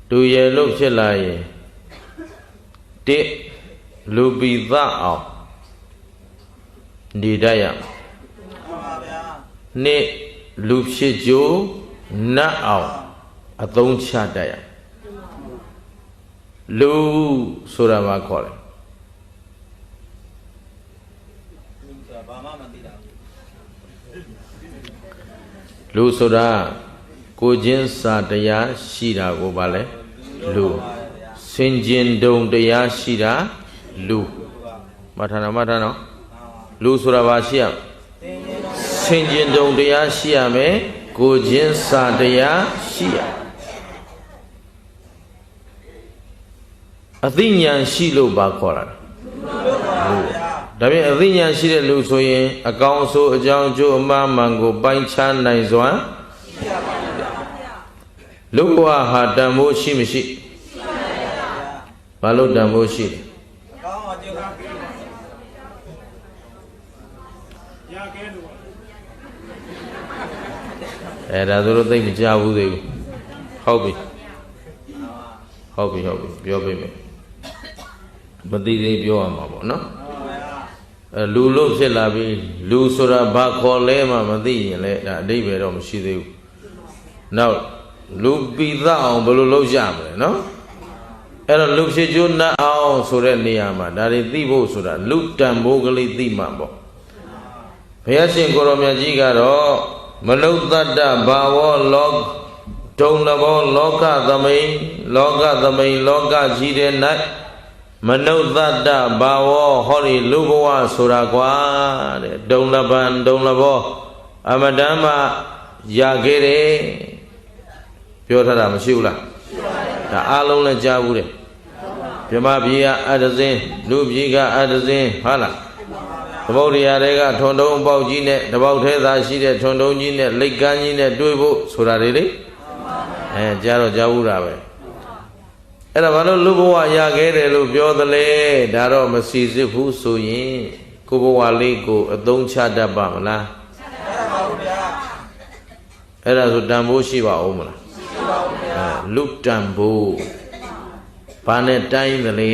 တူရလို့ဖြစ်လာရင်တစ်လူပိသအောင်နေတတ်ရနှစ်လူဖြစ်ကြိုးနတ်အောင်အသုံးချတတ်ရလူဆိုတာဘာခေါ်လဲလူဆိုတာကိုချင်းစာတရားရှိတာကိုဗာလဲလူစင်ကျင်တုံတရားရှိတာလူမထာနော်လူဆိုတာဘာရှိရစင်ကျင်တုံတရားရှိရမယ်ကိုချင်းစာတရားရှိရအသိဉာဏ်ရှိလို့ဘာခေါ်တာဒါဖြင့်အသိဉာဏ်ရှိတဲ့လူဆိုရင်အကောင်းအဆိုးအကြောင်းအကျိုးအမှားမှန်ကိုပိုင်းခြားနိုင်စွမ်းလူဘဝဟာတန်ဖိုးရှိမရှိဘာလို့တန်ဖိုးရှိလဲဒါဆိုတော့သိမကြဘူးသေးဘူးဟုတ်ပြီပြောပေးမယ်မသိသေးပြောရမှာပေါ့နော်လူလို့ဖြစ်လာပြီလူဆိုတာဘာခေါ်လဲမှမသိရင်လည်းဒါအဓိပ္ပာယ်တော့မရှိသေးဘူးနောက်လူပိသအောင်ဘယ်လိုလုပ်ရမလဲနော်အဲ့တော့လူဖြစ်ကျိုးနတ်အောင်ဆိုတဲ့နေရာမှာဒါတွေသိဖို့ဆိုတာလူတန်ဖိုးကလေးသိမှပေါ့ဘုရားရှင်ကိုရောမြတ်ကြီးကတော့မနုဿတ္တဘာဝလောဒုံလဘောလောကသမိန်လောကကြီးတဲ့၌မနုဿတ္တဘာဝဟောဒီလူဘဝဆိုတာကွာတဲ့ဒုံလဘောအမတန်မှရခဲ့တယ်ပြောထားတာမရှိဘူးလားဒါအားလုံးလည်းကြားဘူးတဲ့ဗြဟ္မပြည်ကအတ္တဇင်းလူပြည်ကအတ္တဇင်းဟုတ်လားတပုတ်တရားတွေကထွန်တုံးပေါက်ကြီးနဲ့တပေါက်ထဲသာရှိတဲ့ထွန်တုံးကြီးနဲ့လိတ်ကန်းကြီးနဲ့တွေ့ဖို့ဆိုတာတွေလေကြားတော့ကြားဘူးတာပဲအဲ့ဒါဘာလို့လူဘဝရခဲ့တယ်လို့ပြောသလဲဒါတော့မစီစစ်ဘူးဆိုရင်ကိုဘဝလေးကိုအသုံးချတတ်ပါမလားချတတ်ပါဘူးဗျာအဲ့ဒါဆိုတန်ဖိုးရှိပါဦးမလားရှိပါဘူးဗျာလူတန်ဖိုးဘာနဲ့တိုင်းသလဲ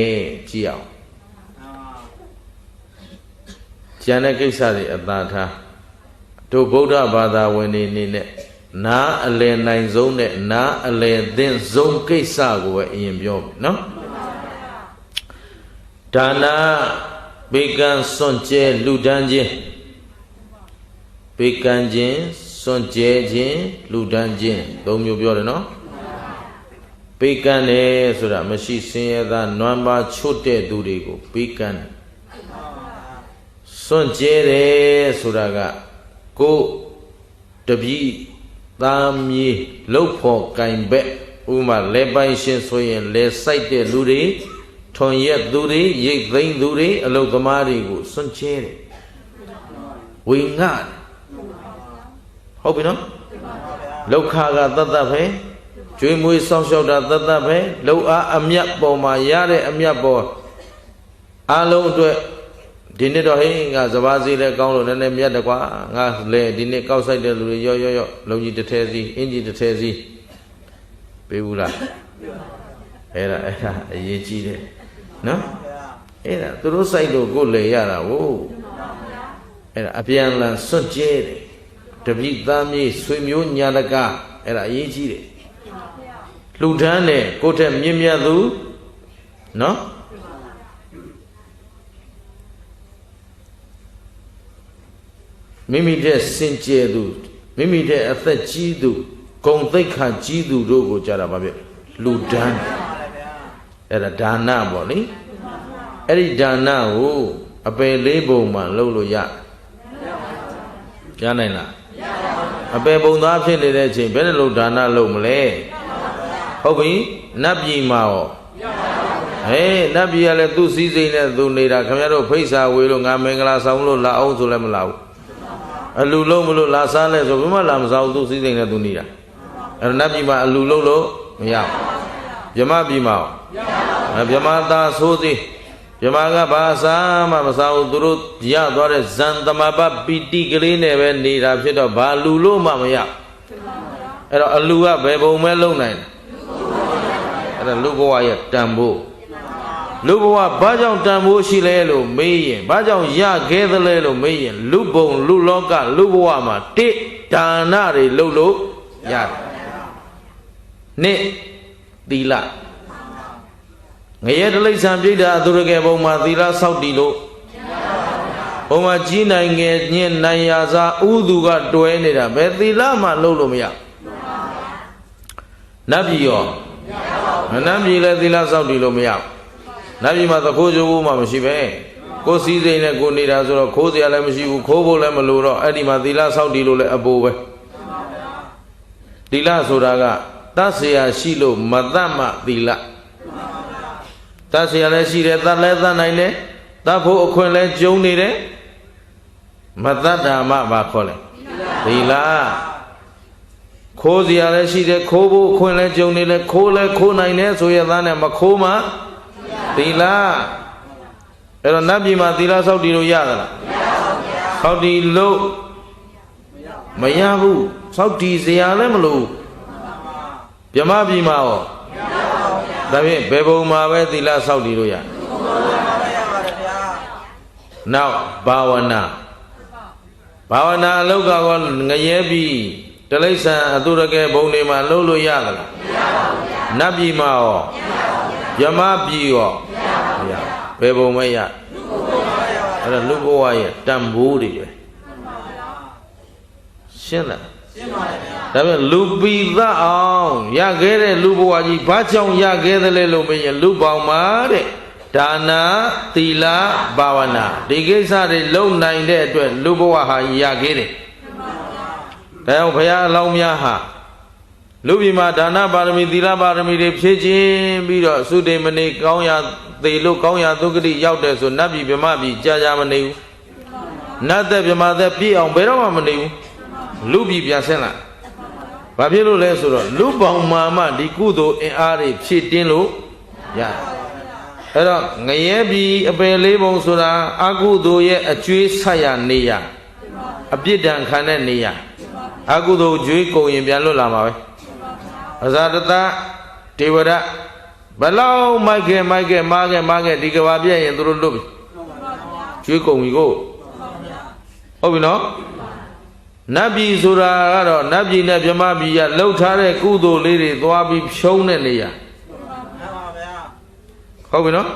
ကြည့်အောင်ကျန်တဲ့ကိစ္စတွေအသာထားတို့ဗုဒ္ဓဘာသာဝင်တွေနေနဲ့နားအလယ်နိုင်ဆုံးနဲ့နားအလယ်သင့်ဆုံးကိစ္စကိုပဲအရင်ပြောမယ်နော်ဒါနာဘေကံစွန့်ကျဲလူဒန်းခြင်းဘေကံခြင်းစွန့်ကျဲခြင်းလူဒန်းခြင်းသုံးမျိုးပြောတယ်နော်ဘေကံတယ်ဆိုတာမရှိစင်ရသာနွမ်းပါချွတ်တဲ့သူတွေကိုဘေကံစွန့်ကျဲတယ်ဆိုတာကကိုတပည့်သားမြေလှုပ်ဖို့ကင်ဘက်ဥမာလဲပိုင်ရှင်ဆိုရင်လဲစိုက်တဲ့လူတွေထွန်ရက်သူတွေရိတ်သိမ်းသူတွေအလုသမားတွေကိုစွန့်ချဲတယ်ဝိငါဟုတ်ပြီနော်လောက်ခါကတတ်တတ်ပဲကျွေးမွေးစောင့်ရှောက်တာတတ်တတ်ပဲလောက်အားအမြတ်ပေါ်မှာရတဲ့အမြတ်ပေါ်အားလုံးအတွက်ဒီနေ့တော့ဟင်းငါစပါးစီလဲကောင်းလို့နည်းနည်းမြတ်တကွာငါလဲဒီနေ့ကောက်ဆိုင်တဲ့လူတွေရောလုံကြီးတစ်ထဲစီအင်ကြီးတစ်ထဲစီပေးဘူးလားအဲ့ဒါအရေးကြီးတယ်နော်အဲ့ဒါသူတို့ဆိုင်လို့ကိုယ်လဲရတာဟုတ်အဲ့ဒါအပြန်လန်စွန့်ကျဲတယ်တပိသားမြေဆွေမျိုးညာတကအဲ့ဒါအရေးကြီးတယ်လှူဒန်းတယ်ကိုယ့်ထက်မြင့်မြတ်သူနော်မိမိတဲ့စင်ကြယ်သူမိမိတဲ့အသက်ကြီးသူဂုံသိက္ခာကြီးသူတို့ကိုကြတာပါဗျလူဒန်းအဲ့ဒါဒါနပေါ့လေအဲ့ဒီဒါနကိုအပယ်လေးပုံမှလုပ်လို့ရနိုင်လားအပယ်ပုံသားဖြစ်နေတဲ့အချိန်ဘယ်နဲ့လို့ဒါနလုပ်မလဲဟုတ်ပြီနတ်ပြည်မှာရောနတ်ပြည်ကလည်းသူ့စည်းစိမ်နဲ့သူနေတာခင်ဗျားတို့ဖိတ်စာဝေလို့ငါမင်္ဂလာဆောင်လို့လာအောင်ဆိုလည်းမလာဘူးအလူလုံးမလို့လာစားလဲဆိုဘယ်မှလာမစားဘူးသူစီးစိမ်နဲ့သူနေတာအဲ့တော့နတ်ပြည်မှာအလူလုံးလို့မရဘူးဗြဟ္မပြည်မှာဗြဟ္မသားဆိုးသေးဗြဟ္မကဘာစားမှမစားဘူးသူတို့ရသွားတဲ့ဇန်သမဘပီတိကလေးနဲ့ပဲနေတာဖြစ်တော့ဘာလူလို့မှမရအဲ့တော့အလူကဘယ်ပုံမဲလုံးနိုင်လဲ အဲ့ဒါလူဘဝရဲ့တန်ဖိုးလူဘဝဘာကြောင့်တန်ဖိုးရှိလဲလို့မေးရင်ဘာကြောင့်ရခဲ့သလဲလို့မေးရင်လူဘုံလူလောကလူဘဝမှာတိဒါနတွေလုပ်လို့ရတယ်နှစ်သီလငရဲတိရစ္ဆာန်ပြိတ္တာအသူရကယ်ဘုံမှာသီလဆောက်တည်လို့ဘုံမှာကြီးနိုင်ငယ်ညင်နိုင်ရာစားဥသူကတွဲနေတာဘယ်သီလမှလုပ်လို့မရနတ်ပြည်ရောနတ်ပြည်လည်းသီလဆောက်တည်လို့မရနတ်ပြည်မှာသခိုးကြိုးဖို့မှမရှိပဲကိုယ်စည်းစိမ်နဲ့ကိုနေတာဆိုတော့ခိုးစရာလည်းမရှိဘူးခိုးဖို့လည်းမလိုတော့အဲ့ဒီမှာသီလဆောက်တည်လို့လည်းအပိုးပဲသီလဆိုတာကတတ်เสียရှိလို့မတတ်မှသီလတတ်เสียလည်းရှိတယ်တတ်လည်းတတ်နိုင်တယ်တတ်ဖို့အခွင့်လည်းကျုံနေတယ်မတတ်တာမှဘာခေါ်လဲသီလခိုးเสียလည်းရှိတယ်ခိုးဖို့အခွင့်လည်းကျုံနေတယ်ခိုးလည်းခိုးနိုင်တယ်ဆိုရသားနဲ့မခိုးမှသီလအဲ့တော့နတ်ပြည်မှာသီလဆောက်တည်လို့ရသလားဆောက်တည်လို့မရဘူးဆောက်တည်เสียလည်းမလို့ဗြဟ္မပြည်မှာရောဒါဖြင့်ဘယ်ဘုံမှာပဲသီလဆောက်တည်လို့ရနောက်ဘာဝနာအလောက်ကကောငရဲပြီးတိရစ္ဆာန်အတုရကယ်ဘုံတွေမှာလှုပ်လို့ရသလားနတ်ပြည်မှာရောဗြဟ္မပြည်ရောမရဘယ်ဘုံပဲရအဲ့ဒါလူဘဝရဲ့တန်ဖိုးတွေပဲရှင်းလားရှင်းပါဗျာဒါပေမဲ့လူပိသအောင်ရခဲ့တဲ့လူဘဝကြီးဘာကြောင့်ရခဲ့သလဲလို့မေးရင်လူပေါင်းမှာတဲ့ဒါနာသီလဘာဝနာဒီကိစ္စတွေလုံနိုင်တဲ့အတွက်လူဘဝဟာရခဲ့တယ်ဒါကြောင့်ဘုရားအလောင်းများဟာလူပြည်မှာဒါနပါရမီသီလပါရမီတွေဖြည့်ခြင်းပြီးတော့သုတေမနေကောင်းရာသေလို့ကောင်းရာသုဂတိရောက်တယ်ဆိုနတ်ပြည်ဗြဟ္မပြည်ကြာမနေဘူးနတ်သက်ဗြဟ္မသက်ပြည့်အောင်ဘယ်တော့မှမနေဘူးလူပြည်ပြန်ဆင်းလာဘာဖြစ်လို့လဲဆိုတော့လူပေါင်းမာမဒီကုသိုလ်အင်အားတွေဖြည့်တင်းလို့ရတယ်အဲ့တော့ငရဲပြည်အပယ်လေးပုံဆိုတာအကုသိုလ်ရဲ့အကျွေးဆက်ရနေရအပြစ်ဒဏ်ခံတဲ့နေရအကုသိုလ်ကျွေးကုန်ရင်ပြန်လွတ်လာမှာပဲအဇာတတဒေဝရဘလောက်မိုက်ခဲ့မာခဲ့ဒီကဘာပြည့်ရင်သူတို့လွတ်ပြီကျွေးကုန်ပြီကိုဟုတ်ပြီနော်နတ်ပြည်ဆိုတာကတော့နတ်ပြည်နဲ့ဗြဟ္မပြည်ကလှုပ်ထားတဲ့ကုသိုလ်လေးတွေသွားပြီးဖြုံးတဲ့နေရာဟုတ်ပြီနော်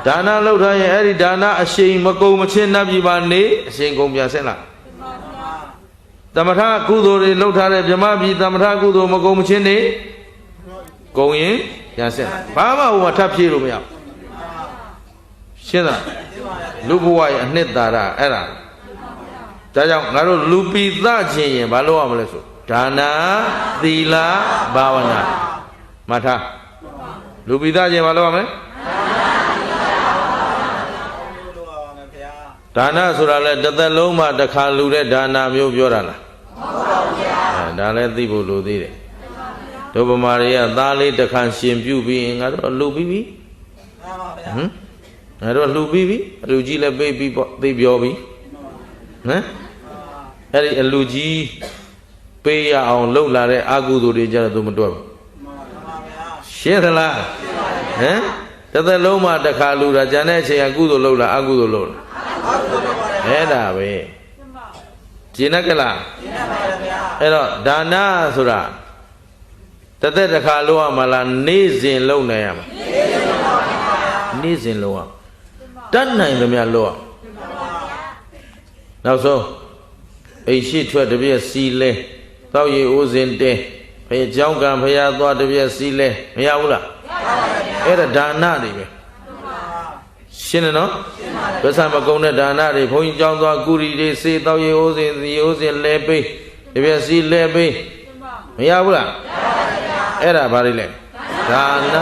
ဒါနလှုပ်ထားရင်အဲ့ဒီဒါနအရှိန်မကုန်မချင်းနတ်ပြည်မှာနေအရှိန်ကုန်ပြန်ဆင်းလာသမထကုသိုလ်တွေလှုပ်ထားတဲ့ဗြဟ္မပြည်သမထကုသိုလ်မကုန်မချင်းနေကုန်ရင်ပြန်ဆင်းဘာမှဟိုမှာထပ်ဖြည့်လို့မရရှင်းလားလူဘဝရဲ့အနှစ်သာရအဲ့ဒါဒါကြောင့်ငါတို့လူပိသခြင်းရင်ဘာလုပ်ရမလဲဆိုဒါနာသီလဘာဝနာမှတ်ထားလူပိသခြင်းဘာလုပ်ရမလဲဒါနဆိုတာလဲတစ်သက်လုံးမှတစ်ခါလူတဲ့ဒါနာမျိုးပြောတာလားမဟုတ်ပါဘူးဗျာဒါလည်းသိဖို့လိုသေးတယ်တို့ဗမာတွေကသားလေးတစ်ခါရှင်ပြုပြီးငါတို့လူပြီးပြီငါတို့လူပြီးပြီအလူကြီးလည်းပေးပြီးပေါ့သိပြောပြီဟမ်အဲ့ဒီအလူကြီးပေးရအောင်လှုပ်လာတဲ့အကုသိုလ်တွေကြတော့သူမတွက်ဘူးရှင်းသလားဟမ်တစ်သက်လုံးမှတစ်ခါလူတာကျန်တဲ့အချိန်ကကုသိုလ်လှုပ်လာအကုသိုလ်လှုပ်လာအဲ့ဒါပဲရှင်းကလားအဲ့တော့ဒါနဆိုတာတစ်သက်တစ်ခါလှုပ်ရမှာလားနေ့စဉ်လှုပ်နိုင်ရမှာနေ့စဉ်လှုပ်ရတတ်နိုင်သမျှလှုပ်ရနောက်ဆုံးအိမ်ရှိထွက်တပြည့်စီလဲတောက်ရည်ဥစဉ်တဲဘယ်ကြောင်းကံဖရာသွားတပြည့်စီလဲမရဘူးလားအဲ့ဒါဒါနတွေပဲရှင်းတယ်နော်ဘယ်ဆံမကုန်းတဲ့ဒါနတွေဘုန်းကြီးကြောင်းသွားကုရီတွေစေတောက်ရည်ဥစဉ်စီဥစဉ်လဲပေးတပြည့်စီလဲပေးမရဘူးလားအဲ့ဒါဘာတွေလဲဒါန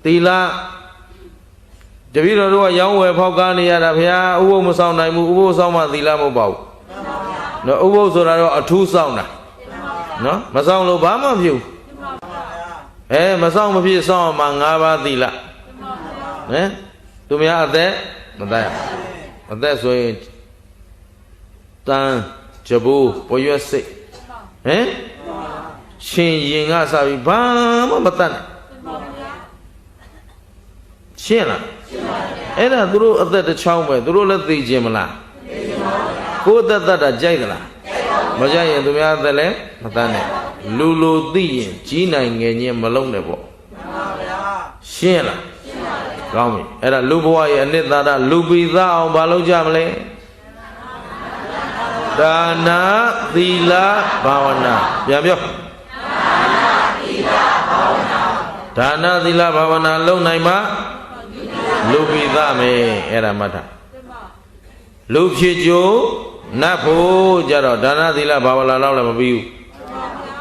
သီလတပည့်တော်တို့ကရောင်းဝယ်ဖောက်ကားနေရတာဘုရားဥပုသ်မဆောင်နိုင်ဘူးဥပုသ်ဆောင်မှသီလမဟုတ်ပါဘူးနော်ဥပုသ်ဆိုတာတော့အထူးဆောင်တာနော်မဆောင်လို့ဘာမှမဖြစ်ဘူးမဆောင်မဖြစ်ဆောင်မှ၅ပါးသီလဟမ်သူများအသက်မသက်ရအသက်ဆိုရင်တန်ကြဘိုးပေါ်ရွက်စိတ်ရှင်ရင်ကစပြီးဘာမှမတတ်နိုင် ရှင်းလားအဲ့ဒါသူတို့အသက်တစ်ချောင်းပဲသူတို့လည်းသိခြင်းမလားကိုယ်အသက်တတ်တာကြိုက်သလားမကြိုက်ရင်သူများအသက်လည်းမတတ်နဲ့လူလိုသိရင်ကြီးနိုင်ငယ်ချင်းမလုံးနဲ့ပေါ့ရှင်းလားကောင်းပြီအဲ့ဒါလူဘဝရဲ့အနှစ်သာရလူပိသားအောင်မလုပ်ကြမလဲဒါနာသီလဘာဝနာပြန်ပြောဒါနာသီလဘာဝနာလုပ်နိုင်မှလူပိသားမယ်အဲ့ဒါမှတ်ထားလူဖြစ်ကြိုးနတ်ဖို့ကြတော့ဒါနာသီလဘာဝနာလောက်လည်းမပြီးဘူး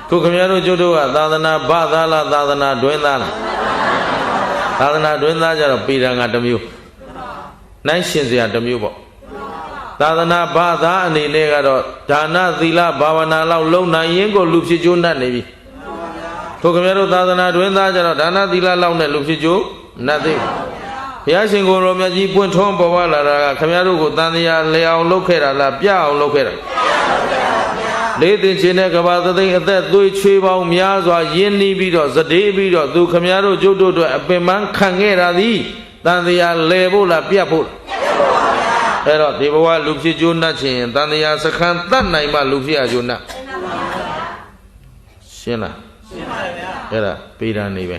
ခုခင်ဗျားတို့ကျုပ်တို့ကသာသနာ့ဘာသာလားသာသနာတွင်သားလားသာသနာတွင်သားကြတော့ပေရန်ကတစ်မျိုးနိုင်ရှင်စရာတစ်မျိုးပေါ့သာသနာ့ဘာသာအနေနဲ့ကတော့ဒါနာသီလဘာဝနာလောက်လုံနိုင်ရင်ကိုလူဖြစ်ကြိုးနတ်နေပြီခုခင်ဗျားတို့သာသနာတွင်သားကြတော့ဒါနာသီလလောက်နဲ့လူဖြစ်ကြိုးနတ်သိဘုရားရှင်ကိုယ်တော်မြတ်ကြီးပွင့်ထွန်းပေါ်ပါလာတာကခင်ဗျားတို့ကိုတန်တရားလဲအောင်လုပ်ခဲ့တာလားပြအောင်လုပ်ခဲ့တာလေးတင်ချင်းတဲ့ကဘာသသိန်းအသက်သွေးချွေးပေါင်းများစွာယဉ်နီးပြီးတော့ဇဒေးပြီးတော့သူခမည်းတော်ကျုပ်တို့အတွက်အပင်ပန်းခံခဲ့တာသည်တန်တရားလဲဖို့လားပြတ်ဖို့အဲ့တော့ဒီဘဝလူဖြစ်ကြိုးနှတ်ခြင်းတန်တရားစခန်းတတ်နိုင်မှလူဖြစ်ရကြိုးနှတ်ရှင်းလားရှင်းပါတယ်ဗျာအဲ့ဒါပေဒံနေပဲ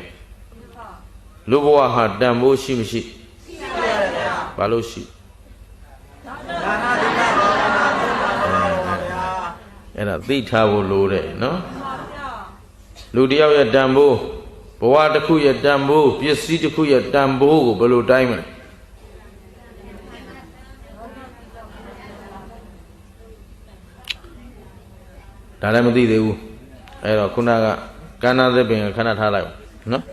လူဘဝဟာတန်ဖိုးရှိမရှိရှိပါတယ်ဗျာဘာလို့ရှိအဲ့ဒါသိထားဖို့လိုတယ်နော်လူတယောက်ရဲ့တန်ဖိုးဘဝတစ်ခုရဲ့တန်ဖိုးပစ္စည်းတစ်ခုရဲ့တန်ဖိုးကိုဘယ်လိုတိုင်းမလဲဒါလည်းမသိသေးဘူးအဲ့တော့ခုနကကန္နာသစ်ပင်ခဏထားလိုက်နော်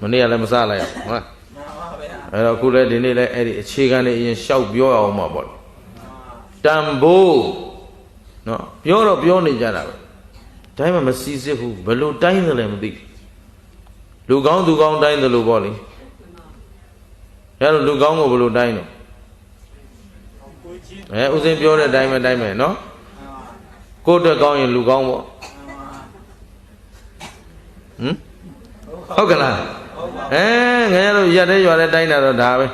မနေ့ကလည်းမစလိုက်အောင်ဟုတ်လားအဲ့တော့ခုလည်းဒီနေ့လည်းအဲ့ဒီအခြေခံလေးအရင်ရှောက်ပြောအောင်မှာပေါ့တန်ဖိုးနော်ပြောတော့ပြောနေကြတာပဲတိုင်းမှာမစီစစ်ဘူးဘယ်လိုတိုင်းတယ်လဲမသိလူကောင်းသူကောင်းတိုင်းတယ်လို့ပေါ့လေအဲ့တော့လူကောင်းကိုဘယ်လိုတိုင်းတော့ဥစဉ်ပြောတဲ့အတိုင်းပဲတိုင်းမယ်နော်ကိုယ့်အတွက်ကောင်းရင်လူကောင်းပေါ့ဟုတ်ကလားငါတို့ရက်တဲ့ရွာတဲ့တိုင်းတာတော့ဒါပဲ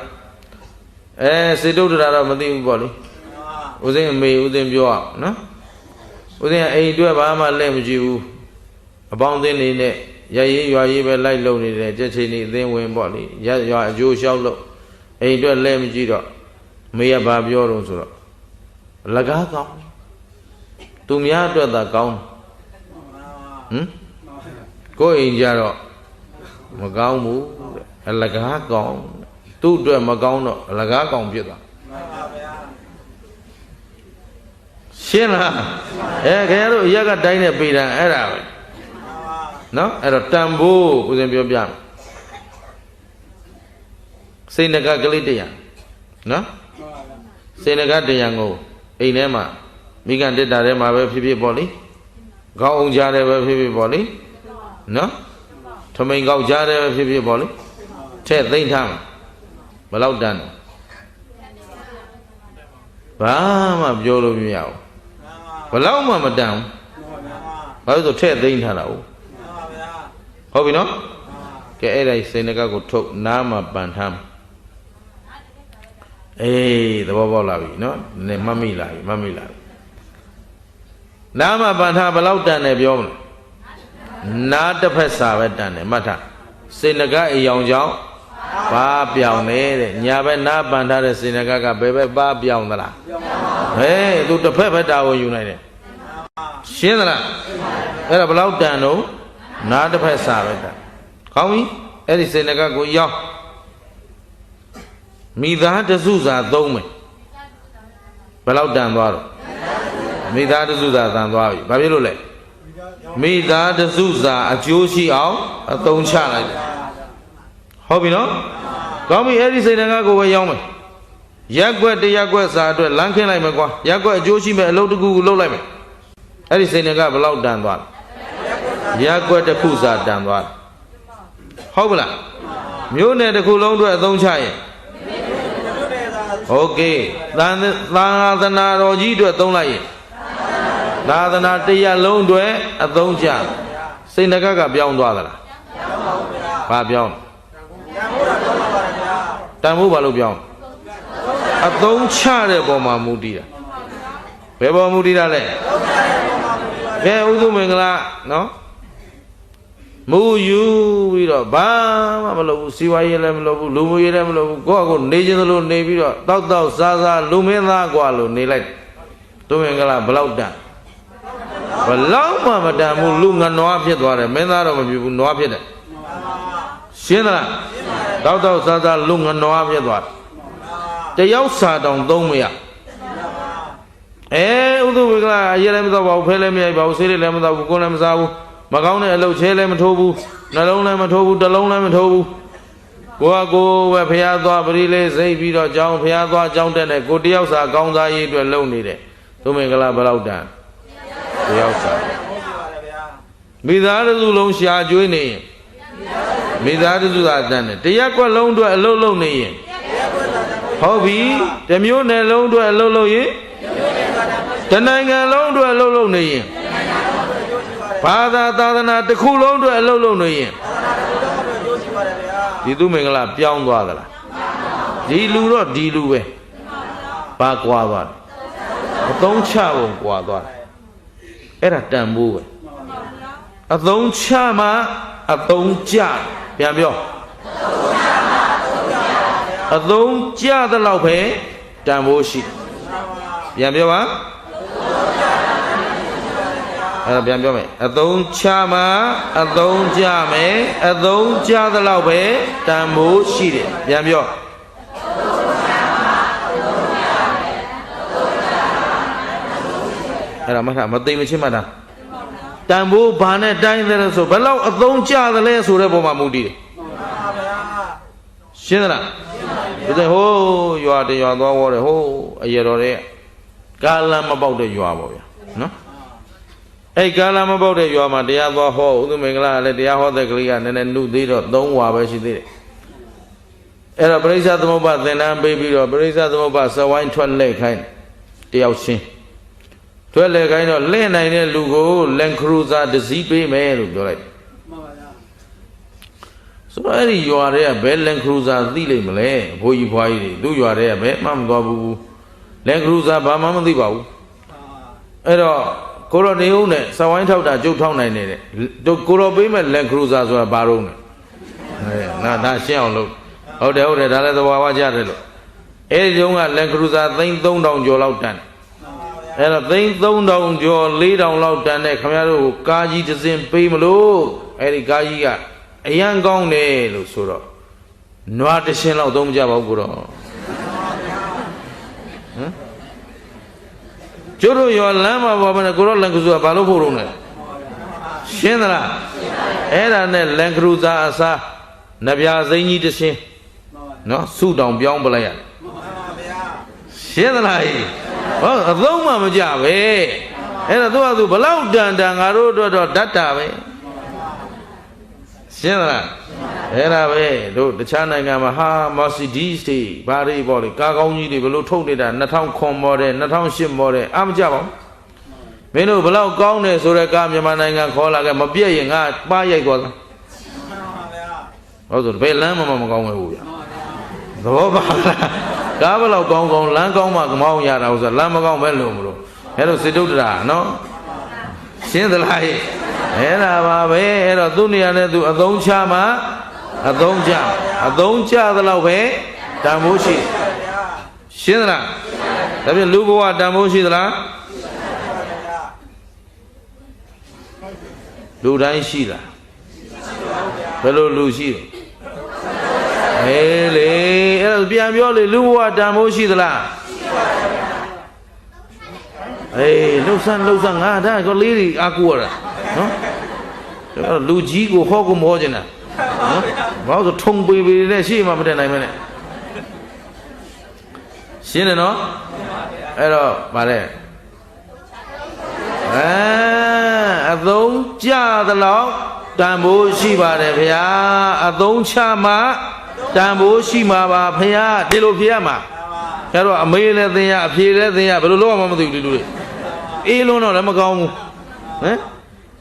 စေတုဒ္ဒရာတော့မသိဘူးပေါ့လေဥစဉ်အမေဥစဉ်ပြောအောင်နော်ဥစဉ်အိမ်အတွက်ဘာမှလက်မကြည့်ဘူးအပေါင်းအသင်းနေနဲ့ရရေးရွာရေးပဲလိုက်လုံနေတယ်ကြက်ချင်းနေအသင်းဝင်ပေါ့လေရွာအကျိုးလျှောက်လို့အိမ်အတွက်လက်မကြည့်တော့မေကဘာပြောတော့ဆိုတော့အလကားကောင်းသူများအတွက်သာကောင်းကိုယ်အိမ်ကြတော့မကောင်းဘူးအလကားကောင်းသူ့အတွက်မကောင်းတော့အလကားကောင်းဖြစ်သွားရှင်းလားခင်ဗျားတို့အရက်ကတိုင်းနဲ့ပေတံအဲ့ဒါပဲနော်အဲ့တော့တန်ဖိုးဦးဇင်းပြောပြမယ်စိတ်နကကလေးတရားနော်စိတ်နကတရားကိုအိမ်ထဲမှာမိကန်တက်တာထဲမှာပဲဖြစ်ဖြစ်ပေါ့လေခေါင်းအောင်ကြားတယ်ပဲဖြစ်ဖြစ်ပေါ့လေနော်ထမိန်ကောက်ကြားတယ်ပဲဖြစ်ဖြစ်ပေါ့လေထဲ့သိမ့်ထားမှာဘယ်လောက်တန်ဘာမှပြောလို့မရဘူးဘယ်လောက်မှမတန်ဘူးဘာလို့ဆိုထဲ့သိမ့်ထားတာဟုတ်ပြီနော်ကဲအဲ့ဒါစိတ်နကကိုထုတ်နားမှာပန်ထားသဘောပေါက်လာပြီနော်နည်းမှတ်မိလာပြီနားမှာပန်ထားဘယ်လောက်တန်တယ်ပြောမလားနားတစ်ဖက်စာပဲတန်တယ်မှတ်ထားစိတ်နကအိယောင်ကြောင့်ပါပြောင်းနေတဲ့ညာဘက်နားပန်ထားတဲ့စိတ်နကကဘယ်ဘက်ပါပြောင်းသလားသူတစ်ဖက်ပဲတာဝန်ယူနိုင်တယ်ရှင်းသလားအဲ့ဒါဘယ်လောက်တန်တော့နားတစ်ဖက်စာပဲတန်ကောင်းပြီအဲ့ဒီစိတ်နကကိုရောက်မိသားတစုစာသုံးမယ်ဘယ်လောက်တန်သွားတော့မိသားတစုစာတန်သွားပြီဘာဖြစ်လို့လဲမိသားတစုစာအကျိုးရှိအောင်အသုံးချလိုက်တယ်ဟုတ်ပြီနော်ကောင်းပြီအဲ့ဒီစိတ်နကကိုပဲရောက်မယ်ရက်ွက်တရက်ွက်စာအတွက်လမ်းခင်းလိုက်မယ်ကွာရက်ွက်အကျိုးရှိမဲ့အလုပ်တစ်ခုကိုလုပ်လိုက်မယ်အဲ့ဒီစိတ်နကဘယ်လောက်တန်သွားလဲရက်ွက်တစ်ခုစာတန်သွားတယ်ဟုတ်ပလားမျိုးနယ်တစ်ခုလုံးအတွက်အသုံးချရင်โอเคသာသနာတော်ကြီးအတွက်သုံးလိုက်ရင်သာသနာတရားလုံးအတွက်အသုံးချစိတ်နကပြောင်းသွားသလားဘာပြောင်း တန်ဖိုးဘာလို့ပြောင်းအသုံးချတဲ့ပုံမှာမူတည်တာဘယ်ပေါ်မူတည်တာလဲကဲဥဒုမင်္ဂလာနော်မူယူပြီးတော့ဘာမှမလုပ်ဘူးစီဝါရေးလည်းမလုပ်ဘူးလူမှုရေးလည်းမလုပ်ဘူးကိုယ့်အကိုနေခြင်းသလိုနေပြီးတော့တောက်စားစားလူမင်းသားกว่าလို့နေလိုက်သူမင်္ဂလာဘလောက်တန်ဘလောက်မှမတန်ဘူးလူငနွားဖြစ်သွားတယ်မင်းသားတော့မဖြစ်ဘူးနွားဖြစ်တယ်ရှင်းသလားတောက်စားစားလူငနွားဖြစ်သွားတယ်တယောက်စာတောင်သုံးမရဥဒုမင်္ဂလာအရေးလည်းမတော့ပါဘူးဖဲလည်းမရိုက်ပါဘူးဆေးလည်းမတော့ဘူးကိုယ်လည်းမစားဘူးမကောင်းတဲ့အလုပ်ချဲလည်းမထိုးဘူးနှလုံးလည်းမထိုးဘူးတစ်လုံးလည်းမထိုးဘူးကိုကကိုပဲဖျားသွားပရိလေးစိတ်ပြီးတော့ကြောင်းဖျားသွားကြောင်းတက်တဲ့ကိုတယောက်စာကောင်းစားရေးအတွက်လုပ်နေတယ်သူမင်္ဂလာဘယ်လောက်တန်တယောက်စာမိသားစုလုံးရှာကျွေးနေရင်မိသားစုသာတန်တယ်တရက်ကွက်လုံးအတွက်အလုပ်လုပ်နေရင်ဟုတ်ပြီတမျိုးနယ်လုံးအတွက်အလုပ်လုပ်ရင်တနိုင်ငံလုံးအတွက်အလုပ်လုပ်နေရင်ဘာသာသာသနာတစ်ခုလုံးအတွက်အလုပ်လုပ်နေရင်ဒီသူမင်္ဂလာပြောင်းသွားသလားဒီလူတော့ဒီလူပဲဘာကွာသွားတယ်အသုံးချပုံကွာသွားတယ်အဲ့ဒါတန်ဖိုးပဲအသုံးချမှအသုံးကျပြန်ပြောအသုံးကျတဲ့လောက်ပဲတန်ဖိုးရှိပြန်ပြောပါအဲ့ဒါပြန်ပြောမယ်အသုံးချမှအသုံးကျမယ်အသုံးကျသလောက်ပဲတန်ဖိုးရှိတယ်ပြန်ပြောအဲ့ဒါမှတ်ထားမသိမချင်းမှတ်ထားတန်ဖိုးဘာနဲ့တိုင်းတယ်ဆိုဘယ်လောက်အသုံးကျသလဲဆိုတဲ့ပုံမှာမူတည်တယ်ရှင်းသလားဒီဟိုးရွာတရွာသွားဝေါ်တယ်ဟိုးအရတော်တဲ့ကာလမပေါက်တဲ့ရွာပေါ့ဗျာနော်အဲ့ကာလမပေါက်တဲ့ရွာမှာတရားသွားဟောဥဒုမင်္ဂလာလည်းတရားဟောတဲ့ကလေးကနည်းနည်းနှုတ်သေးတော့3ဝါပဲရှိသေးတယ်အဲ့တော့ပရိစ္ဆသမုပ္ပါသင်္นานပေးပြီးတော့ပရိစ္ဆသမုပ္ပါစဝိုင်းထွက်လက်ခိုင်းတယောက်ချင်းထွက်လက်ခိုင်းတော့လင့်နိုင်တဲ့လူကိုလန်ခရူဇာတစ်စီးပေးမယ်လို့ပြောလိုက်မှန်ပါဗျာဆိုတော့အဲ့ဒီရွာတွေကဘယ်လန်ခရူဇာသိလိမ့်မလဲဘိုးကြီးဖွားကြီးတွေသူ့ရွာတွေကဘယ်မှမသွားဘူးလန်ခရူဇာဘာမှမသိပါဘူးအဲ့တော့ကိုရောနေဦးနဲ့စဝိုင်းထောက်တာကျုပ်ထောက်နိုင်နေတဲ့ကိုရောပေးမဲ့လန်ခရူဇာဆိုတာဘာလို့လဲငါဒါရှင်းအောင်လုပ်ဟုတ်တယ်ဒါလည်းသဘာဝကြတယ်လို့အဲ့ဒီတုန်းကလန်ခရူဇာ3,000ကျော်လောက်တန်အဲ့တော့3,000ကျော်4,000လောက်တန်တဲ့ခင်ဗျားတို့ကားကြီးတစ်စင်းပေးမလို့အဲ့ဒီကားကြီးကအရန်ကောင်းတယ်လို့ဆိုတော့နွားတစ်ရှင်းလောက်သုံးမကြပါဘူးကိုတော့ဟမ်ကျတို့ရောလမ်းမှာပါမနဲ့ကိုရောလန်ခရူဇာဘာလို့ဖို့တော့လဲရှင်းသလားအဲ့ဒါနဲ့လန်ခရူဇာအစားနဗျာစိမ်းကြီးတစ်ရှင်းနော်စုတောင်ပြောင်းပလိုက်ရတယ်ရှင်းသလားဟောအသုံးမှမကြပဲအဲ့ဒါသူကသူဘလောက်တန်တန်ငါတို့တော့ဓာတ်တာပဲရှင်းသလားအဲ့ဒါပဲတို့တခြားနိုင်ငံမှာဟာမာစီဒီစ်တွေဘာတွေပေါ့လေကားကောင်းကြီးတွေဘလို့ထုတ်နေတာ2009မော်ဒယ်2008မော်ဒယ်အားမကြပါဘူးမင်းတို့ဘလောက်ကောင်းတယ်ဆိုတဲ့ကားမြန်မာနိုင်ငံခေါ်လာခဲ့မပြည့်ရင်ငါပါရိုက်သွားတာဟုတ်ဆိုဘယ်လမ်းမှမကောင်းဘူးဗျာသဘောပါလားကားဘလောက်ကောင်းကောင်းလမ်းကောင်းမှမောင်းရတာဆိုလမ်းမကောင်းပဲလို့မလို့အဲ့လိုစေတုတ္တရာနော်ရှင်းသလားအဲ့ဒါပါပဲအဲ့တော့သူ့နေရာနဲ့သူအသုံးချမှအသုံးချသလောက်ပဲတန်ဖိုးရှိရှင်းသလားဒါဖြင့်လူဘဝတန်ဖိုးရှိသလားလူတိုင်းရှိလားဘယ်လိုလူရှိလဲအေးလေအဲ့ဒါပြန်ပြောလေလူဘဝတန်ဖိုးရှိသလားအေးလှုပ်ဆန်းငါဒါကလေးတွေအာကူရတာနော်လူကြီးကိုဟောကိုမောကျင်တာနော်ဘာလို့ထုံပေပေနဲ့ရှေ့မှာမတက်နိုင်မနဲ့ရှင်းတယ်နော်အဲ့တော့ဗါလဲအသုံးကြသလောက်တန်ဖိုးရှိပါတယ်ဗျာအသုံးချမှတန်ဖိုးရှိမှာပါဗျာဒီလိုဖြေရမှာကျတော့အမေလည်းသင်ရအဖေလည်းသင်ရဘယ်လိုလုပ်မှမသိဘူးဒီလူတွေအေးလုံးတော့လည်းမကောင်းဘူးဟမ်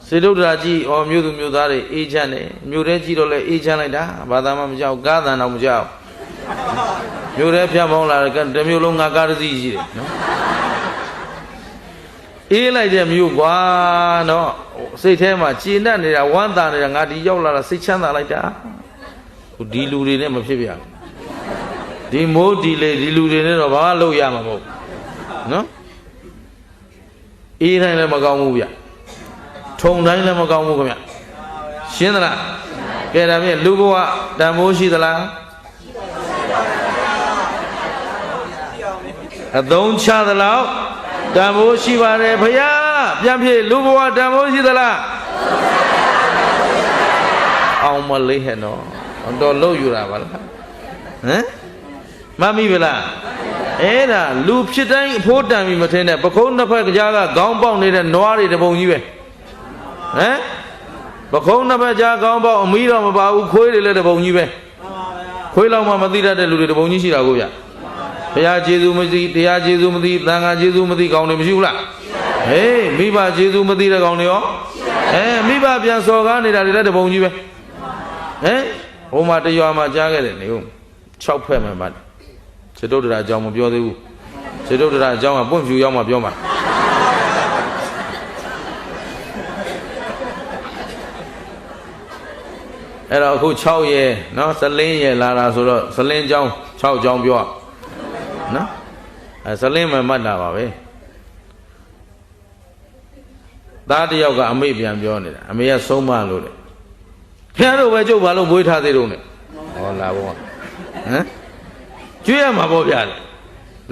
စေတုဒ္ဒရာကြီးဟောမြို့သူမြို့သားတွေအေးချမ်းတယ်မြို့ထဲကြီးတော့လည်းအေးချမ်းလိုက်တာဘာသာမှမကြောက်ကားတန်တော့မကြောက် မြို့ထဲဖြတ်ပေါင်းလာတယ်တမျိုးလုံးငါကားတစ်စီးရှိတယ်နော်အေးလိုက်တဲ့မြို့ကွာနော်စိတ်ထဲမှာကျဉ်တတ်နေတာဝမ်းသာနေတာငါဒီရောက်လာတာစိတ်ချမ်းသာလိုက်တာဒီလူတွေနဲ့မဖြစ်ပြဘူးဒီမိုးဒီလေဒီလူတွေနဲ့တော့ဘာမှလုပ်ရမှာမဟုတ်နော်အေးတိုင်းလည်းမကောင်းဘူးဗျထုံတိုင်းလည်းမကောင်းဘူးခင်ဗျရှင်းသလားကဲဒါဖြင့်လူဘဝတန်ဖိုးရှိသလားအသုံးချသလားတန်ဖိုးရှိပါတယ်ဘုရားပြန်ဖြေလူဘဝတန်ဖိုးရှိသလားအောင်မလေးဟဲ့နော်တော့လို့ယူတာပါလားဟမ်မမိဗလားအဲ့ဒါလူဖြစ်တိုင်းအဖိုးတန်ပြီမထင်နဲ့ပခုံးနှစ်ဖက်ကြားကခေါင်းပေါက်နေတဲ့နွားတွေတပုံကြီးပဲဟမ်ပခုံးနှစ်ဖက်ကြားခေါင်းပေါက်အမီးတော့မပါဘူးခွေးတွေလည်းတပုံကြီးပဲခွေးလောက်မှမသိတတ်တဲ့လူတွေတပုံကြီးရှိတာကိုဗျဘုရားကျေးဇူးမသိတရားကျေးဇူးမသိသံဃာကျေးဇူးမသိကောင်းတယ်မရှိဘူးလားဟေးမိဘကျေးဇူးမသိတဲ့ကောင်းတွေရောမိဘပြန်စော်ကားနေတာတွေလည်းတပုံကြီးပဲဟမ်ဟိုမှာတရွာမှာကြားခဲ့တယ်နေဦး6ဖက်မှန်ပါတယ်စေတုဒ္ဒရာအကြောင်းမပြောသေးဘူးစေတုဒ္ဒရာအကြောင်းကပွင့်ဖြူရောက်မှပြောမှာအဲ့တော့အခု6ရဲနော်စလင်းရဲလာတာဆိုတော့စလင်းအကြောင်း6အကြောင်းပြောနော်စလင်းမှမှတ်တာပါပဲသားတယောက်ကအမေပြန်ပြောနေတာအမေကဆုံးမလို့တဲ့ခင်ဗျားတို့ပဲကျုပ်ဘာလို့မွေးထားသေးတော့နဲ့ဟောလာဘောဟမ်ကျွေးရမှာပေါ့ဗျာ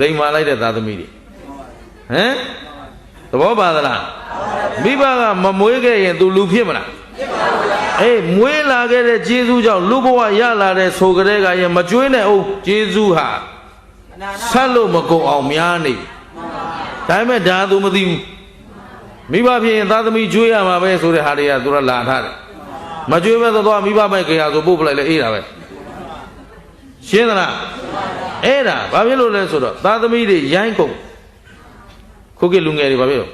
လိမ်မာလိုက်တဲ့သားသမီးတွေဟမ်သဘောပါသလားမိဘကမမွေးခဲ့ရင် तू လူဖြစ်မလားဖြစ်ပါဘူးဗျာအေးမွေးလာခဲ့တဲ့ကျေးဇူးကြောင့်လူဘဝရလာတဲ့ဆိုကြတဲ့ကရင်မကျွေးနဲ့အောင်ကျေးဇူးဟာဆက်လို့မကုန်အောင်များနေဒါပေမဲ့ဒါ तू မသိဘူးမိဘဖြစ်ရင်သားသမီးကျွေးရမှာပဲဆိုတဲ့ဟာတွေက तू လာထားတယ်မကျွေးပဲတော့မိဘပိုက်ကြရဆိုပို့ပလိုက်လဲအေးတာပဲရှင်းသလားအဲ့ဒါဘာဖြစ်လို့လဲဆိုတော့သားသမီးတွေရိုင်းကုန်ခုကလူငယ်တွေဘာဖြစ်လို့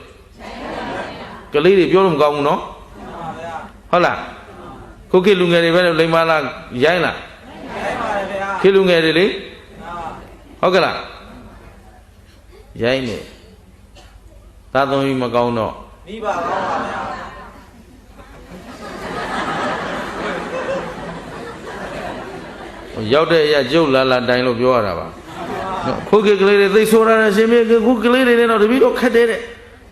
ကလေးတွေပြောလို့မကောင်းဘူးနော်ဟုတ်လားခုကလူငယ်တွေပဲလိမ္မာလားရိုင်းလားခေလူငယ်တွေလေဟုတ်ကလားရိုင်းနေသားသမီးမကောင်းတော့မိဘကောင်းပါဗျာရောက်တဲ့အရာကျုပ်လာတိုင်လို့ပြောရတာပါခုကကလေးတွေသိဆိုးရတာရှင်မြေခုကလေးတွေနဲ့တော့တပည့်တော့ခက်တယ်တဲ့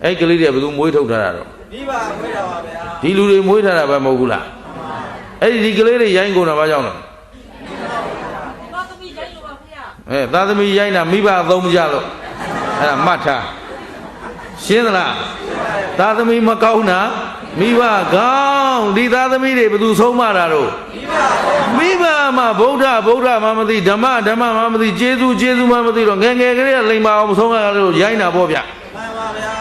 အဲ့ကလေးတွေဘယ်သူမွေးထုတ်ထားတာတော့မိဘမွေးတာပါဗျာဒီလူတွေမွေးထားတာပဲမဟုတ်ဘူးလားအဲ့ဒီကလေးတွေရိုင်းကုန်တာဘာကြောင့်လဲသားသမီးရိုင်းလို့ပါဗျာသားသမီးရိုင်းတာမိဘအသုံးမကြလို့အဲ့ဒါမှတ်ထားရှင်းသလားသားသမီးမကောင်းတာမိဘကောင်းဒီသားသမီးတွေဘယ်သူဆုံးမတာတော့မိဘမှာဗုဒ္ဓမှမသိဓမ္မမှမသိကျေးဇူးမှမသိတော့ငယ်ကလေးကလိမ္မာအောင်မဆုံးရလို့ရိုင်းတာပေါ့ဗျမှန်ပါဗျာ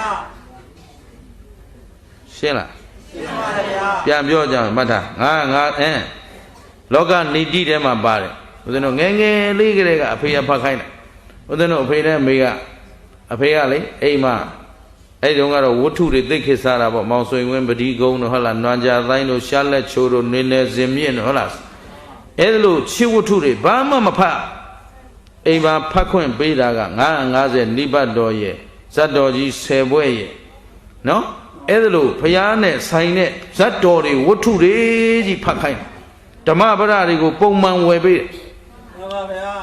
ရှင်းလားရှင်းပါဗျာပြန်ပြောကြမှတ်ထားငါလောကနေတိထဲမှာပါတယ်ဦးဇင်းတို့ငယ်လေးကလေးကအဖေကဖတ်ခိုင်းတယ်ဦးဇင်းတို့အဖေနဲ့အမေကအဖေကလေအိမ်မှာအဲ့ဒီတုန်းကတော့ဝတ္ထုတွေသိခေတ်စားတာပေါ့မောင်ဆွေဝင်းပတိကုန်းတို့ဟုတ်လားနွမ်းကြတိုင်းတို့ရှားလက်ချိုးတို့နေနေစင်မြင့်တို့ဟုတ်လားအဲ့ဒီလိုချစ်ဝတ္ထုတွေဘာမှမဖတ်အိမ်မှာဖတ်ခွင့်ပေးတာက950နိဗ္ဗတ်တော်ရဲ့ဇတ်တော်ကြီး10ဘွဲ့ရဲ့နော်အဲ့ဒီလိုဖျားနဲ့ဆိုင်တဲ့ဇတ်တော်တွေဝတ္ထုတွေကြီးဖတ်ခိုင်းဓမ္မပဒတွေကိုပုံမှန်ဝယ်ပေးတယ်မှန်ပါဗျာ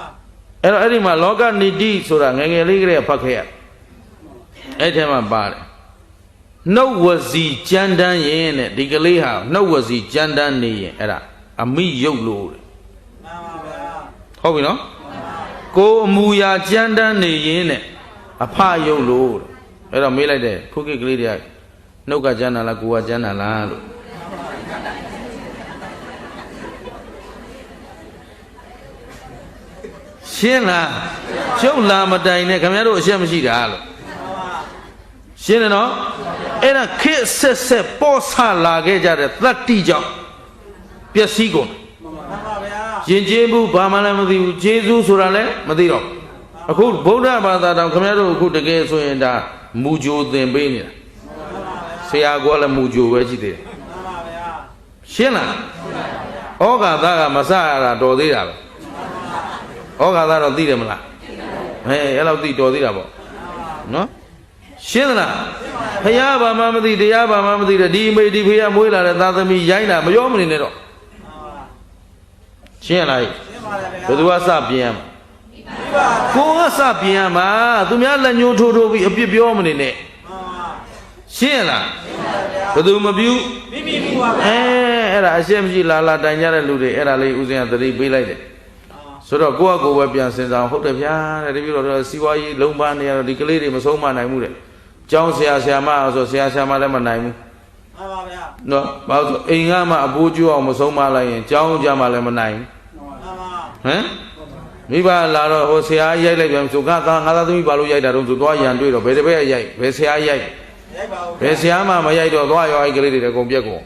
အဲ့တော့အဲ့ဒီမှာလောကနေတိဆိုတာငယ်လေးကလေးဖတ်ခဲ့ရအဲ့ထဲမှာပါတယ်နှုတ်ဝစီကြမ်းတမ်းရင်တဲ့ဒီကလေးဟာနှုတ်ဝစီကြမ်းတမ်းနေရင်အဲ့ဒါအမိယုတ်လို့တဲ့မှန်ပါဗျာဟုတ်ပြီနော်ကိုအမူအရာကြမ်းတမ်းနေရင်တဲ့အဖယုတ်လို့တဲ့အဲ့တော့မေးလိုက်တယ်ခုခေတ်ကလေးတွေကနှုတ်ကကြမ်းတာလားကိုယ်ကကြမ်းတာလားလို့ရှင်းလားကျုပ်လာမတိုင်နဲ့ခင်ဗျားတို့အရှက်မရှိတာလို့ရှင်းတယ်နော်အဲ့ဒါခေတ်ဆက်ပေါ်ဆလာခဲ့ကြတဲ့သတ္တိကြောင့်ပျက်စီးကုန်မှန်ပါဗျာယဉ်ကျေးမှုဘာမှလည်းမသိဘူးကျေးဇူးဆိုတာလည်းမသိတော့အခုဗုဒ္ဓဘာသာတောင်ခင်ဗျားတို့အခုတကယ်ဆိုရင်ဒါမူကြိုသင်ပေးနေတာဆရာကလည်းမူကြိုပဲရှိသေးတယ်မှန်ပါဗျာရှင်းလားဩဃာသကမစရတာတော်သေးတာပဲ ဩဃာသတော့သိတယ်မလားအဲ့လောက်သိတော်သေးတာပေါ့နော်ရှင်းသလားဖះဘာမှမသိတရားဘာမှမသိတဲ့ဒီအမေဒီဖေကမွေးလာတဲ့သာသမီရိုင်းတာမရောမနေနဲ့တော့ရှင်းလားဘယ်သူကစပြင်ရမှာကိုကစပြင်ရမှာသူများလက်ညှိုးထိုးထိုးပြီးအပြစ်ပြောမနေနဲ့ရှင်းလားဘယ်သူမပြုမိပါပဲအဲ့ဒါအရှက်မရှိလာတိုင်ကြတဲ့လူတွေအဲ့ဒါလေးဦးဇင်းကသတိပေးလိုက်တယ်ဆိုတော့ကိုယ့်အကိုပဲပြန်စဉ်းစားဟုတ်တယ်ဗျာတဲ့တပည့်တော်စီဝါကြီးလုံးပါနေရတော့ဒီကလေးတွေမဆုံးမနိုင်ဘူးတဲ့ကျောင်းဆရာမဆိုဆရာမလည်းမနိုင်ဘူးမှန်ပါဗျာနော်ဘာလို့အိမ်ကမှအဖိုးကျိုးအောင်မဆုံးမလိုက်ရင်ကျောင်းကြမှလည်းမနိုင်ဘူးမှန်ပါဟမ်မိဘလာတော့ဟိုဆရာရိုက်လိုက်ပြန်ဆိုငါသားသမီးဘာလို့ရိုက်တာတော့ဆိုသွားရန်တွေ့တော့ဘယ်တပည့်ရိုက်ဘယ်ဆရာရိုက်ဘယ်ဆရာမှမရိုက်တော့သွားရောအဲ့ကလေးတွေအကုန်ပြက်ကုန်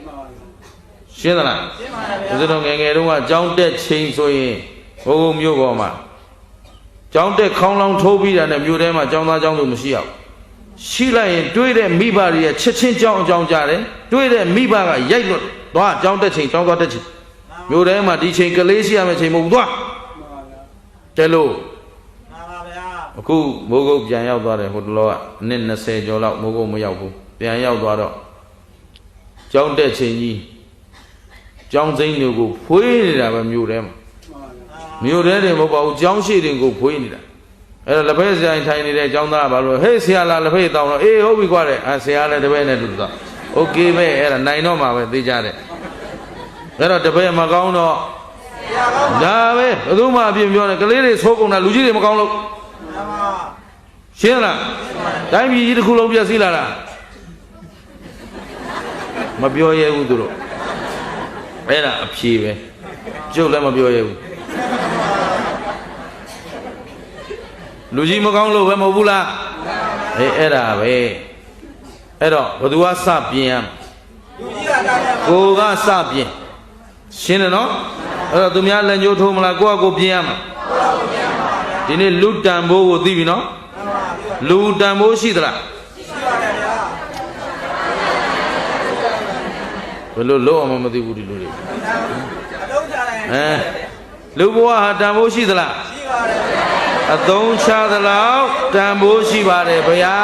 ရှင်းသလားရှင်းပါဗျာဒီလိုငယ်တုန်းကကျောင်းတက်ချိန်ဆိုရင်ဟိုမြို့ပေါ်မှာကျောင်းတက်ခေါင်းလောင်းထိုးပြီးတာနဲ့မြို့ထဲမှာကျောင်းသားကျောင်းသူမရှိအောင်ရှိလိုက်ရင်တွေးတဲ့မိဘတွေရဲ့ချက်ချင်းကျောင်းအကြောင်းကြတယ်တွေးတဲ့မိဘကရိုက်လို့သွားကျောင်းတက်ချိန်ကျောင်းသွားတက်ချိန်မြို့ထဲမှာဒီချိန်ကလေးရှိရမယ့်ချိန်မဟုတ်ဘူးသွားတဲလို့မှန်ပါဗျာအခုမိုးကုတ်ပြန်ရောက်သွားတယ်ဟိုတလောကအနည်း20ကျော်လောက်မိုးကုတ်မရောက်ဘူးပြန်ရောက်သွားတော့ကျောင်းတက်ချိန်ကြီးကျောင်းစိမ်းတွေကိုဖွေးနေတာပဲမြို့ထဲမှာမြို့ထဲတွေမဟုတ်ပါဘူးကျောင်းရှိတွေကိုဖွေးနေတာအဲ့တော့လက်ဖက်ဆိုင်ထိုင်နေတဲ့ကျောင်းသားကဘာလို့ဟေးဆရာလာလက်ဖက်တောင်းတော့အေးဟုတ်ပြီကွာတဲ့ဆရာလည်းတပည့်နဲ့တူသွားโอเคပဲအဲ့ဒါနိုင်တော့မှာပဲသိကြတယ်အဲ့တော့တပည့်မကောင်းတော့ဆရာကောင်းဒါပဲဘယ်သူမှအပြစ်ပြောတယ်ကလေးတွေသိုးကုန်တာလူကြီးတွေမကောင်းလို့ရှင်းလားတိုင်းပြည်ကြီးတစ်ခုလုံးပြည့်စည်လာတာမပြောရဲဘူးသူတို့အဲ့ဒါအဖြေပဲကျုပ်လည်းမပြောရဲဘူးလူကြီးမကောင်းလို့ပဲမဟုတ်ဘူးလားအဲ့ဒါပဲအဲ့တော့ဘသူကစပြင်ရလူကြီးကကိုကစပြင်ရှင်းတယ်နော်အဲ့တော့သူများလက်ညှိုးထိုးမလားကိုကကိုပြင်ရမှာဒီနေ့လူတန်ဖိုးကိုသိပြီနော်လူတန်ဖိုးရှိသလားရှိပါတယ်ဗျာဘယ်လိုလုံးအောင်မသိဘူးဒီလူတွေအလုံးချတယ်လူဘဝဟာတန်ဖိုးရှိသလားရှိပါတယ်ဗျာအသုံးချသလောက်တန်ဖိုးရှိပါတယ်ဗျာ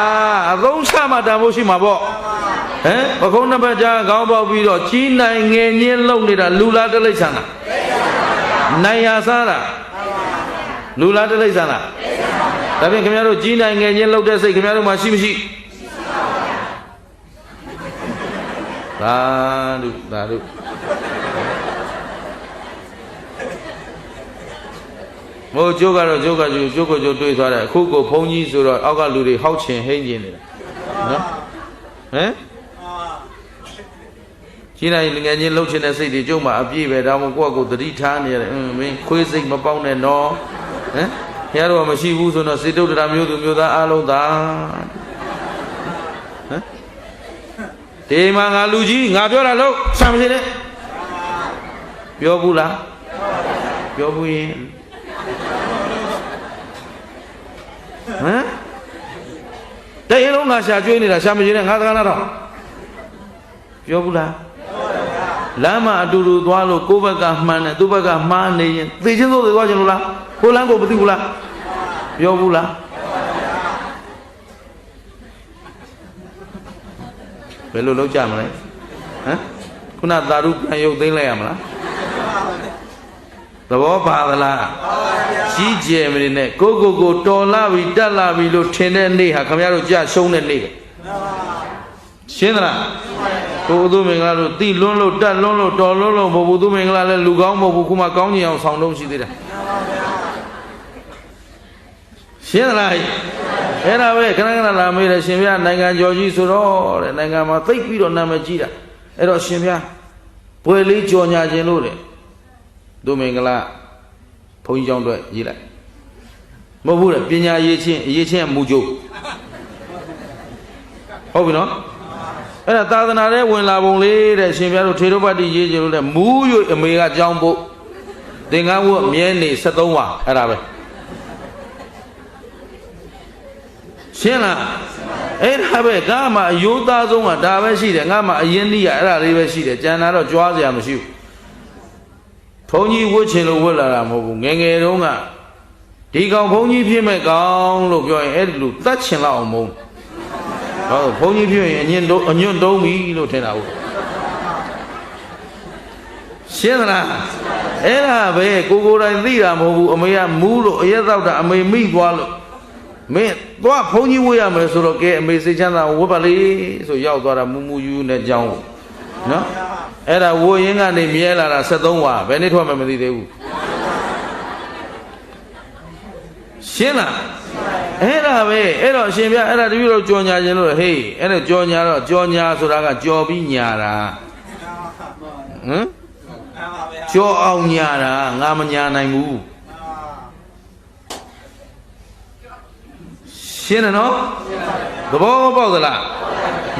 အသုံးချမှတန်ဖိုးရှိမှာပေါ့ပခုံးနှစ်ပတ်ကြာခေါင်းပေါက်ပြီးတော့ကြီးနိုင်ငယ်ညင်းလုံနေတာလူလားတလိ္ဆာလားနိုင်ရစားတာလူလားတလိ္ဆာလားဒါဖြင့်ခင်ဗျားတို့ကြီးနိုင်ငယ်ညင်းလုံတဲ့စိတ်ခင်ဗျားတို့မှာရှိမရှိသာဓုမို့ကျိုးကတော့ကျိုးတွေးသွားတယ်အခုကိုဘုံကြီးဆိုတော့အောက်ကလူတွေဟောက်ချင်ဟိမ့်ကျင်နေတာနော်ကြီးနိုင်ငယ်ချင်းလှုပ်ချင်တဲ့စိတ်တွေကျုံမှာအပြည့်ပဲဒါမှမဟုတ်ကိုယ့်ကိုယ်သတိထားနေရတယ်မင်းခွေးစိတ်မပေါက်နဲ့နော်ဟမ်ခင်ဗျားတို့ကမရှိဘူးဆိုတော့စေတုတ္တရာမျိုးသူမျိုးသားအားလုံးသာဟမ်ဒီမှာငါလူကြီးငါပြောတာလို့ဆံမရှိနဲ့ပြောဘူးလားပြောဘူးရင်ဟမ်တဲ့ရင်လုံးငါရှာကျွေးနေတာရှာမရှိနဲ့ငါသကားနာတော့ပြောဘူးလားလမ်းမှာအတူတူသွားလို့ကိုယ့်ဘက်ကမှန်တယ်သူ့ဘက်ကမှားနေရင်သိချင်းသို့သိသွားချင်လို့လားကိုလမ်းကိုမသိဘူးလားပြောဘူးလားဘယ်လိုလုပ်ကြမလဲဟမ်ခုနသာဓုပြန်ရုပ်သိမ်းလိုက်ရမလားသဘောပါသလားကြီးကျယ်မနေနဲ့ကိုတော်လာပြီတက်လာပြီလို့ထင်တဲ့နေ့ဟာခင်ဗျားတို့ကြရှုံးတဲ့နေ့ပဲရှင်းသလားဘုသူမင်္ဂလာတို့တိလွန်းလို့တက်လွန်းလို့တော်လွန်းလို့ဘုသူမင်္ဂလာလည်းလူကောင်းမဟုတ်ဘူးခုမှကောင်းကြီးအောင်ဆောင်တော့ရှိသေးတယ်ရှင်းသလားအဲ့ဒါပဲခဏလာမေးတယ်ရှင်ဗျာနိုင်ငံကျော်ကြီးဆိုတော့တဲ့နိုင်ငံမှာသိပ်ပြီးတော့နာမည်ကြီးတာအဲ့တော့ရှင်ဗျာဘွယ်လေးကြော်ညာခြင်းလို့တဲ့သူမင်္ဂလာဘုန်းကြီးကျောင်းအတွက်ရေးလိုက်မဟုတ်ဘူးတဲ့ပညာရေးချင်းအရေးချင်းအမှုကျိုးဟုတ်ပြီနော်အဲ့ဒါသာသနာရဲ့ဝင်လာပုံလေးတဲ့ရှင်ပြတို့ထေရပတ္တိရေးကြလို့တဲ့မူး၍အမေကကြောင်းဖို့သင်္ကန်းဝတ်မြဲနေ73ဝါအဲ့ဒါပဲရှင်းလားအဲ့ဒါပဲငါမှအယိုးသားဆုံးကဒါပဲရှိတယ်ငါမှအရင်နည်းကအဲ့ဒါလေးပဲရှိတယ်ကျန်တာတော့ကြွားစရာမရှိဘူးဘုန်းကြီးဝတ်ချင်လို့ဝတ်လာတာမဟုတ်ဘူးငယ်ငယ်တုန်းက ဒီကောင်ဘုန်းကြီးဖြစ်မဲ့ကောင်လို့ပြောရင်အဲ့ဒီလိုတတ်ချင်လောက်အောင်မုန်းဟောဘုန်းကြီးဖြစ်ရင်အညွန့်တုံးပြီလို့ထင်တာဟုတ်ရှင်းသလားအဲ့ဒါပဲကိုယ်တိုင်သိတာမဟုတ်ဘူးအမေကမူးလို့အရက်တော့တာအမေမိသွားလို့မင်းသွားဘုန်းကြီးဝတ်ရမယ်ဆိုတော့ကဲအမေစိတ်ချမ်းသာဝတ်ပါလေဆိုရောက်သွားတာမူမူယူနဲ့ကြောင်းနော်အဲ့ဒါဝတ်ရင်းကနေမြဲလာတာ73ဝါဘယ်နေ့ထွက်မှမသိသေးဘူးရှင်းလားအဲ့ဒါပဲအဲ့တော့အရှင်ဗျအဲ့ဒါတပည့်တော်ကြော်ညာခြင်းလို့ဟေးအဲ့ဒါကြော်ညာတော့ကြော်ညာဆိုတာကကြော်ပြီးညာတာဟမ်ကြော်အောင်ညာတာငါမညာနိုင်ဘူးရှင်းတယ်နော်သဘောပေါက်သလား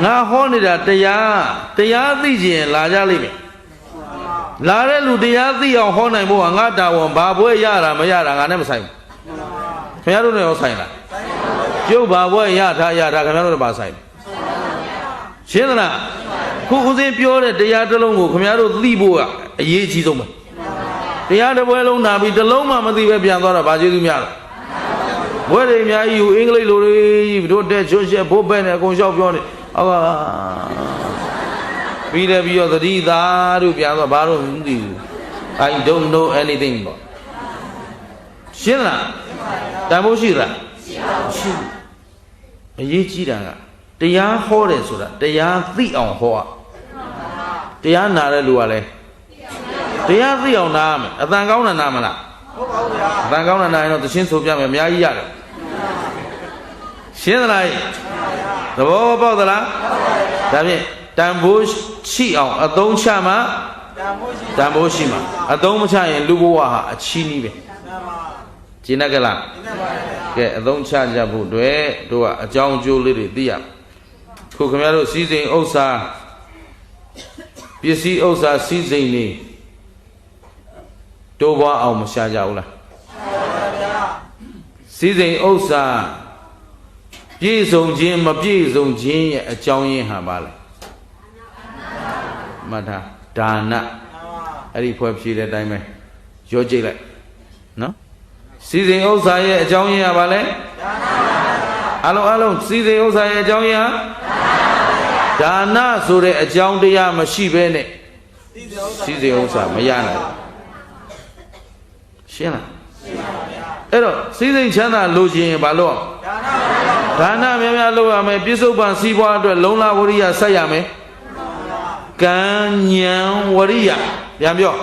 ငါဟောနေတာတရားသိခြင်းလာကြလိမ့်မယ်လာတဲ့လူတရားသိအောင်ဟောနိုင်ဖို့ကငါတာဝန်ဘာဘွဲရတာမရတာငါနဲ့မဆိုင်ဘူးခင်ဗျားတို့နဲ့ရောဆိုင်လားကျုပ်ဘာဘွဲရတာခင်ဗျားတို့နဲ့ပါဆိုင်ရှင်းသလားခုဦးစင်းပြောတဲ့တရားတစ်လုံးကိုခင်ဗျားတို့သိဖို့ကအရေးကြီးဆုံးပဲတရားတစ်ပွဲလုံးနာပြီးတစ်လုံးမှမသိပဲပြန်သွားတော့ဘာကျေးဇူးများလဲဘွဲတွေအများကြီးဟိုအင်္ဂလိပ်လိုတွေတို့တဲ့ချွတ်ချက်ဘိုးပဲနဲ့အကုန်လျှောက်ပြောနေဟာပြီးတယ်ပြီးတော့သတိသားတို့ပြန်သွားဘာလို့မသိဘူး I don't know anything ပေါ့ရှင်းလားတန်ဖို့ရှိလားရှိအရေးကြီးတာကတရားဟောတယ်ဆိုတာတရားသိအောင်ဟောတရားနာတဲ့လူကလည်းတရားသိအောင်နားမယ်အတန်ကောင်းတာနားမလားဟုတ်ပါဘူးဗျာအတန်ကောင်းတာနားရင်တော့သချင်းဆိုပြမယ်အများကြီးရတယ်ရှင်းသလားသဘောပေါက်သလားဒါဖြင့်တန်ဖိုးရှိအောင်အသုံးချမှတန်ဖိုးရှိမှာအသုံးမချရင်လူဘဝဟာအချီးနီးပဲကျင်တတ်ကြလားကဲအသုံးချကြဖို့အတွက်တို့ကအကြောင်းအကျိုးလေးတွေသိရခုခင်ဗျားတို့စီးစိမ်ဥစ္စာပစ္စည်းဥစ္စာစီးစိမ်နေတိုးပွားအောင်မရှာကြဘူးလားစီးစိမ်ဥစ္စာပြည့်စုံခြင်းမပြည့်စုံခြင်းရဲ့အကြောင်းရင်းဟာပါလဲမှတ်ထားဒါနအဲ့ဒီဖွဲ့ဖြည့်တဲ့အတိုင်းပဲရောကြိတ်လိုက်နော်စီးစိမ်ဥစ္စာရဲ့အကြောင်းရင်းဟာပါလဲအလုံးစီးစိမ်ဥစ္စာရဲ့အကြောင်းရင်းဟာဒါနဆိုတဲ့အကြောင်းတရားမရှိဘဲနဲ့စီးစိမ်ဥစ္စာမရနိုင်ရှင်းလားအဲ့တော့စီးစိမ်ချမ်းသာလိုချင်ရင်ဘာလို့ဒါနများများလုပ်ရမယ်ပြစ္ဆုတ်ပံစီးပွားအတွက်လုံလဝရိယဆက်ရမယ်ကံဉဏ်ဝရိယပြန်ပြော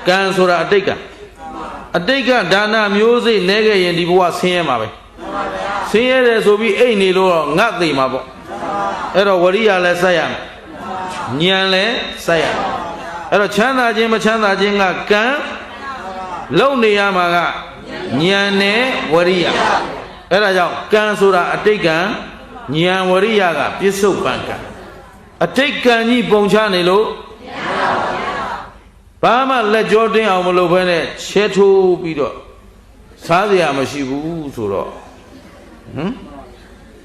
ကံဆိုတာအတိတ်ကဒါနမျိုးစိတ်နဲခဲ့ရင်ဒီဘဝဆင်းရဲမှာပဲဆင်းရဲတယ်ဆိုပြီးအိတ်နေလို့တော့ငတ်သိမှာပေါ့အဲ့တော့ဝရိယလည်းဆက်ရမယ်ဉာဏ်လည်းဆက်ရမယ်အဲ့တော့ချမ်းသာခြင်းမချမ်းသာခြင်းကကံလုံနေရမှာကဉာဏ်နဲ့ဝရိယအဲ့ဒါကြောင့်ကံဆိုတာအတိတ်ကံဉာဏ်ဝရိယကပြစ္ဆုတ်ပံကံအတိတ်ကံကြီးပုံချနေလို့ဘာမှလက်ကြောတင်းအောင်မလုပ်ဘဲနဲ့ချဲထိုးပြီးတော့စားစရာမရှိဘူးဆိုတော့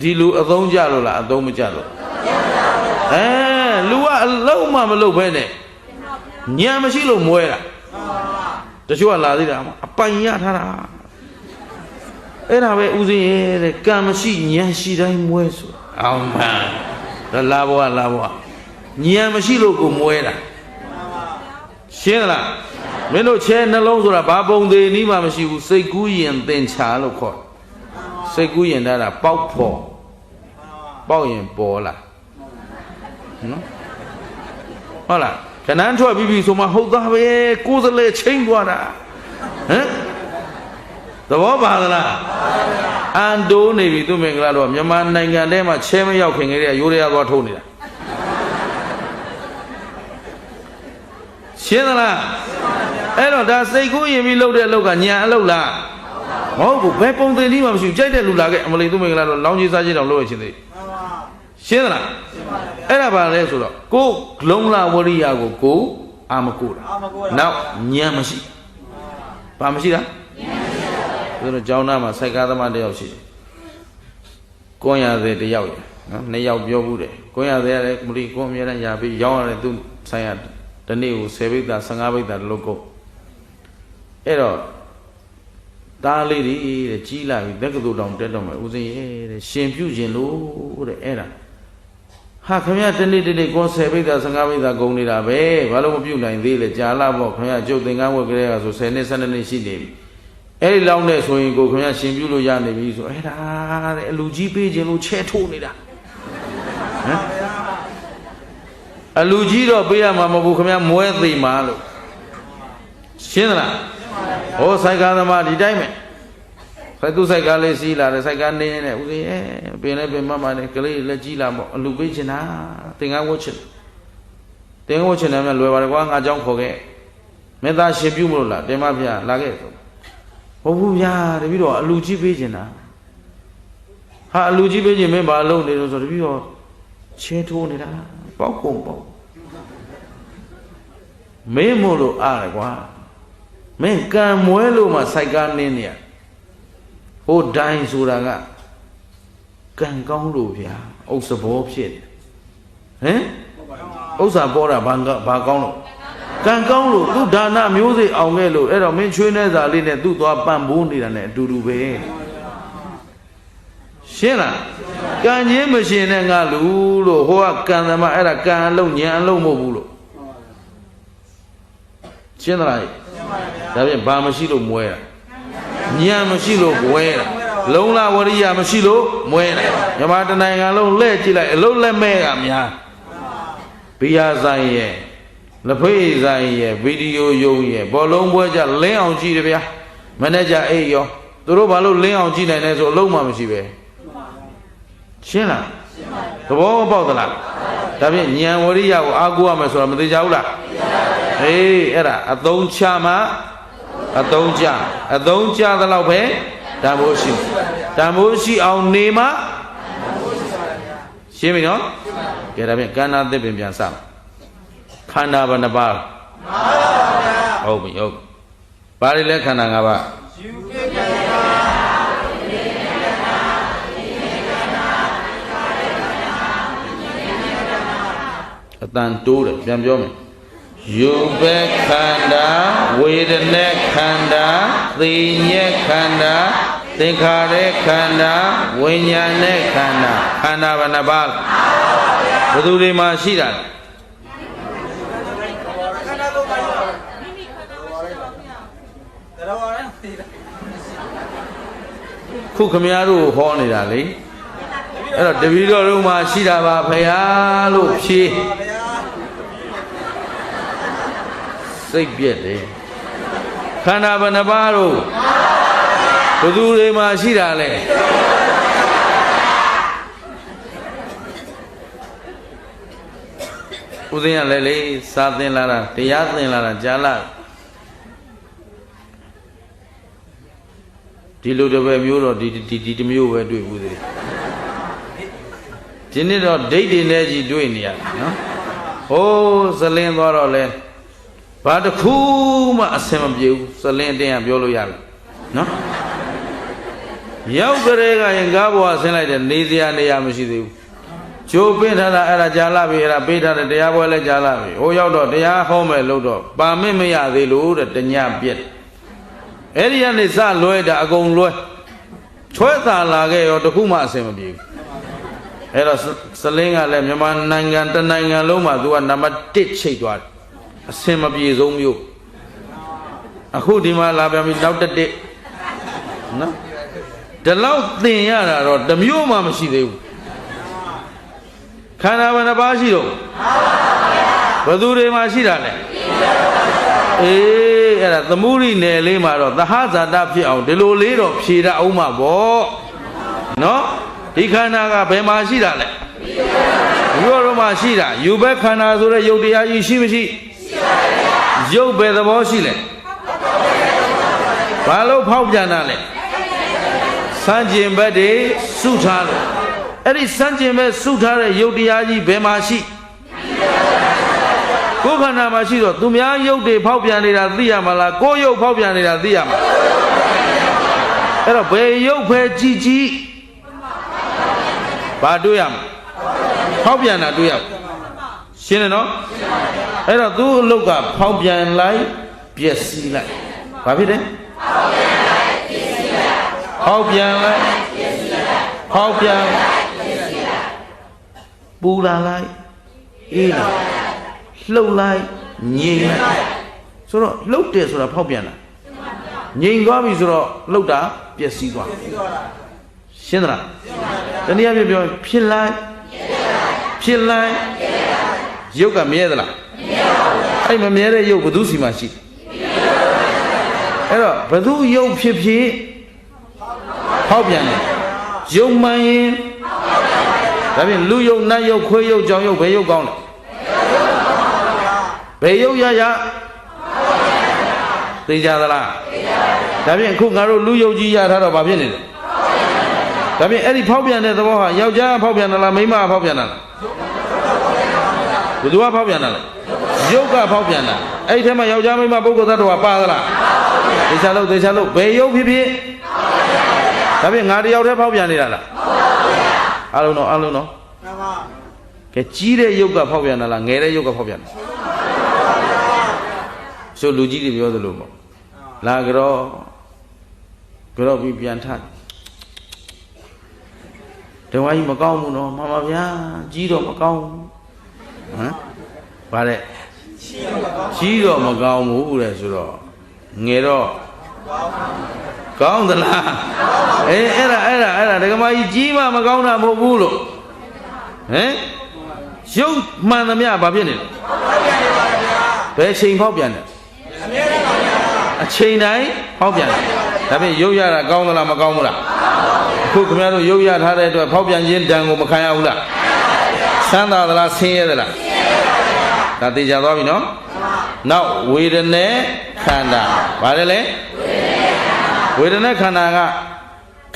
ဒီလူအသုံးကြလို့လားအသုံးမကြလို့လူကအလုံးမှမလုပ်ဘဲနဲ့ညံမရှိလို့မွဲတာတချို့ကလာသေးတာအပိုင်ရထားတာအဲ့ဒါပဲဥစဉ်ရဲ့တဲ့ကံမရှိညံရှိတိုင်းမွဲဆိုအောင်မှန်ဒါလာဘွားညံမရှိလို့ကိုမွဲတာရှင်းလားမင်းတို့ချဲနှလုံးဆိုတာဘာပုံသေးနည်းမှမရှိဘူးစိတ်ကူးရင်သင်္ချာလို့ခေါ်စိတ်ကူးရင်တာပေါက်ဖော်ပေါက်ရင်ပေါ်လာနော်ဟုတ်လားခဏန်းထွက်ပြီးဆိုမှဟုတ်သားပဲကိုယ်စလဲချင်းသွားတာဟမ်သဘောပါသလားအန်တိုးနေပြီသူမင်္ဂလာတော့မြန်မာနိုင်ငံထဲမှာချဲမရောက်ခင်ကလေးကရိုးရသွားထုတ်နေတာရှင်းသလားအဲ့တော့ဒါစိတ်ကူးရင်ပြီးလှုပ်တဲ့အလုပ်ကညာအလုပ်လားမဟုတ်ဘူးဘယ်ပုံသေးနည်းမှမရှိဘူးကြိုက်တဲ့လူလာခဲ့အမလီသူမင်္ဂလာတော့လောင်းကြီးစားကြီးတောင်လုပ်ရချင်းသေးရှင်းသလားအဲ့ဒါပါလဲဆိုတော့ကိုလုံလာဝရိယကိုအာမကိုတာနောက်ဉာဏ်မရှိဘာမရှိတာဆိုတော့ကျောင်းသားမှာစိုက်ကားသမားတယောက်ရှိတယ်ကွန်ရသေးတယောက်ရနော်နှစ်ယောက်ပြောဘူးတယ်ကွန်ရသေးရတယ်မလီကွန်အများနဲ့ရာပြီးရောင်းရတယ်သူဆိုင်ရတနေ့ကို10ဘိတ်တာ15ဘိတ်တာလို့ကုန်အဲ့တော့ တားလေးတွေတဲ့ကြီးလာပြီတက္ကသိုလ်တောင်တက်တော့မယ်ဦးစင်းရဲ့တဲ့ရှင်ပြုခြင်းလို့တဲ့အဲ့ဒါဟာခင်ဗျာတနေ့ကွန်ဆယ်ပိတ်တာ15ပိတ်တာကုန်နေတာပဲဘာလို့မပြုတ်နိုင်သေးလဲကြာလာပေါ့ခင်ဗျာကျုပ်သင်္ကန်းဝတ်ကြတဲ့ကဆို10နှစ်12နှစ်ရှိနေပြီအဲ့ဒီလောက်နဲ့ဆိုရင်ကိုခင်ဗျာရှင်ပြုတ်လို့ရနေပြီဆိုအဲ့ဒါတဲ့အလူကြီးပေးခြင်းလို့ချဲထိုးနေတာဟမ်အလူကြီးတော့ပေးရမှာမဟုတ်ဘူးခင်ဗျာမွဲသိမှာလို့ရှင်းသလားဟောစိုက်ကားသမားဒီတိုင်းပဲဆိုင်သူစိုက်ကားလေးစီးလာတယ်စိုက်ကားနေနေဦးစင်းပင်လည်းပင်မမနဲ့ကလေးလက်ကြီးလာပေါ့အလူပေးချင်တာသင်္ကန်းဝတ်ချင်တယ်မြလွယ်ပါတယ်ကွာငါเจ้าခေါ်ခဲ့မင်းသားရှင်ပြုမလို့လားတင်မဗျာလာခဲ့ဆိုဟုတ်ဘူးဗျာတပည့်တော်အလူကြီးပေးချင်တာဟာအလူကြီးပေးချင်မင်းဘာလုပ်နေလို့ဆိုတပည့်တော်ချင်းထိုးနေတာပေါက်ကုန်ပေါက်မင်းမို့လို့အားတယ်ကွာမင်းကံမွဲလို့မှစိုက်ကားနင်းနေရဟိုတိုင်းဆိုတာကကံကောင်းလို့ဗျာဥစ္စာဘောဖြစ်ဟမ်ဥစ္စာပေါ်တာဘာကောင်းလို့ကံကောင်းလို့သူဒါနမျိုးစေ့အောင်ခဲ့လို့အဲ့တော့မင်းချွေးနေစာလေးနဲ့သူ့သွားပံ့ပိုးနေတာနဲ့အတူတူပဲရှင်းလားကံချင်းမရှင်တဲ့ငါလူလို့ဟိုကကံသမားအဲ့ဒါကံအလုံးညံအလုံးမဟုတ်ဘူးလို့ရှင်းသလားဒါဖြင့်ဘာမရှိလို့မွဲတာညံမရှိလို့ဝဲတာလုံလဝရိယမရှိလို့မွဲတာမြန်မာတနိုင်ငံလုံးလှဲ့ကြည့်လိုက်အလုံးလက်မဲ့ကများဘီယာဆိုင်ရဲ့လက်ဖေးဆိုင်ရဲ့ဗီဒီယိုယုံရဲ့ဘောလုံးပွဲကြလင်းအောင်ကြည့်တယ်ဗျာမန်နေဂျာအေးရောသူတို့ဘာလို့လင်းအောင်ကြည့်နိုင်လဲဆိုအလုံးမှမရှိပဲရှင်းလားသဘောမပေါက်သလားဒါဖြင့်ဉာဏ်ဝရိယကိုအားကိုးရမယ်ဆိုတာမသိကြဘူးလားအေးအဲ့ဒါအသုံးချမှအသုံးချသလောက်ပဲတန်ဖိုးရှိအောင်နေမှရှင်းပြီနော်ကဲဒါဖြင့်ကန္နာသစ်ပင်ပြန်စခန္ဓာဘယ်နှပါးဟုတ်ပြီဘာတွေလဲခန္ဓာ၅ပါးအတန်တိုးတယ်ပြန်ပြောမယ်ယူဘက်ခန္ဓာဝေဒနာခန္ဓာသိဉ္ဇခန္ဓာသင်္ခါရခန္ဓာဝိညာဉ်နဲ့ခန္ဓာခန္ဓာဘယ်နှပါးဘယ်သူတွေမှာရှိတာခုခမည်းတော်ဟောနေတာလေအဲ့တော့တပည့်တော်တို့မှာရှိတာပါဖရာလို့ဖြေစိတ်ပြက်တယ်ခန္ဓာဘယ်နှပါးတို့ဘယ်သူတွေမှာရှိတာလဲဦးဇင်းကလည်းလေစာသင်လာတာတရားသင်လာတာကြားလာဒီလိုတစ်ပဲမျိုးတော့ဒီတစ်မျိုးပဲတွေ့ဘူးသေးဒီနေ့တော့ဒိတ်တွေနဲ့ကြီးတွေ့နေရတယ်နော်ဟိုးဇလင်းသွားတော့လဲဘာတစ်ခုမှအဆင်မပြေဘူးဇလင်းအတင်းကပြောလို့ရပြီနော်ရောက်ကြတဲ့ကရင်ကားပေါ်ဆင်းလိုက်တဲ့နေစရာနေရာမရှိသေးဘူးကျိုးပင်းထားတာအဲ့ဒါကြာလာပြီအဲ့ဒါပေးထားတဲ့တရားပွဲလဲကြာလာပြီဟိုရောက်တော့တရားဟောမယ်လို့တော့ပါမစ်မရသေးလို့တဲ့တညပြက်အဲ့ဒီကနေစလွဲတာအကုန်လွဲချွဲသာလာခဲ့ရောတခုမှအဆင်မပြေဘူးအဲ့တော့စလင်းကလည်းမြန်မာနိုင်ငံတနိုင်ငံလုံးမှာသူကနံပါတ်1ချိတ်သွားတယ်အဆင်မပြေဆုံးမျိုးအခုဒီမှာလာပြန်ပြီနောက်တစ်နော်ဒီလောက်သင်ရတာတော့တစ်မျိုးမှမရှိသေးဘူးခန္ဓာဘယ်နှပါးရှိတော့ဘယ်သူတွေမှာရှိတာလဲအေးအဲ့ဒါသမုဒိနယ်လေးမှာတော့သဟဇာတဖြစ်အောင်ဒီလိုလေးတော့ဖြေတတ်အောင်မှာပေါ့နော်ဒီခန္ဓာကဘယ်မှာရှိတာလဲဒီလိုမှရှိတာယူဘက်ခန္ဓာဆိုတဲ့ယုတ်တရားကြီးရှိမရှိရှိပါဘူးယုတ်ဘယ်သဘောရှိလဲဘာလို့ဖောက်ပြန်တာလဲစံကျင်ဘက်တွေစုထားလို့အဲ့ဒီစံကျင်ဘက်စုထားတဲ့ယုတ်တရားကြီးဘယ်မှာရှိကိုယ်ခန္ဓာမှာရှိတော့သူများယုတ်တွေဖောက်ပြန်နေတာသိရမလားကိုယ်ယုတ်ဖောက်ပြန်နေတာသိရမှာအဲ့တော့ဘယ်ယုတ်ပဲကြည်ကြည်ဘာတွေ့ရမလဲဖောက်ပြန်တာတွေ့ရရှင်းတယ်နော်အဲ့တော့သူ့အလုတ်ကဖောက်ပြန်လိုက်ပျက်စီးလိုက်ဘာဖြစ်လဲဖောက်ပြန်လိုက်ပျက်စီး ဖောက်ပြန်လိုက်ဖောက်ပြန်ပူလာလိုက်အေးလာလှုပ်လိုက်ငြိမ်လိုက်ဆိုတော့လှုပ်တယ်ဆိုတာဖောက်ပြန်တာငြိမ်သွားပြီဆိုတော့လှုပ်တာပျက်စီးသွားရှင်းသလားတနည်းအားဖြင့်ပြောဖြစ်လိုက်ဖြစ်လိုက်ရုပ်ကမြဲသလားအဲ့မမြဲတဲ့ရုပ်ဘယ်သူစီမှာရှိအဲ့တော့ဘယ်သူရုပ်ဖြစ်ဖြစ်ဖောက်ပြန်တယ်ရုပ်မှန်ရင်ဒါဖြင့်လူရုပ်နတ်ရုပ်ခွေးရုပ်ကြောင်ရုပ်ဘယ်ရုပ်ကောင်းလဲဘယ်ရုပ်ရရသိကြသလားဒါဖြင့်အခုငါတို့လူရုပ်ကြီးရထားတော့ဘာဖြစ်နေလဲဒါဖြင့်အဲ့ဒီဖောက်ပြန်တဲ့သဘောဟာယောက်ျားဖောက်ပြန်တယ်လားမိန်းမဖောက်ပြန်တာလားဘယ်သူကဖောက်ပြန်တာလဲရုပ်ကဖောက်ပြန်တာအဲ့ဒီထဲမှာယောက်ျားမိန်းမပုဂ္ဂိုလ်သတ္တဝါပါသလားသေချာလို့ဘယ်ရုပ်ဖြစ်ဖြစ်ဒါဖြင့်ငါတယောက်တည်းဖောက်ပြန်နေတာလားအားလုံးတော့ကဲကြီးတဲ့ရုပ်ကဖောက်ပြန်တာလားငယ်တဲ့ရုပ်ကဖောက်ပြန်တာဆိုလူကြီးတွေပြောသလိုပေါ့လာကြောပြီးပြန်ထတဝါကြီးမကောင်းဘူးနော်မှန်ပါဗျာကြီးတော့မကောင်းဘူးဟမ်ဗါတဲ့ကြီးတော့မကောင်းဘူးတဲ့ဆိုတော့ငယ်တော့ကောင်းသလားအဲ့ဒါဒကမကြီးကြီးမှမကောင်းတာမဟုတ်ဘူးလို့ဟမ်ရုပ်မှန်သမျှဘာဖြစ်နေလဲဘယ်ချိန်ဖောက်ပြန်တယ်အချိန်တိုင်းဖောက်ပြန်တယ်ဒါဖြင့်ရုပ်ရတာကောင်းသလားမကောင်းဘူးလားအခုခင်ဗျားတို့ရုပ်ရထားတဲ့အတွက်ဖောက်ပြန်ခြင်းတန်ကိုမခံရဘူးလားချမ်းသာသလားဆင်းရဲသလားဒါသိကြသွားပြီနော်နောက်ဝေဒနာခန္ဓာဘာလဲဝေဒနာခန္ဓာက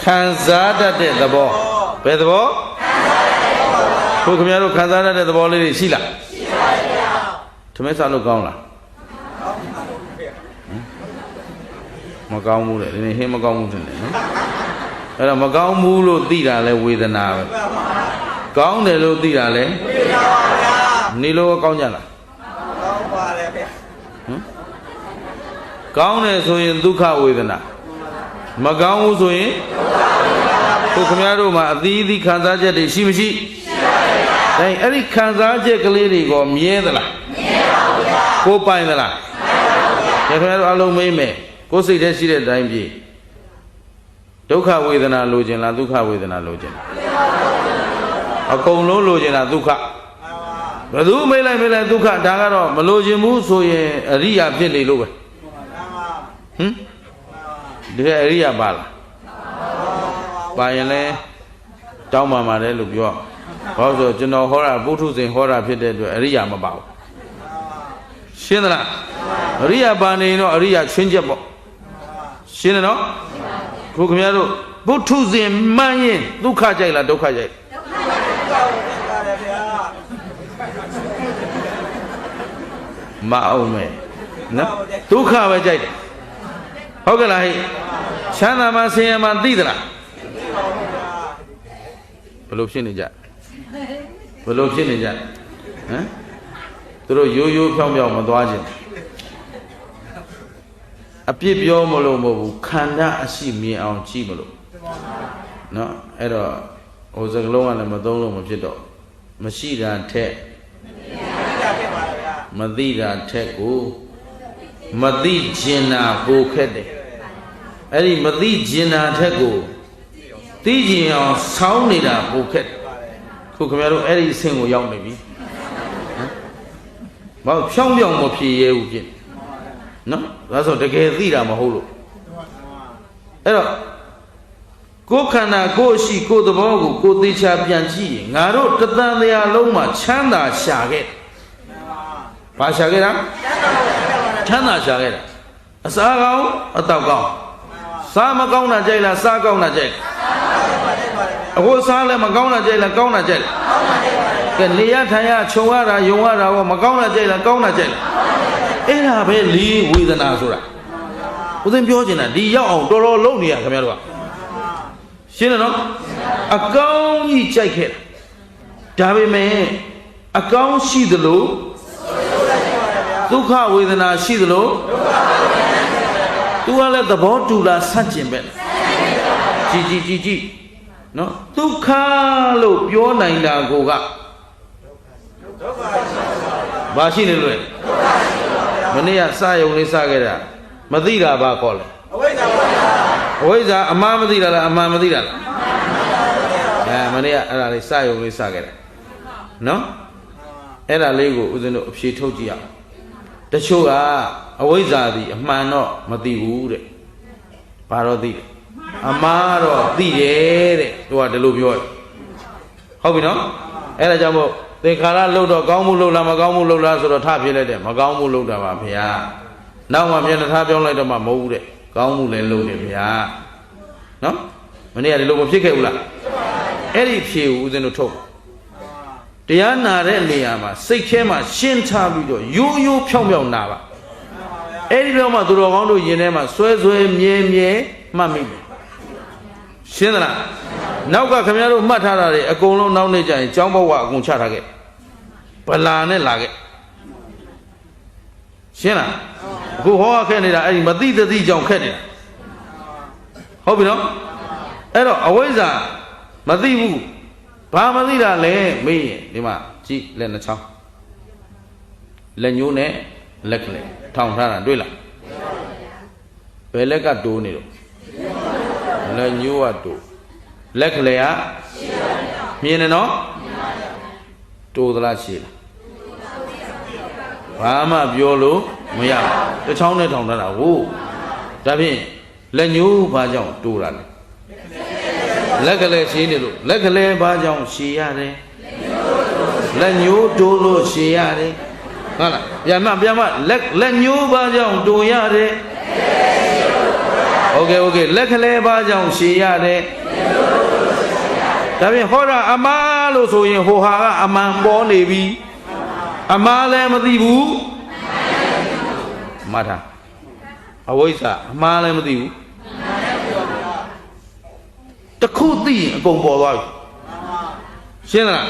ခံစားတတ်တဲ့သဘောဘယ်သဘောခုခင်ဗျားတို့ခံစားတတ်တဲ့သဘောလေးတွေရှိလားရှိပါဗျာထမင်းစားလို့ကောင်းလားမကောင်းဘူးလေဒီနေ့ဟင်းမကောင်းဘူးထင်တယ်နော်အဲ့တော့မကောင်းဘူးလို့သိတာလဲဝေဒနာပဲကောင်းတယ်လို့သိတာလဲဝေဒနာပါဗျာနေလို့ကောင်းကြလားကောင်းပါတယ်ဗျာကောင်းတယ်ဆိုရင်ဒုက္ခဝေဒနာမကောင်းဘူးဆိုရင်ခုခင်ဗျားတို့မှာအသီးသီးခံစားချက်တွေရှိမရှိရှိပါဗျာဒါအဲ့ဒီခံစားချက်ကလေးတွေကမြဲသလားမြဲပါဗျာကိုပိုင်သလားမှန်ပါဗျာခင်ဗျားတို့အလုံးမိမ့်မယ်ကိုယ်စိတ်ထဲရှိတဲ့အတိုင်းပြေဒုက္ခဝေဒနာလိုချင်လားဒုက္ခဝေဒနာလိုချင်လားအကုန်လုံးလိုချင်တာဒုက္ခဘယ်သူမေးလိုက်ဒုက္ခဒါကတော့မလိုချင်ဘူးဆိုရင်အရိယာဖြစ်နေလို့ပဲဟမ်ဒီအရိယာပါလားပါရင်လဲတောင်းပါပါတယ်လို့ပြောဘာလို့ဆိုကျွန်တော်ဟောတာပုထုဇဉ်ဟောတာဖြစ်တဲ့အတွက်အရိယာမပါဘူးရှင်းသလားအရိယာပါနေတော့အရိယာချင်းချက်ပေါ့ရှင်းတယ်နော်ခုခင်ဗျားတို့ပုထုဇဉ်မှန်းရင်ဒုက္ခကြိုက်လားဒုက္ခကြိုက်မအောင်မယ်နော်ဒုက္ခပဲကြိုက်တယ်ဟုတ်ကဲ့လားဟဲ့ချမ်းသာမှဆင်းရဲမှသိသလားဘယ်လိုဖြစ်နေကြဟမ်သူတို့ရိုးဖြောင်းမသွားခြင်းအပြစ်ပြောမလို့မဟုတ်ဘူးခန္ဓာအရှိမြင်အောင်ကြည့်မလို့နော်အဲ့တော့ဟိုစကလုံးကလည်းမသုံးလို့မဖြစ်တော့မရှိတာထက်မသိတာထက်ကိုမသိခြင်းနာပိုခက်တယ်အဲ့ဒီမသိခြင်းနာထက်ကိုသိခြင်းအောင်ဆောင်းနေတာပိုခက်ခုခင်ဗျားတို့အဲ့ဒီအဆင့်ကိုရောက်နေပြီဘာဖြောင်းမဖြေရဲဘူးဖြစ်နော်ဒါဆိုတကယ်သိတာမဟုတ်လို့အဲ့တော့ကိုယ်ခန္ဓာကိုယ်ရှိကိုယ်သဘောကိုကိုယ်သေချာပြန်ကြည့်ရင်ငါတို့တသံတရားလုံးမှာချမ်းသာရှာခဲ့ဘာရှာခဲ့တာချမ်းသာရှာခဲ့တာအစားကောင်းအတောက်ကောင်းစားမကောင်းတာကြိုက်လားစားကောင်းတာကြိုက်အခုစားလည်းမကောင်းတာကြိုက်လားကောင်းတာကြိုက်လားကဲနေရထိုင်ရခြုံရတာယုံရတာရောမကောင်းတာကြိုက်လားကောင်းတာကြိုက်လားအဲ့ဒါပဲလီဝေဒနာဆိုတာဦးသိန်းပြောချင်တာဒီရောက်အောင်တော်တော်လုပ်နေရခင်ဗျားတို့ကရှင်းတယ်နော်အကောင်းကြီးကြိုက်ခဲ့တာဒါပေမဲ့အကောင်းရှိသလိုဒုက္ခဝေဒနာရှိသလိုသူကလည်းသဘောတူလားဆန့်ကျင်ပဲဟ နော်ဒုက္ခလို့ပြောနိုင်တာကိုကဘာရှိနေလို့လဲမနေ့ကစယုံလေးစခဲ့တာမသိတာဘာခေါ်လဲအဝိဇ္ဇာပါဗျာအဝိဇ္ဇာအမှားမသိတာလားအမှန်မသိတာလားမနေ့ကအဲ့ဒါလေးစယုံလေးစခဲ့တာနော်အဲ့ဒါလေးကိုဦးဇင်းတို့အဖြေထုတ်ကြည့်အောင်တချို့ကအဝိဇ္ဇာသည်အမှန်တော့မသိဘူးတဲ့ဘာတော့သိတယ်အမှားတော့သိတယ်တဲ့သူကဒီလိုပြောတယ်ဟုတ်ပြီနော်အဲ့ဒါကြောင့်မို့သင်္ခါရလှုပ်တော့ကောင်းမှုလှုပ်လားမကောင်းမှုလှုပ်လားဆိုတော့ထပြေးလိုက်တယ်မကောင်းမှုလှုပ်တာပါဗျာနောက်မှမျက်နှာထားပြောင်းလိုက်တော့မှမဟုတ်ဘူးတဲ့ကောင်းမှုလည်းလှုပ်တယ်ဗျာနော်မနေ့ကဒီလိုမဖြစ်ခဲ့ဘူးလားအဲ့ဒီဖြေကိုဦးဇင်းတို့ထုတ်တရားနာတဲ့နေရာမှာစိတ်ထဲမှာရှင်းထားပြီးတော့ရိုးရိုးဖြောင်းဖြောင်းနာပါအဲ့ဒီတော့မှသူတော်ကောင်းတို့ယင်ထဲမှာဆွဲဆွဲမြဲမြဲမှတ်မိတယ်ရှင်းသလားနောက်ကခင်ဗျားတို့မှတ်ထားတာတွေအကုန်လုံးနောက်နေ့ကျရင်ကျောင်းဘဝအကုန်ချထားခဲ့ဗလာနဲ့လာခဲ့ရှင်းလားအခုဟောခဲ့နေတာအဲ့ဒီမသိသတိကြောင့်ခက်နေတာဟုတ်ပြီနော်အဲ့တော့အဝိဇ္ဇာမသိဘူးဘာမသိတာလဲမေးရင်ဒီမှာကြည့်လက်နှချောင်းလက်ညိုးနဲ့လက်ကလေးထောင်ထားတာတွေ့လားဘယ်လက်ကတိုးနေတော့လက်ညိုးကတိုးလက်ကလေးကမြင်နေနော်တိုးသလားရှည်လားဘာမှပြောလို့မရဘူးတစ်ချောင်းနဲ့ထောင်ထားတာဟုတ်ဒါဖြင့်လက်ညိုးဘာကြောင့်တိုးတာလဲလက်ကလေးရှည်နေလို့လက်ကလေးဘာကြောင့်ရှည်ရတယ်လက်ညိုးတိုးလို့ရှည်ရတယ်ဟုတ်လားပြန်မလက်ညိုးဘာကြောင့်တိုးရတယ်โอเคလက်ကလေးဘာကြောင့်ရှည်ရတယ်ဒါဖြင့်ဟောတာအမှားလို့ဆိုရင်ဟိုဟာကအမှန်ပေါ်နေပြီအမှားလည်းမသိဘူးမှတ်ထားအဝိဇ္ဇာအမှားလည်းမသိဘူးတခုသိရင်အကုန်ပေါ်သွားပြီရှင်းလား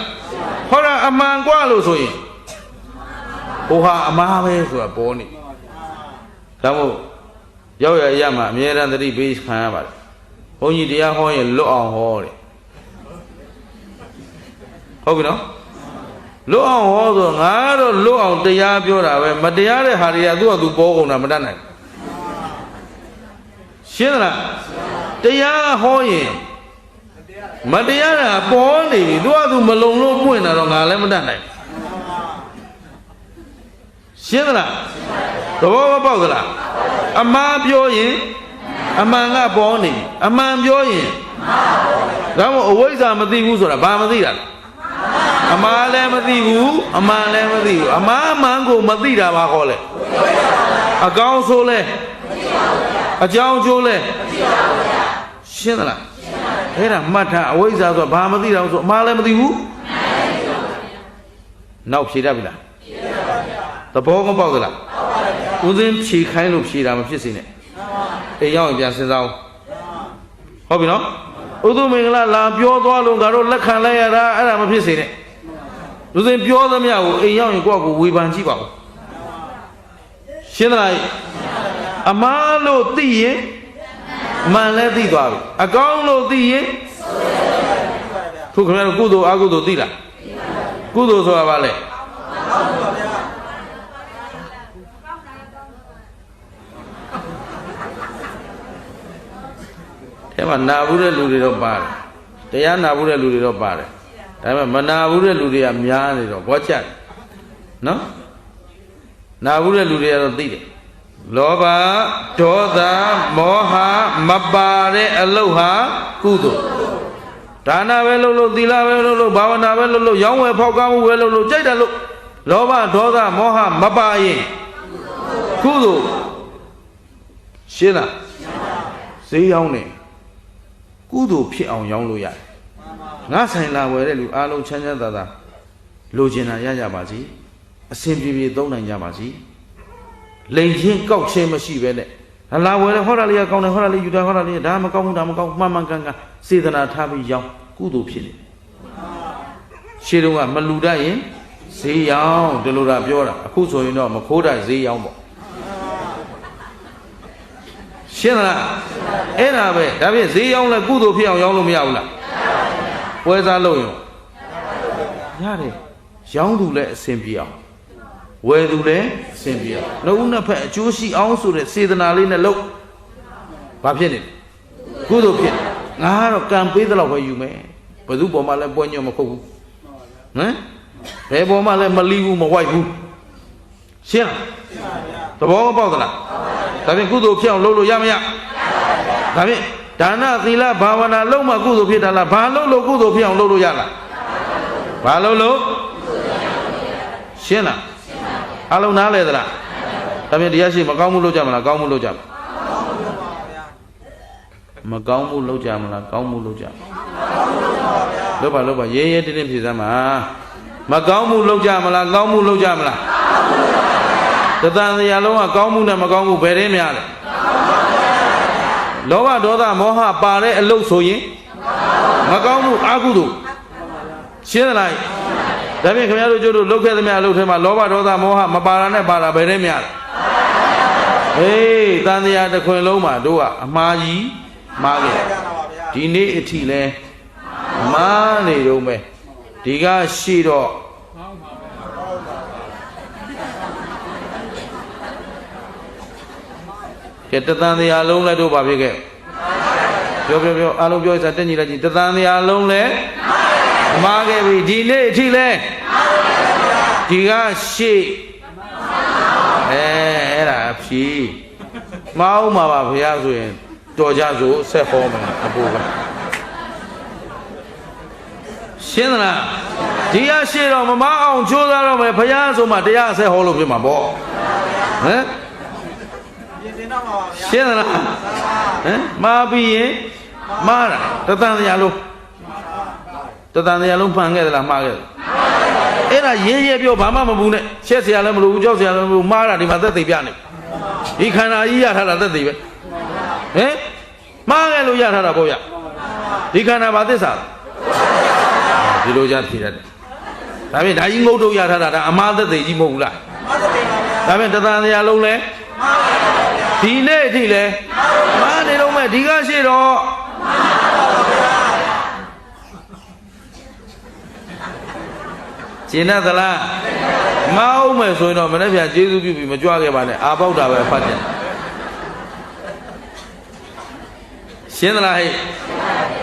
ဟောတာအမှန်กว่าလို့ဆိုရင်ဟိုဟာအမှားပဲဆိုတာပေါ်နေဒါမို့ရောက်ရမှာအမြဲတမ်းသတိပေးခံရပါတယ်ဘုန်းကြီးတရားဟောရင်လွတ်အောင်ဟောတယ်ဟုတ်ပြီနော်လွတ်အောင်ဟောဆိုငါတော့လွတ်အောင်တရားပြောတာပဲမတရားတဲ့ဟာတွေကသူ့အတူပေါ်ကုန်တာမတတ်နိုင်ရှင်းသလားတရားဟောရင်မတရားတာပေါ်နေပြီသူ့အတူမလုံလို့ပွင့်တာတော့ငါလည်းမတတ်နိုင်ရှင်းသလားသဘောပေါက်သလားအမှားပြောရင်အမှန်ကပေါ်နေအမှန်ပြောရင်ဒါမို့အဝိဇ္ဇာမသိဘူးဆိုတာဘာမသိတာလဲအမှားလည်းမသိဘူးအမှန်လည်းမသိဘူးအမှားမှန်ကိုမသိတာဘာခေါ်လဲအကောင်းဆိုးလဲအကြောင်းကျိုးလဲရှင်းသလားအဲ့ဒါမှတ်ထားအဝိဇ္ဇာဆိုတာဘာမသိတာဆိုအမှားလည်းမသိဘူးနောက်ဖြေတတ်ပြီလားသဘောမပေါက်သလားဦးစင်းဖြေခိုင်းလို့ဖြေတာမဖြစ်စေနဲ့အိမ်ရောက်ရင်ပြန်စဉ်းစားအောင်ဟုတ်ပြီနော်ဥဒုမင်္ဂလာလာပြောသွားလို့ငါတို့လက်ခံလိုက်ရတာအဲ့ဒါမဖြစ်စေနဲ့ဦးစင်းပြောသမျှကိုအိမ်ရောက်ရင်ကိုယ့်ကိုဝေဖန်ကြည့်ပါဦးရှင်းသလားအမှားလို့သိရင်မှန်လဲသိသွားပြီအကောင်းလို့သိရင်ခုခင်ဗျားတို့ကုသိုလ်အကုသိုလ်သိလားကုသိုလ်ဆိုတာဘာလဲအဲ့မှာနာဘူးတဲ့လူတွေတော့ပါတယ်တရားနာဘူးတဲ့လူတွေတော့ပါတယ်ဒါပေမဲ့မနာဘူးတဲ့လူတွေကများနေတော့ဘောချက်နော်နာဘူးတဲ့လူတွေကတော့သိတယ်လောဘဒေါသမောဟမပါတဲ့အလုပ်ဟာကုသိုလ်ဒါနပဲလုပ်လို့သီလပဲလုပ်လို့ဘာဝနာပဲလုပ်လို့ရောင်းဝယ်ဖောက်ကားမှုပဲလုပ်လို့ကြိုက်တယ်လို့လောဘဒေါသမောဟမပါရင်ကုသိုလ်ရှင်းလားဈေးရောင်းနေကုသိုလ်ဖြစ်အောင်ရောင်းလို့ရတယ်ငါဆိုင်လာဝယ်တဲ့လူအားလုံးချမ်းချမ်းသာသာလိုချင်တာရကြပါစေအစဉ်ပြေပြေသုံးနိုင်ကြပါစေလိန်ချင်းကောက်ချင်းမရှိပဲနဲ့လာဝယ်တဲ့ဟောတာလေးကကောင်းတယ်ဟောတာလေးယူတာဟောတာလေးဒါမကောင်းဘူးဒါမကောင်းမှန်မှန်ကန်ကန်စေတနာထားပြီးရောင်းကုသိုလ်ဖြစ်နေရှေးတုန်းကမလူတတ်ရင်ဈေးရောင်းဒီလိုတာပြောတာအခုဆိုရင်တော့မခိုးတတ်ဈေးရောင်းပေါ့ ရှင်းလားအဲ့ဒါပဲဒါဖြင့်ဈေးရောင်းလဲကုသိုလ်ဖြစ်အောင်ရောင်းလို့မရဘူးလားပွဲစားလုပ်ရင်ရတယ်ရောင်းသူလည်းအဆင်ပြေအောင်ဝယ်သူလည်းအဆင်ပြေအောင်နှုတ်နှစ်ဖက်အကျိုးရှိအောင်ဆိုတဲ့စေတနာလေးနဲ့လုပ်ဘာဖြစ်နေလဲကုသိုလ်ဖြစ်ငါကတော့ကံပေးသလောက်ပဲယူမယ်ဘယ်သူပေါ်မှာလဲပွဲညွန့်မခုတ်ဘူးဟမ်ဘယ်ပေါ်မှာလဲမလီဘူးမဝိုက်ဘူးရှင်းသဘောပေါက်သလားဒါဖြင့်ကုသိုလ်ဖြစ်အောင်လုပ်လို့ရမရဒါဖြင့်ဒါနသီလဘာဝနာလုပ်မှကုသိုလ်ဖြစ်တာလားဘာလုပ်လို့ကုသိုလ်ဖြစ်အောင်လုပ်လို့ရလားဘာလုပ်လို့ရှင်းလားအလုံးနားလဲသလားဒါဖြင့်တရားရှိမကောင်းမှုလုပ်ကြမလားကောင်းမှုလုပ်ကြမလားမကောင်းမှုလုပ်ကြမလားကောင်းမှုလုပ်ကြလုပ်ပါရဲရဲတင်းတင်းဖြေစမ်းပါမကောင်းမှုလုပ်ကြမလားကောင်းမှုလုပ်ကြမလားတသံတရားလုံးကကောင်းမှုနဲ့မကောင်းမှုဘယ်တည်းများလဲလောဘဒေါသမောဟပါတဲ့အလုပ်ဆိုရင်မကောင်းမှုအကုသိုလ်ရှင်းသလားဒါဖြင့်ခင်ဗျားတို့ကျတို့လုပ်ခဲ့သမျှအလုပ်ထဲမှာလောဘဒေါသမောဟမပါတာနဲ့ပါတာဘယ်တည်းများလဲဟေးတန်တရားတစ်ခွင်လုံးမှာတို့ကအမှားကြီးမှားခဲ့ဒီနေ့အထိလဲမားနေတော့မယ်ဒီကရှိတော့ကဲတသံတရားလုံးလဲတို့ပါဖြစ်ခဲ့ပြောအားလုံးပြောစားတက်ညီလိုက်ကြည့်တသံတရားလုံးလဲမှားခဲ့ပြီဒီနေ့အထိလဲဒီကရှိအဲ့ဒါဖြီးမအောင်ပါဘုရားဆိုရင်တော်ကြဆိုဆက်ဟောမယ်အဖို့ကရှင်းသလားဒီရရှိတော့မမအောင်ကြိုးစားတော့မယ်ဘုရားဆိုမှတရားဆက်ဟောလို့ဖြစ်မှာပေါ့ဟမ်ရှင်းသလားဟမ်မှားပြီးရင်မှားတာတသံတရားလုံးမှန်ခဲ့သလားမှားခဲ့အဲ့ဒါရေးရဲပြောဘာမှမဘူးနဲ့ချက်เสียလည်းမလို့ဘူးကြောက်เสียလည်းမလို့မှားတာဒီမှာသက်သေပြနေဒီခန္ဓာကြီးရထားတာသက်သေပဲဟင်မှားခဲ့လို့ရထားတာပေါ့ရဒီခန္ဓာဘာသစ္စာဒီလိုကြဖြေရတယ်ဒါဖြင့်ဒါကြီးငုတ်တုတ်ရထားတာဒါအမှားသက်သေကြီးမဟုတ်ဘူးလားဒါဖြင့်တသံတရားလုံးလဲဒီနေ့အထိလဲမှားနေတော့မဲ့ဒီကရှိတော့ရှင်းသလားမအောင်မယ်ဆိုရင်တော့မနေ့ပြန်ကျေးဇူးပြုပြီးမကြွခဲ့ပါနဲ့အာပေါက်တာပဲဖတ်တယ်ရှင်းသလားဟဲ့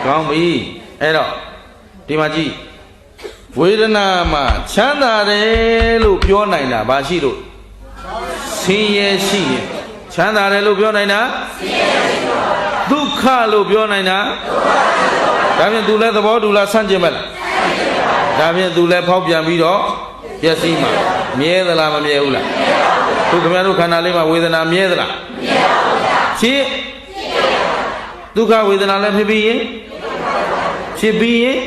ကောင်းပြီအဲ့တော့ဒီမှာကြည့်ဝေဒနာမှာချမ်းသာတယ်လို့ပြောနိုင်တာဘာရှိလို့ဆင်းရဲရှိရင်ချမ်းသာတယ်လို့ပြောနိုင်တာဒုက္ခလို့ပြောနိုင်တာဒါဖြင့်သူလည်းသဘောတူလားဆန့်ကျင်မလားဒါဖြင့်သူလည်းဖောက်ပြန်ပြီးတော့ပျက်စီးမှာမြဲသလားမမြဲဘူးလားသူခင်ဗျားတို့ခန္ဓာလေးမှာဝေဒနာမြဲသလားမြဲပါဘူးဗျာဖြစ်ဒုက္ခဝေဒနာလည်းဖြစ်ပြီးရင်ဖြစ်ပြီးရင်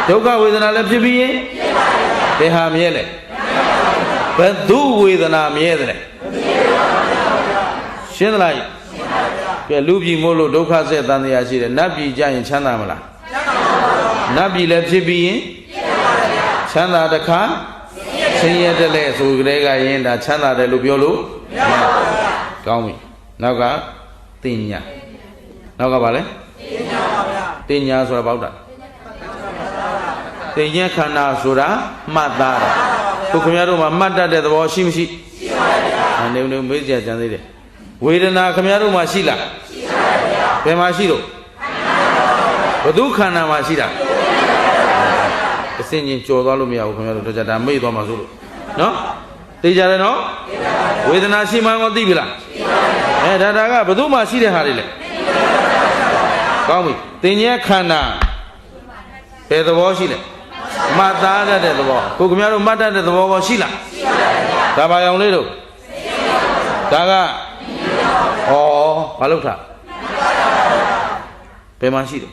ဒုက္ခဝေဒနာလည်းဖြစ်ပြီးရင်ဘယ်ဟာမြဲလဲဘယ်သူဝေဒနာမြဲတယ်ရှင်းသလားကဲလူပြည်မို့လို့ဒုက္ခဆက်တန်တရားရှိတယ်နတ်ပြည်ကြရင်ချမ်းသာမလားနတ်ပြည်လည်းဖြစ်ပြီးရင်ချမ်းသာတခါဆင်းရဲတယ်လေဆိုကြတဲ့ကရင်ဒါချမ်းသာတယ်လို့ပြောလို့ကောင်းပြီနောက်ကတင်ညာနောက်ကဘာလဲတင်ညာဆိုတာပေါ့တာတင်ညာခန္ဓာဆိုတာမှတ်သားတာခုခင်ဗျားတို့မှာမှတ်တတ်တဲ့သဘောရှိမရှိရှိပါဗျာနေမေးကြကြံသေးတယ်ဝေဒနာခင်ဗျားတို့မှာရှိလားရှိပါဗျာဘယ်မှာရှိလို့ဘယ်သူခန္ဓာမှာရှိတာအစင်းချင်းကြော်သွားလို့မရဘူးခင်ဗျားတို့တော့ဒါမေ့သွားမှာဆိုလို့နော်သိကြတယ်နော်ဝေဒနာရှိမှန်းကိုသိပြီလားဒါကဘယ်သူမှရှိတဲ့ဟာတွေလေကောင်းပြီတင်ញဲခန္ဓာဘယ်သဘောရှိလဲမှတ်သားတတ်တဲ့သဘောကိုခင်ဗျားတို့မှတ်တတ်တဲ့သဘောကောရှိလားရှိပါဗျာဒါပါအောင်လေးတို့ဒါကဘာလို့ထားဘယ်မှာရှိတယ်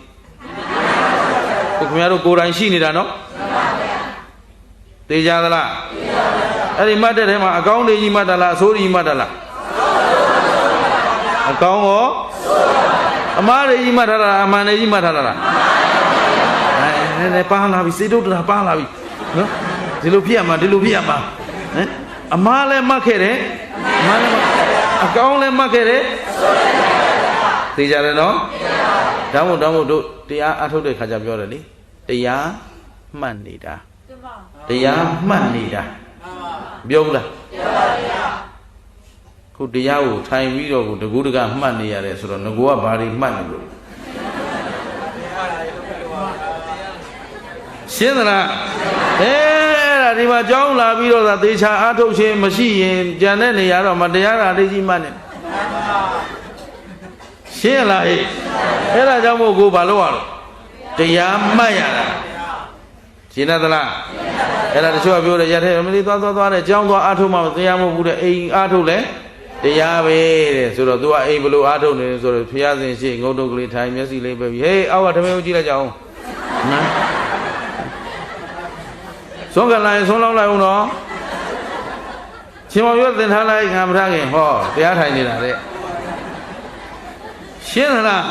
ကိုခင်ဗျားတို့ကိုယ်တိုင်ရှိနေတာနော်သိကြသလားအဲ့ဒီမှတ်တဲ့ထဲမှာအကောင်းတွေကြီးမှတ်တာလားအဆိုးတွေကြီးမှတ်တာလားအကောင်းရောအမှားတွေကြီးမှတ်ထားတာအမှန်တွေကြီးမှတ်ထားတာလားပါလာပြီစေတုတ္တရာပါလာပြီနော်ဒီလိုဖြစ်ရမှာဟမ်အမှားလည်းမှတ်ခဲ့တယ် မှန်တယ်အကောင်းလည်းမှတ်ခဲ့တယ်သိကြတယ်နော်ဒါမို့တို့တရားအထုတ်တဲ့ခါကျပြောတယ်လေတရားမှတ်နေတာတရားမှတ်နေတာပြောဘူးလားပြောပါဗျာခုတရားကိုထိုင်ပြီးတော့ကိုတကူးတကမှတ်နေရတယ်ဆိုတော့ငကိုကဘာတွေမှတ်နေလို့ရှင်းသလားအဲ့ဒါဒီမှာကြောင်းလာပြီးတော့သာသေချာအားထုတ်ခြင်းမရှိရင်ကြံတဲ့နေရာတော့မတရားတာလေးကြီးမှတ်နေရှင်းလားဟဲ့အဲ့ဒါကြောင့်မို့ကိုဘာလို့ရတော့တရားမှတ်ရတာရှင်းသလားအဲ့ဒါတချို့ကပြောတယ်ရတဲ့မလေးသွားတဲ့ကြောင်းသွားအားထုတ်မှတရားမဟုတ်ဘူးတဲ့အိမ်အားထုတ်လဲတရားပဲတဲ့ဆိုတော့ तू ကအိမ်ဘလို့အားထုတ်နေဆိုတော့ဖျားစင်ရှိငုတ်တုတ်ကလေးထိုင်မျက်စိလေးပဲပြီးဟေးအောက်ကထမင်းကိုကြည့်လိုက်ကြအောင်နော်ဆုံးကလိုက်ဆုံးလောက်လိုက်အောင်နော်ရှင်မောင်ရွတ်သင်ထားလိုက်ငါမထားခင်ဟောတရားထိုင်နေတာတဲ့ရှင်းလား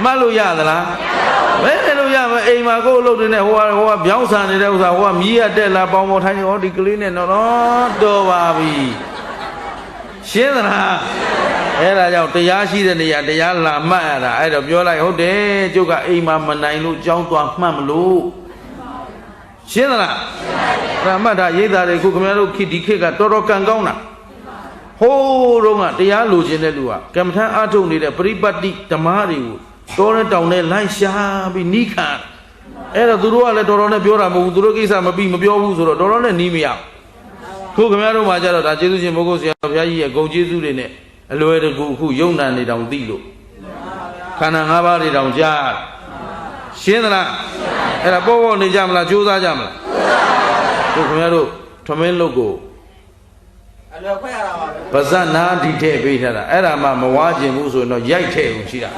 မှတ်လို့ရသလားဘယ်နဲ့လို့ရမအိမ်မှာကိုယ်အလုပ်တွေနဲ့ဟိုကပြောင်းဆန်နေတဲ့ဥစ္စာဟိုကမြည်ရတက်လာပေါင်းပေါ်ထိုင်နေဟောဒီကလေးနဲ့တော့တော်ပါပြီရှင်းသလားအဲ့ဒါကြောင့်တရားရှိတဲ့နေရာတရားလာမှတ်ရတာအဲ့တော့ပြောလိုက်ဟုတ်တယ်ကျုပ်ကအိမ်မှာမနိုင်လို့ကြောင်းသွားမှတ်မလို့ရှင်းသလားအဲ့ဒါမှတ်တာရိတ်တာတွေခုခင်ဗျားတို့ဒီခေတ်ကတော်တော်ကံကောင်းတာဟိုးတော့ကတရားလိုချင်တဲ့လူကကမ္မထမ်းအားထုတ်နေတဲ့ပရိပတ်တိဓမ္မတွေကိုတော်တဲ့တောင်နဲ့လိုက်ရှာပြီးနီးခံအဲ့တော့သူတို့ကလည်းတော်တော်နဲ့ပြောတာမဟုတ်ဘူးသူတို့ကိစ္စမပြီးမပြောဘူးဆိုတော့တော်တော်နဲ့နီးမရခုခင်ဗျားတို့မှာကြတော့ဒါကျေးဇူးရှင်ဘုရားဆရာဘုရားကြီးရဲ့ဂုဏ်ကျေးဇူးတွေနဲ့အလွယ်တကူခုယုံနာနေတောင်သိလို့ခန္ဓာ၅ပါးတွေတောင်ကြားရှင်းသလားအဲ့ဒါပေါ့နေကြမလားကြိုးစားကြမလားခုခင်ဗျားတို့ထမင်းလုတ်ကိုအလွယ်ခွဲရတာပါပဲပါဇက်နာဒီထည့်ပေးထားတာအဲ့ဒါမှမဝါကျင်ဘူးဆိုရင်တော့ရိုက်ထည့်အောင်ရှိတာ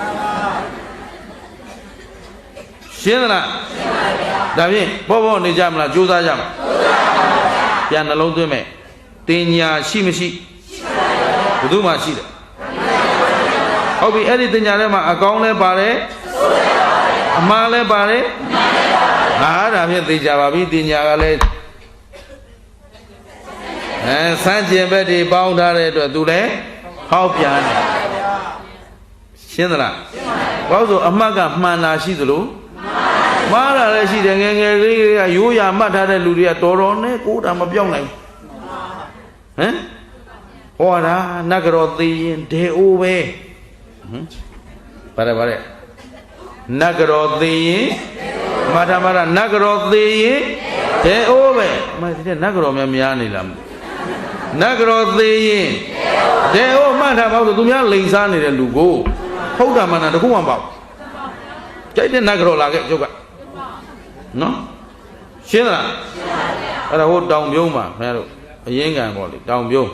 ရှင်းသလားဒါဖြင့်ပေါ့နေကြမလားကြိုးစားကြမလားပြန်နှလုံးသွင်းမဲ့တင်ညာရှိမရှိဘယ်သူမှရှိတယ်ဟုတ်ပြီအဲ့ဒီတင်ညာထဲမှာအကောင်းလဲပါတယ်အမှားလဲပါတယ်ဟာဒါဖြင့်သိကြပါပြီတင်ညာကလည်းစမ်းကျင်ဘက်တွေပေါင်းထားတဲ့အတွက်သူလည်းဟောက်ပြန်တယ်ရှင်းသလားဘာလို့ဆိုအမှတ်ကမှန်တာရှိသလိုမှားတာလည်းရှိတယ်ငယ်လေးတွေကရိုးရာမှတ်ထားတဲ့လူတွေကတော်တော်နဲ့ကိုယ်တာမပြောင်းနိုင်ဟမ်ဟောတာနတ်ကြောသိရင်ဒေအိုးပဲဗါတဲ့နတ်ကြောသိရင်မာထနတ်ကြောသိရင်ဒေအိုးပဲမဒီတဲ့နတ်ကြောများနေလားနတ်ကြောသိရင်ဒေအိုးမှတ်ထားပါဦးသူများလိန်စားနေတဲ့လူကိုဟုတ်တာမှန်တာတခုမှမပေါ့ကြိုက်တဲ့နတ်ကြောလာခဲ့ကျုပ်ကနော်ရှင်းလားအဲ့ဒါဟိုတောင်ပြုံးမှာခင်ဗျားတို့အရင်ကံပေါ့လေတောင်ပြုံး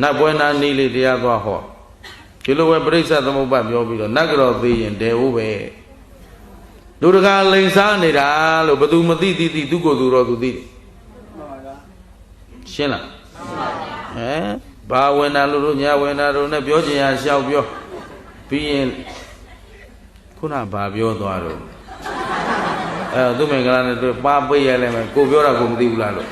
နတ်ပွဲနာနီးလေးတရားသွားဟောဒီလိုပဲပြိဿသမုပ္ပါပြောပြီးတော့နတ်ကြောသေးရင်ဒေဟုတ်ပဲလူတကာလိန်စားနေတာလို့ဘသူမသိသူကိုယ်သူတော့သူသိတယ်ရှင်းလားဘာဝင်တာလို့ညာဝင်တာလို့နဲ့ပြောချင်ရရှောက်ပြောပြီးရင်ခုနဘာပြောသွားတော့သူမင်္ဂလာနဲ့တွေ့ပါပိတ်ရလဲမယ်ကိုပြောတာကိုမသိဘူးလားလို့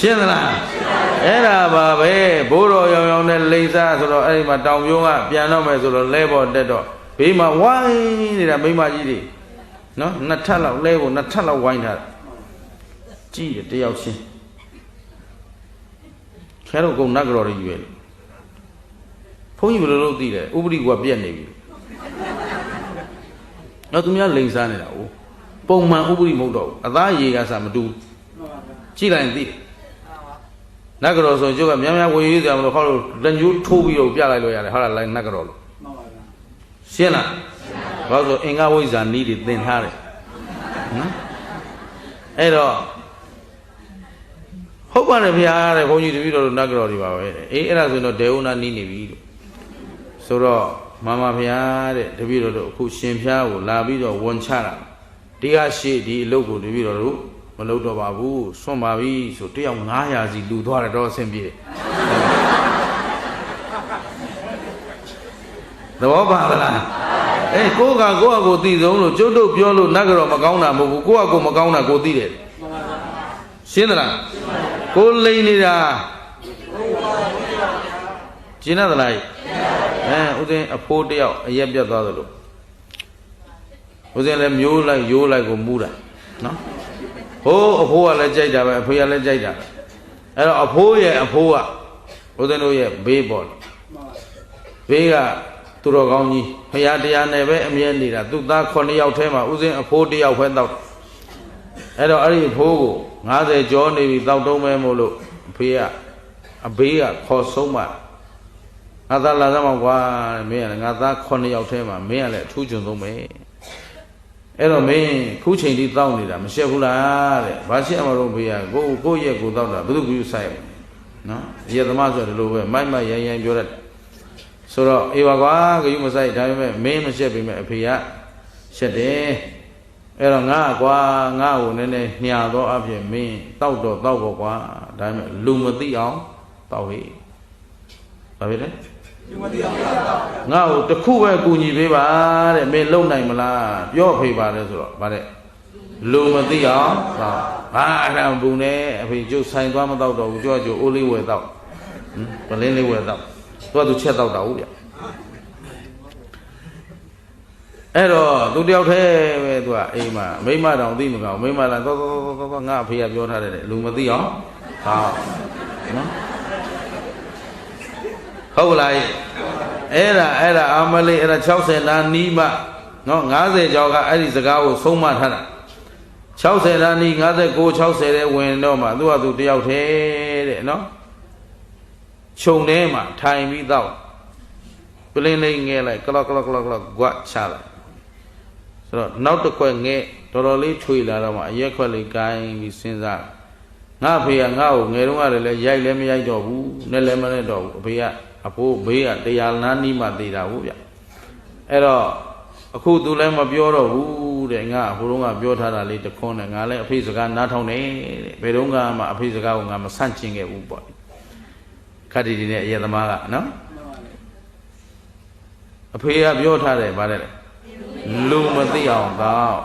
ရှင်းသလားအဲ့ဒါပါပဲဘိုးတော်ရောင်နဲ့လိမ့်စားဆိုတော့အဲ့ဒီမှာတောင်ပြုံးကပြန်တော့မယ်ဆိုတော့လဲပေါ်တက်တော့ဘေးမှာဝိုင်းနေတာမိမကြီးတွေနော်နှစ်ထပ်လောက်လဲဖို့နှစ်ထပ်လောက်ဝိုင်းထားတာကြည့်တယ်တယောက်ချင်းခဲတော့ကုန်နတ်ကြော်တွေကြီးပဲဘုန်းကြီးဘယ်လိုလုပ်သိတယ်ဥပရိကပြက်နေပြီတော့သူများလိန်စားနေတာ哦ပုံမှန်ဥပရိမဟုတ်တော့ဘူးအသားရေကစားမတူကြည့်လိုက်ရင်သိတယ်နတ်ကြော်ဆိုကျုပ်ကများဝေရေးကြမလို့ဟောလို့လက်ညှိုးထိုးပြီးတော့ပြလိုက်လို့ရတယ်ဟုတ်လားလိုက်နတ်ကြော်လို့ရှင်းလားဘာလို့ဆိုအင်္ဂဝိဇ္ဇာနီးတွေသင်ထားတယ်နော်အဲ့တော့ဟုတ်ပါတယ်ဗျာတဲ့ဘုန်းကြီးတပည့်တော်တို့နတ်ကြော်တွေပါပဲတဲ့အေးအဲ့ဒါဆိုတော့ဒေဝနာနီးနေပြီလို့ဆိုတော့မမဖျားတဲ့တပည့်တော်တို့အခုရှင်ဖျားကိုလာပြီးတော့ဝန်ချတာတရားရှိဒီအလုပ်ကိုတပည့်တော်တို့မလုပ်တော့ပါဘူးဆွန့်ပါပြီဆိုတယောက်900စီလူသွားတယ်တော့အဆင်ပြေသဘောပါလားအေးကိုကကိုသိဆုံးလို့ကျုပ်တို့ပြောလို့နတ်ကြော်မကောင်းတာမဟုတ်ဘူးကိုကမကောင်းတာကိုသိတယ် ရှင်းသလားကိုလိန်နေတာကျင်းသလားဥစဉ်အဖိုးတယောက်အရက်ပြတ်သွားသလိုဥစဉ်လည်းမျိုးလိုက်ရိုးလိုက်ကိုမူးတာနော်ဟိုးအဖိုးကလည်းကြိုက်တာပဲအဖေကလည်းကြိုက်တာအဲ့တော့အဖိုးရဲ့အဖိုးကဥစဉ်တို့ရဲ့ဘေးပေါ်ဘေးကသူတော်ကောင်းကြီးဖရာတရားနဲ့ပဲအမြဲနေတာသူသား9ယောက်ထဲမှာဥစဉ်အဖိုးတယောက်ပဲတောက်အဲ့တော့အဲ့ဒီအဖိုးကို50ကျော်နေပြီတောက်တုံးမဲမို့လို့အဖေကအဘေးကခေါ်ဆုံးမှငါသားလာစမ်းမကွာမင်းကငါသား9ယောက်ထဲမှာမင်းကလည်းအထူးကျွန်းဆုံးပဲအဲ့တော့မင်းခုချိန်ထိတောက်နေတာမရှက်ဘူးလားတဲ့ဘာရှက်မှာတော့ဘေးကကိုယ့်ရဲ့ကိုတောက်တာဘယ်သူကယူဆိုင်နော်ရေသမားဆိုတယ်လို့ပဲမိုက်မိုက်ရိုင်းရိုင်းပြောတတ်ဆိုတော့အေးပါကွာဂယုမဆိုင်ဒါပေမဲ့မင်းမရှက်ပေမဲ့အဖေကရှက်တယ်အဲ့တော့ငါကွာငါ့ကိုနည်းနည်းညှာတော့အဖြစ်မင်းတောက်တော့တောက်ပေါ့ကွာဒါပေမဲ့လူမသိအောင်တောက်ဟေးဘာဖြစ်လဲလူမသိအောင်တောက်ငါ့ကိုတခုပဲကူညီပေးပါတဲ့မင်းလုံနိုင်မလားပြောဖေးပါတယ်ဆိုတော့ဗါတဲ့လူမသိအောင်တောက်ဟာအဲ့ဒါဘူးနဲ့အဖေကျုပ်ဆိုင်သွားမတောက်တော့ဘူးကြောက်ကြိုအိုးလေးဝယ်တောက်ပလင်းလေးဝယ်တောက်သူချက်တောက်တာဟုတ်ဗျအဲ့တော့သူတယောက်တည်းပဲသူကအိမ်မှာမိမတောင်သိမကောင်းမိမလာတော့ငါအဖေကပြောထားတယ်လူမသိအောင်ဟာနော်ဟုတ်လားအဲ့ဒါအမလေးအဲ့ဒါ60လမ်းနီးမှနော်50ကျော်ကအဲ့ဒီစကားကိုဆုံးမထားတာ60လမ်းနီး59 60တဲ့ဝင်တော့မှသူကသူတယောက်တည်းတဲ့နော်ခြုံထဲမှာထိုင်ပြီးတော့ပလင်းလေးငဲလိုက်ကလော့ကွတ်ချလိုက်ဆိုတော့နောက်တစ်ခွက်ငဲတော်တော်လေးထွေလာတော့မှအရက်ခွက်လေးကိုင်းပြီးစဉ်းစားငါဖေကငါ့ကိုငယ်တုန်းကလည်းရိုက်လည်းမရိုက်တော့ဘူးနဲ့လည်းမနဲ့တော့ဘူးအဖေကအဖိုးဘေးကတရားနာနီးမှသေးတာဟုတ်ဗျအဲ့တော့အခုသူလည်းမပြောတော့ဘူးတဲ့ငါဟိုတုန်းကပြောထားတာလေးတခွန်းနဲ့ငါလည်းအဖေစကားနားထောင်တယ်တဲ့ဘယ်တုန်းကမှအဖေစကားကိုငါမဆန့်ကျင်ခဲ့ဘူးပေါ့ခတ်တီတီနဲ့အရက်သမားကနော်အဖေကပြောထားတယ်ဗါတဲ့လူမသိအောင်တော့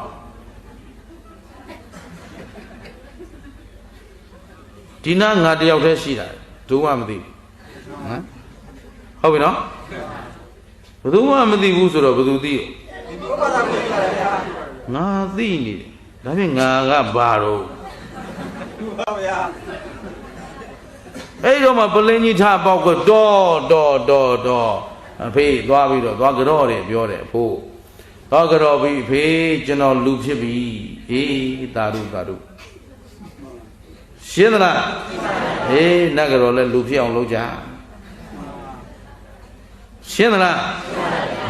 ဒီနာငါတယောက်တည်းရှိတာဒုမှမသိဘူးနော်ဟုတ်ပြီနော်ဘယ်သူမှမသိဘူးဆိုတော့ဘယ်သူသိငါသိနေတယ်ဒါဖြင့်ငါကဘာတော့ဟုတ်ဗျာအဲ့တော့မှပလင်းကြီးထားပေါက်ကတော့အဖေသွားပြီးတော့သွားကြော့တယ်ပြောတယ်အဖိုးသွားကြော့ပြီးအဖေကျွန်တော်လူဖြစ်ပြီအေးတာရုရှင်းသလားအေးနတ်ကြော့လည်းလူဖြစ်အောင်လုပ်ကြရှင်းသလား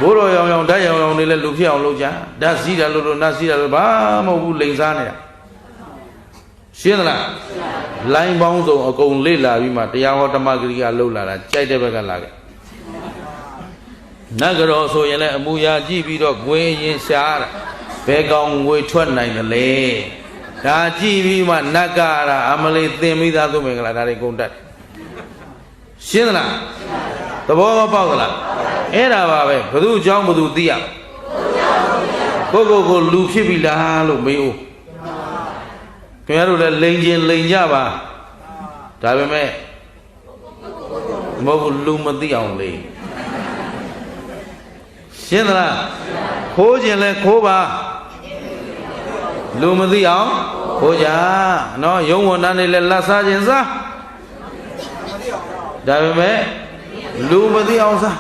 ဘိုးတော်ရောင်ဓာတ်ရောင်နေလည်းလူဖြစ်အောင်လုပ်ကြဓာတ်စီးတာလို့နတ်စီးတာလို့ဘာမဟုတ်ဘူးလိန်စားနေတာရှင်းသလားလိုင်းပေါင်းစုံအကုန်လေ့လာပြီးမှတရားဟောဓမ္မဂရိကလှုပ်လာတာကြိုက်တဲ့ဘက်ကလာခဲ့နတ်ကြောဆိုရင်လည်းအမူအရာကြည့်ပြီးတော့ဂွေးရင်ရှားတာဘယ်ကောင်ငွေထွက်နိုင်တယ်လဲဒါကြည့်ပြီးမှနတ်ကရာအမလေးသင်မိသားသူမင်္ဂလာဒါတွေကုန်တတ်ရှင်းသလားသဘောပေါက်သလားအဲ့ဒါပါပဲဘသူအကြောင်းဘသူသိရကိုလူဖြစ်ပြီလားလို့မေးဦးခင်ဗျားတို့လည်းလိန်ချင်းလိန်ကြပါဒါပေမဲ့မဟုတ်လူမသိအောင်လိန်ရှင်းသလားခိုးခြင်းလဲခိုးပါလူမသိအောင်ခိုးကြနော်ယုံဝန်တန်းနေလဲလက်စားခြင်းစားဒါပေမဲ့လူမသိအောင်စား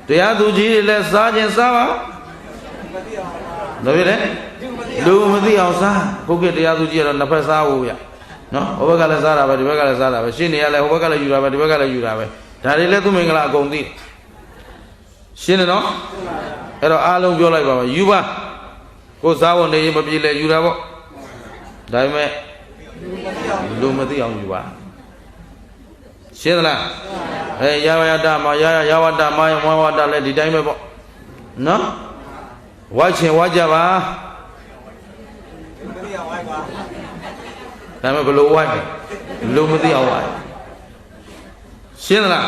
တရားသူကြီးတွေလဲစားခြင်းစားပါဒါဖြစ်တယ်လူမသိအောင်စားဘုက္ကတရားသူကြီးကတော့နှစ်ဖက်စားဖို့ဗျနော်ဟိုဘက်ကလည်းစားတာပဲဒီဘက်ကလည်းစားတာပဲရှင်းနေရလဲဟိုဘက်ကလည်းယူတာပဲဒီဘက်ကလည်းယူတာပဲဒါတွေလည်းသူမင်္ဂလာအကုန်သိရှင်းတယ်နော်အဲ့တော့အားလုံးပြောလိုက်ပါမယ်ယူပါကိုစားဖို့နေရင်မပြေလဲယူတာပေါ့ဒါပေမဲ့လူမသိအောင်ယူပါရှင်းသလားယာဝတမယာဝတမဝဝတလည်းဒီတိုင်းပဲပေါ့နော်ဝါချင်ဝါကြပါဒါပေမဲ့ဘယ်လိုဝါလဲလူမသိအောင်ဝါရှင်းသလား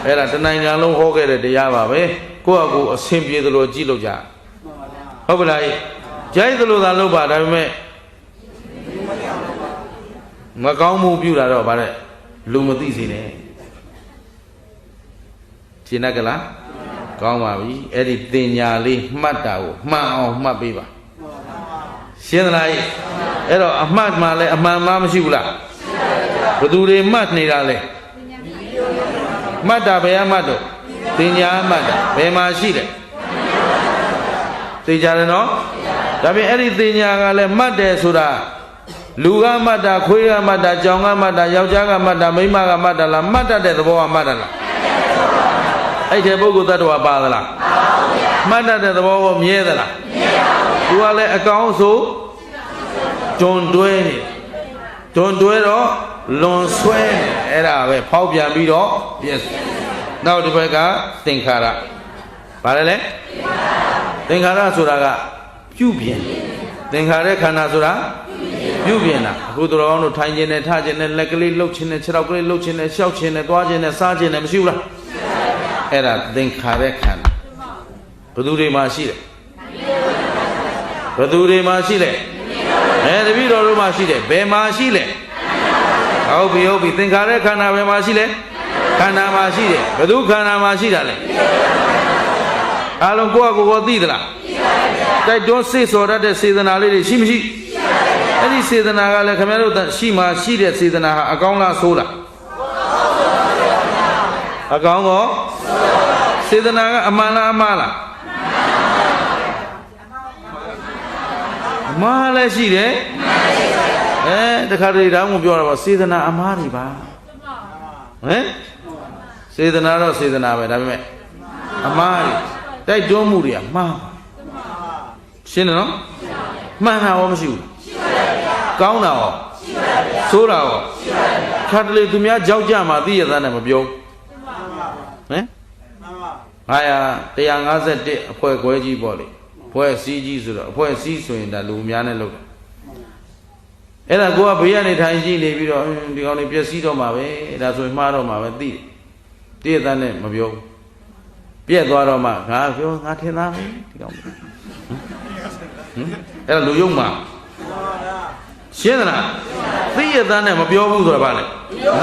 အဲ့ဒါတနိုင်ငံလုံးဟောခဲ့တဲ့တရားပါပဲကိုယ့်အကူအဆင်ပြေသလိုကြည့်လို့ကြဟုတ်ပါလားကြိုက်သလိုသာလုပ်ပါဒါပေမဲ့ မကောင်းမှုပြုတာတော့ဗါတဲ့လူမသိစေနဲ့ရှင်းတတ်ကြလားကောင်းပါပြီအဲ့ဒီတင်ညာလေးမှတ်တာကိုမှန်အောင်မှတ်ပေးပါရှင်းသလားအဲ့တော့အမှတ်မှလည်းအမှန်မှမရှိဘူးလားဘသူတွေမှတ်နေတာလဲမှတ်တာဘယ်အမှတ်တော့တင်ညာမှတ်တာဘယ်မှာရှိတယ်သိကြတယ်နော်ဒါပြင်အဲ့ဒီတင်ညာကလည်းမှတ်တယ်ဆိုတာလူကမှတ်တာခွေးကမှတ်တာကြောင်ကမှတ်တာယောက်ျားကမှတ်တာမိန်းမကမှတ်တာလားမှတ်တတ်တဲ့သဘောကမှတ်တယ်လားအဲ့ဒီပုဂ္ဂိုလ်တ attva ပါသလားမှတ်တတ်တဲ့သဘောကိုမြဲသလားသူကလည်းအကောင်းဆိုတွန်တွဲနေတွန်တွဲတော့လွန်ဆွဲနေအဲ့ဒါပဲဖောက်ပြန်ပြီးတော့ပြည့်နောက်တစ်ဘက်ကသင်္ခါရဘာလဲသင်္ခါရဆိုတာကပြုပြင်သင်္ခါရခန္ဓာဆိုတာပြုပြင်တာအခုတော်ကောင်းတို့ထိုင်ခြင်းနဲ့ထခြင်းနဲ့လက်ကလေးလှုပ်ခြင်းနဲ့ခြေထောက်ကလေးလှုပ်ခြင်းနဲ့ရှောက်ခြင်းနဲ့သွားခြင်းနဲ့စားခြင်းနဲ့မရှိဘူးလားအဲ့ဒါသင်္ခါရခန္ဓာဘယ်သူတွေမှာရှိတယ်ဘယ်သူတွေမှာရှိလဲတပည့်တော်တို့မှာရှိတယ်ဘယ်မှာရှိလဲဟုတ်ပြီသင်္ခါရခန္ဓာဘယ်မှာရှိလဲခန္ဓာမှာရှိတယ်ဘယ်သူခန္ဓာမှာရှိတာလဲအားလုံးကိုယ့်အကိုယ်သိသလားတိုက်တွန်းစိတ်စော်တတ်တဲ့စေတနာလေးတွေရှိမရှိအဲ့ဒီစေတနာကလည်းခင်ဗျားတို့ရှိမှရှိတဲ့စေတနာဟာအကောင်းလားဆိုးလားအကောင်းကောစေတနာကအမှန်လားအမှားလားအမှားလည်းရှိတယ်တခါတလေတောင်ပြောတာပါစေတနာအမှားတွေပါစေတနာတော့စေတနာပဲဒါပေမဲ့အမှားတွေတိုက်တွန်းမှုတွေကမှားရှင်းတယ်နော်မှန်တာရောမရှိဘူးကောင်းတာရောဆိုးတာရောခါတလေသူများကြောက်ကြမှာသိရသားနဲ့မပြော951အဖွဲ့ခွဲကြီးပေါ့လေအဖွဲ့စည်းကြီးဆိုတော့အဖွဲ့စည်းဆိုရင်ဒါလူများနဲ့လုပ်တယ်အဲ့ဒါကိုကဘေးကနေထိုင်ကြည့်နေပြီးတော့ဒီကောင်တွေပျက်စီးတော့မှာပဲဒါဆိုရင်မှားတော့မှာပဲသိတယ်သားနဲ့မပြောဘူးပြက်သွားတော့မှငါပြောငါထင်သားမယ်ဒီကောင်အဲ့ဒါလူယုံမှာရှင်းသလားသိရသားနဲ့မပြောဘူးဆိုတာဗါလေ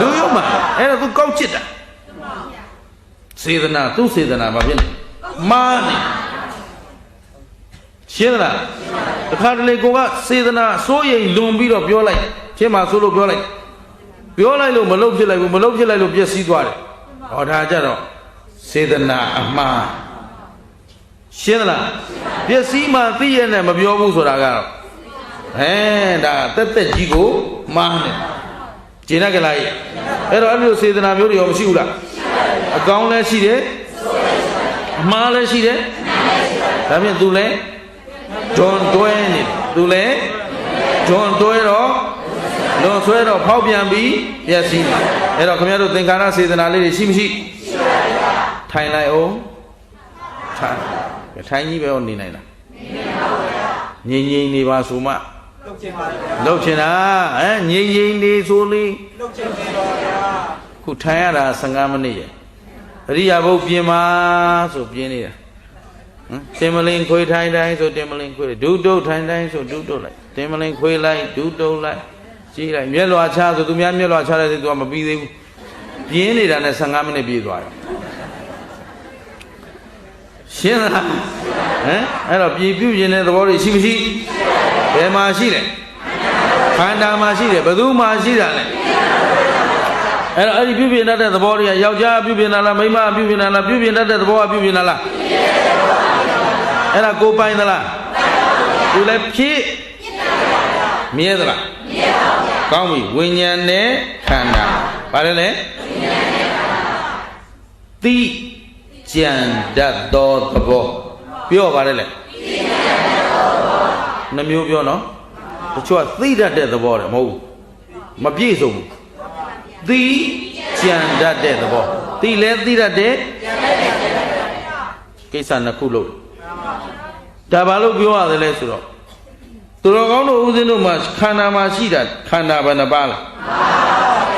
လူယုံမှာအဲ့ဒါသူကောက်ချစ်တာစေတနာသူစေတနာဘာဖြစ်လဲမာနေရှင်းသလားတခါတလေကိုကစေတနာစိုးရိမ်လွန်ပြီးတော့ပြောလိုက်ဖြစ်မှာဆိုလို့ပြောလိုက်လို့မလုပ်ဖြစ်လိုက်ဘူးမလုပ်ဖြစ်လိုက်လို့ပျက်စီးသွားတယ်ဟောဒါကြတော့စေတနာအမှားရှင်းသလားပျက်စီးမှသိရနဲ့မပြောဘူးဆိုတာကတော့ဒါတက်တက်ကြီးကိုမှားနေကျင်ရကြလားအဲ့တော့အဲ့လိုစေတနာမျိုးတွေရောမရှိဘူးလားအကောင်းလည်းရှိတယ်အမှားလည်းရှိတယ်ဒါဖြင့်သူလည်းဂျွန်တွဲနေသူလည်းဂျွန်တွဲတော့လွန်ဆွဲတော့ဖောက်ပြန်ပြီးပျက်စီးအဲ့တော့ခင်ဗျားတို့သင်္ခါရစေတနာလေးတွေရှိမရှိထိုင်လိုက်အောင်ထိုင်ကြီးပဲနေနိုင်လားငြိမ်ငြိမ်နေပါဆိုမှလှုပ်ချင်တာငြိမ်ငြိမ်နေဆိုလေလှုပ်ချင်တယ်ပါဗျာခုထိုင်ရတာ15မိနစ်ရအရိယာဘုတ်ပြင်ပါဆိုပြင်းနေတာတင်မလင်ခွေထိုင်တိုင်းဆိုတင်မလင်ခွေဒုတုတ်ထိုင်တိုင်းဆိုဒုတုတ်လိုက်တင်မလင်ခွေလိုက်ဒုတုတ်လိုက်ကြည့်လိုက်မျက်လွှာချဆိုသူများမျက်လွှာချတဲ့သူကမပြီးသေးဘူးပြင်းနေတာနဲ့15မိနစ်ပြည့်သွားတယ်ရှင်းလားအဲ့တော့ပြည်ပြုခြင်းတဲ့သဘောတွေရှိမရှိဘယ်မှာရှိလဲခန္ဓာမှာရှိတယ်ဘယ်သူမှာရှိတာလဲအဲ့တော့အဲ့ဒီပြုပြင်တတ်တဲ့သဘောတွေကယောက်ျားပြုပြင်တာလားမိန်းမပြုပြင်တာလားပြုပြင်တတ်တဲ့သဘောကပြုပြင်တာလားအဲ့ဒါကိုပိုင်သလားသူလည်းဖြစ်မြဲသလားမြဲပါဗျာကောင်းပြီဝိညာဉ်နဲ့ခန္ဓာဘာလဲလဲသိကြံတတ်သောသဘောပြောပါတယ်လေနှမျိုးပြောနော်တချို့ကသိတတ်တဲ့သဘောတယ်မဟုတ်ဘူးမပြည့်စုံဘူးသိကြံတတ်တဲ့သဘောသိလဲသိတတ်တဲ့ကိစ္စနှစ်ခုလို့ဒါဘာလို့ပြောရတယ်လဲဆိုတော့သူတော်ကောင်းတို့ဦးဇင်းတို့မှာခန္ဓာမှာရှိတာခန္ဓာဘယ်နှပါးလဲ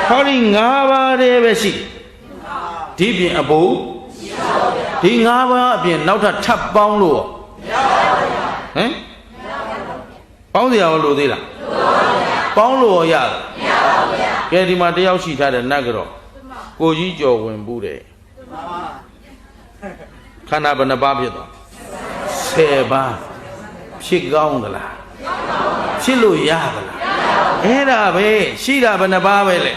ဟောဒီ5ပါးတည်းပဲရှိဒီပြင်အဖို့ဒီ5ပါးအပြင်နောက်ထပ်ပေါင်းလို့ပေါင်းစရာလို့သေးလား ပေါင်းလို့ရကဲဒီမှာတယောက်ရှိထားတဲ့နတ်ကတော့ကိုကြီးကြော်ဝင်ဘူးတယ်ခန္ဓာဘယ်နှပါးဖြစ်သွား10ပါးဖြစ်ကောင်းသလားဖြစ်လို့ရသလားအဲ့ဒါပဲရှိတာဘယ်နှပါးပဲလဲ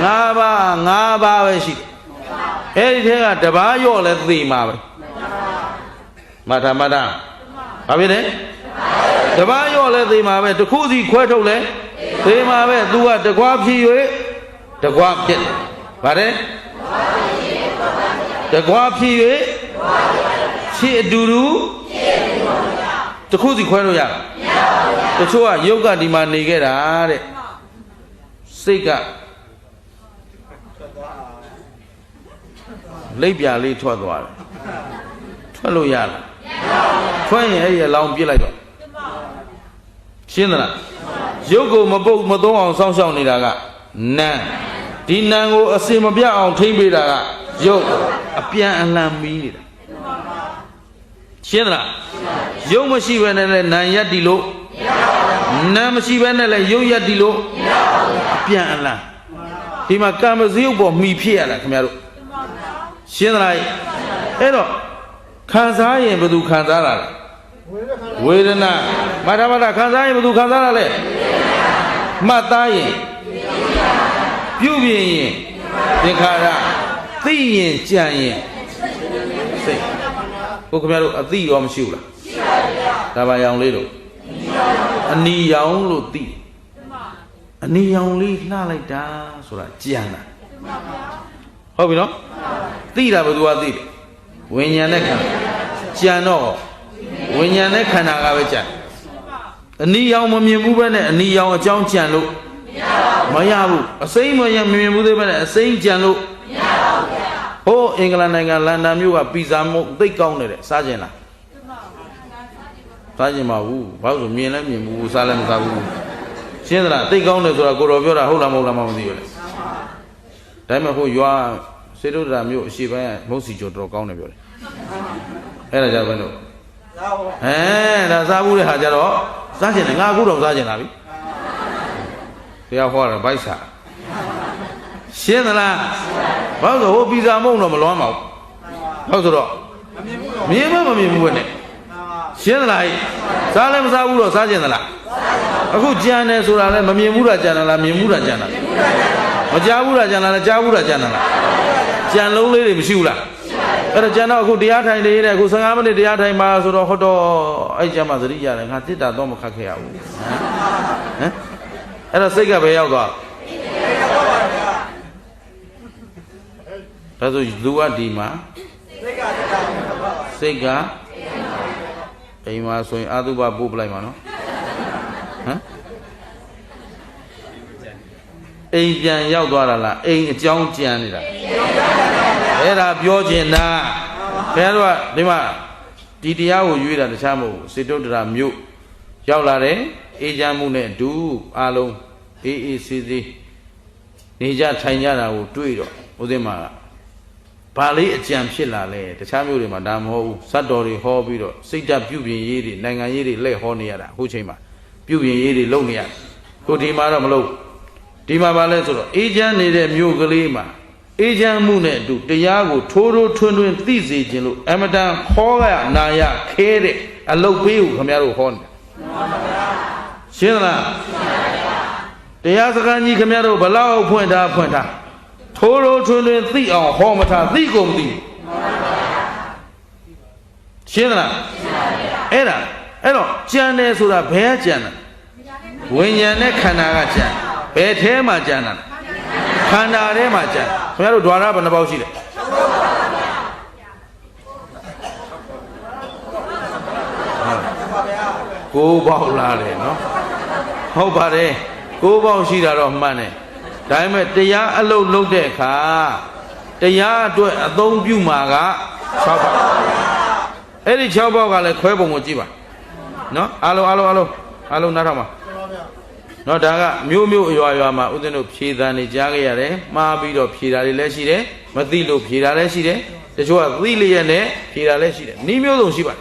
5ပါးပဲရှိတယ်အဲ့ဒီထဲကတပါးရော့လဲသိမှာပဲမထာဘာဖြစ်လဲတပါးရော့လဲသိမှာပဲတစ်ခုစီခွဲထုတ်လဲသိမှာပဲ तू ကတကွာဖြစ်၍တကွာဖြစ်တယ်ဗါတယ်တကွာဖြစ်၍ဖြစ်အတူတူတစ်ခုစီခွဲလို့ရတချို့ကယုတ်ကဒီမှာနေခဲ့တာတဲ့စိတ်ကလိပ်ပြာလေးထွက်သွားတယ်ထွက်လို့ရလားထွက်ရင်အဲ့ဒီအလောင်းပြစ်လိုက်တော့ရှင်းသလားရုပ်ကိုမပုတ်မသုံးအောင်စောင့်ရှောက်နေတာကနံဒီနံကိုအစင်မပြတ်အောင်ထိမ့်ပေးတာကရုပ်အပြန်အလှန်မီးနေတာရှင်းသလားရုပ်မရှိဘဲနဲ့လည်းနံရက်တီလို့နံမရှိဘဲနဲ့လည်းရုပ်ရက်တီလို့အပြန်အလှန်ဒီမှာကံမစရုပ်ပေါ်မှီဖြစ်ရတာခင်ဗျားတို့ရှင်းသလားအဲ့တော့ခံစားရင်ဘယ်သူခံစားတာလဲဝေဒနာမထာဘာခံစားရင်ဘယ်သူခံစားတာလဲမှတ်သားရင်ပြုပြင်ရင်သင်္ခါရသိရင်ကြံရင်စိတ်ကိုခင်ဗျားတို့အသိရောမရှိဘူးလားရှိပါဗျာဒါပါရောင်လေးလို့အနီရောင်လို့သိအနီရောင်လေးလှလိုက်တာဆိုတာကြံတာဟုတ်ပြီနော်သိတာဘယ်သူကသိတယ်ဝိညာဉ်နဲ့ခန္ဓာကြံတော့ဝိညာဉ်နဲ့ခန္ဓာကပဲကြံအနီရောင်မမြင်ဘူးပဲနဲ့အနီရောင်အကြောင်းကြံလို့မရဘူးအစိမ့်မမြင်ဘူးသေးပဲနဲ့အစိမ့်ကြံလို့မရပါဘူးဗျာဟိုးအင်္ဂလန်နိုင်ငံလန်ဒန်မြို့ကပီဇာမုတ်သိကောင်းတယ်စားကျင်လားစားကျင်ပါဘူးဘာလို့ဆိုမြင်လည်းမြင်ဘူးစားလည်းမစားဘူးရှင်းသလားသိကောင်းတယ်ဆိုတာကိုတော်ပြောတာဟုတ်လားမဟုတ်လားမသိဘူးလေဒါပေမဲ့ဟိုရွာစေတုဒ္ဒရာမြို့အရှိပိုင်းကမုတ်စီကျော်တော်ကောင်းတယ်ပြောတယ်အဲ့ဒါကြဘယ်လိုဒါစားဘူးတဲ့ဟာကြတော့စားကျင်တယ်ငါအခုတော့စားကျင်လာပြီတရားဟောတာဗိုက်စာရှင်းသလားဘာလို့ဟိုပီဇာမုံတော့မလွမ်းပါဘူးဟုတ်ဆိုတော့မြင်မမြင်ဘူးပဲနဲ့ရှင်းသလားစားလည်းမစားဘူးတော့စားကျင်သလားအခုကြံတယ်ဆိုတာလည်းမမြင်ဘူးတာကြံတာလားမြင်ဘူးတာကြံတာမကြားဘူးတာကြံတာလားကြားဘူးတာကြံတာလားကြံလုံးလေးတွေမရှိဘူးလားအဲ့တော့ကျန်တော့အခုတရားထိုင်နေတယ်အခု15မိနစ်တရားထိုင်မှာဆိုတော့ဟောတော့အဲ့ကျမ်းမှာသတိရတယ်ငါတစ်တာတော့မခတ်ခဲ့ရဘူးဟမ်အဲ့တော့စိတ်ကဘယ်ရောက်သွားဒါဆိုလူကဒီမှာစိတ်ကအိမ်မှာဆိုရင်အာသုဘပို့ပလိုက်မှာနော်ဟမ်အိမ်ပြန်ရောက်သွားတာလားအိမ်အကြောင်းကြံနေတာအဲ့ဒါပြောချင်တာခင်ဗျားတို့ကဒီမှာဒီတရားကိုရွေးတာတခြားမဟုတ်ဘူးစေတုဒ္ဒရာမြို့ရောက်လာတယ်အေးချမ်းမှုနဲ့အတူအားလုံးအေးဆေးဆေးနေကြထိုင်ကြတာကိုတွေ့တော့ဦးသိမ်းမှာဘာလေးအကြံဖြစ်လာလဲတခြားမြို့တွေမှာဒါမဟုတ်ဘူးဇတ်တော်တွေဟောပြီးတော့စိတ်ဓာတ်ပြုပြင်ရေးတွေနိုင်ငံရေးတွေလက်ဟောနေရတာအခုချိန်မှာပြုပြင်ရေးတွေလုပ်နေရတယ်ကိုဒီမှာတော့မလုပ်ဒီမှာဘာလဲဆိုတော့အေးချမ်းနေတဲ့မြို့ကလေးမှာအေးချမ်းမှုနဲ့အတူတရားကိုထိုးထိုးထွန်းထွန်းသိစေခြင်းလို့အမတန်ခေါ်ရနာရခဲတဲ့အလုပ်ပေးကိုခင်ဗျားတို့ဟောနေတယ်ရှင်းလားတရားစကားကြီးခင်ဗျားတို့ဘလောက်ဖွင့်ထားထိုးထိုးထွန်းထွန်းသိအောင်ဟောမထားသိကုန်မသိရှင်းလားအဲ့တော့ကြံတယ်ဆိုတာဘယ်ကကြံတာဝိညာဉ်နဲ့ခန္ဓာကကြံဘယ်ထဲမှာကြံတာခန္ဓာထဲမှာကြံခင်ဗျားတို့ဓဝါရဘယ်နှပေါက်ရှိလဲ9ပေါက်လားတယ်နော်ဟုတ်ပါတယ်9ပေါက်ရှိတာတော့မှန်တယ်ဒါပေမဲ့တရားအလုပ်လုပ်တဲ့အခါတရားအတွက်အသုံးပြုမှာက6ပေါက်အဲ့ဒီ6ပေါက်ကလည်းခွဲပုံကိုကြည့်ပါနော်အားလုံးနားထောင်ပါနော်ဒါကမျိုးအရွာမှာဦးဇင်းတို့ဖြေသံနေကြားခဲ့ရတယ်မှားပြီးတော့ဖြေတာတွေလည်းရှိတယ်မသိလို့ဖြေတာလည်းရှိတယ်တချို့ကသိလျက်နဲ့ဖြေတာလည်းရှိတယ်ဤမျိုးစုံရှိပါတယ်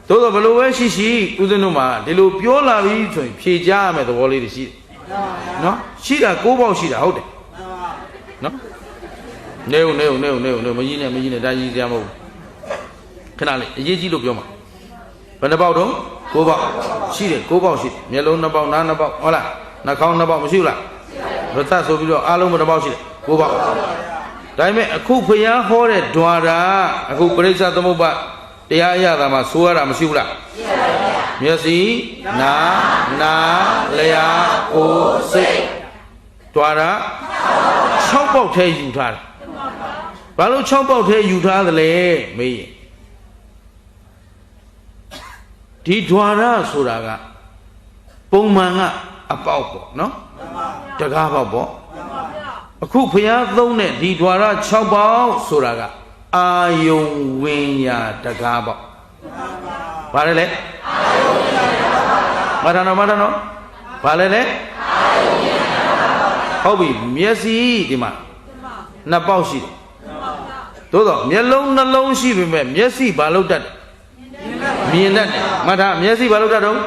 သို့တော့ဘယ်လိုပဲရှိဦးဇင်းတို့မှာဒီလိုပြောလာပြီးဆိုရင်ဖြေကြရမယ်သဘောလေးတွေရှိတယ် နော်ရှိတာ9ပေါက်ရှိတာဟုတ်တယ်နော်နေဦးမကြီးနဲ့ဒါကြီးစရာမဟုတ်ခဏလေးအရေးကြီးလို့ပြောမှာဘယ်နှပေါက်တော့9ပေါက်ရှိတယ်9ပေါက်ရှိတယ်မျက်လုံး2ပေါက်နား2ပေါက်ဟုတ်လားနှာခေါင်း2ပေါက်မရှိဘူးလားရသဆိုပြီးတော့အားလုံးဘယ်နှပေါက်ရှိတယ်9ပေါက်ဒါပေမဲ့အခုဖျားဟောတဲ့ဓွာရာအခုပရိစ္ဆသမုပ္ပါတရားအရသာမှာဆိုရတာမရှိဘူးလားမျက်စိနာလျှာကိုယ်စိတ်ဓွာရာ6ပေါက်ထဲယူထားတယ်ဘာလို့6ပေါက်ထဲယူထားသလဲမေးဒီဓွာရဆိုတာကပုံမှန်ကအပေါက်ပေါ့နော်တကားပေါက်ပေါ့အခုဘုရားသုံးတဲ့ဒီဓွာရ6ပေါက်ဆိုတာကအာယုံဝိညာတကားပေါက်ဘာလဲလဲမထနော်ဘာလဲလဲဟုတ်ပြီမျက်စိဒီမှာ2ပေါက်ရှိတယ်သို့တော့မျက်လုံးနှလုံးရှိပေမဲ့မျက်စိဘာလို့တတ်မြင်တတ်တယ်မှတ်ထားမျက်စိဘာလို့တတ်တော့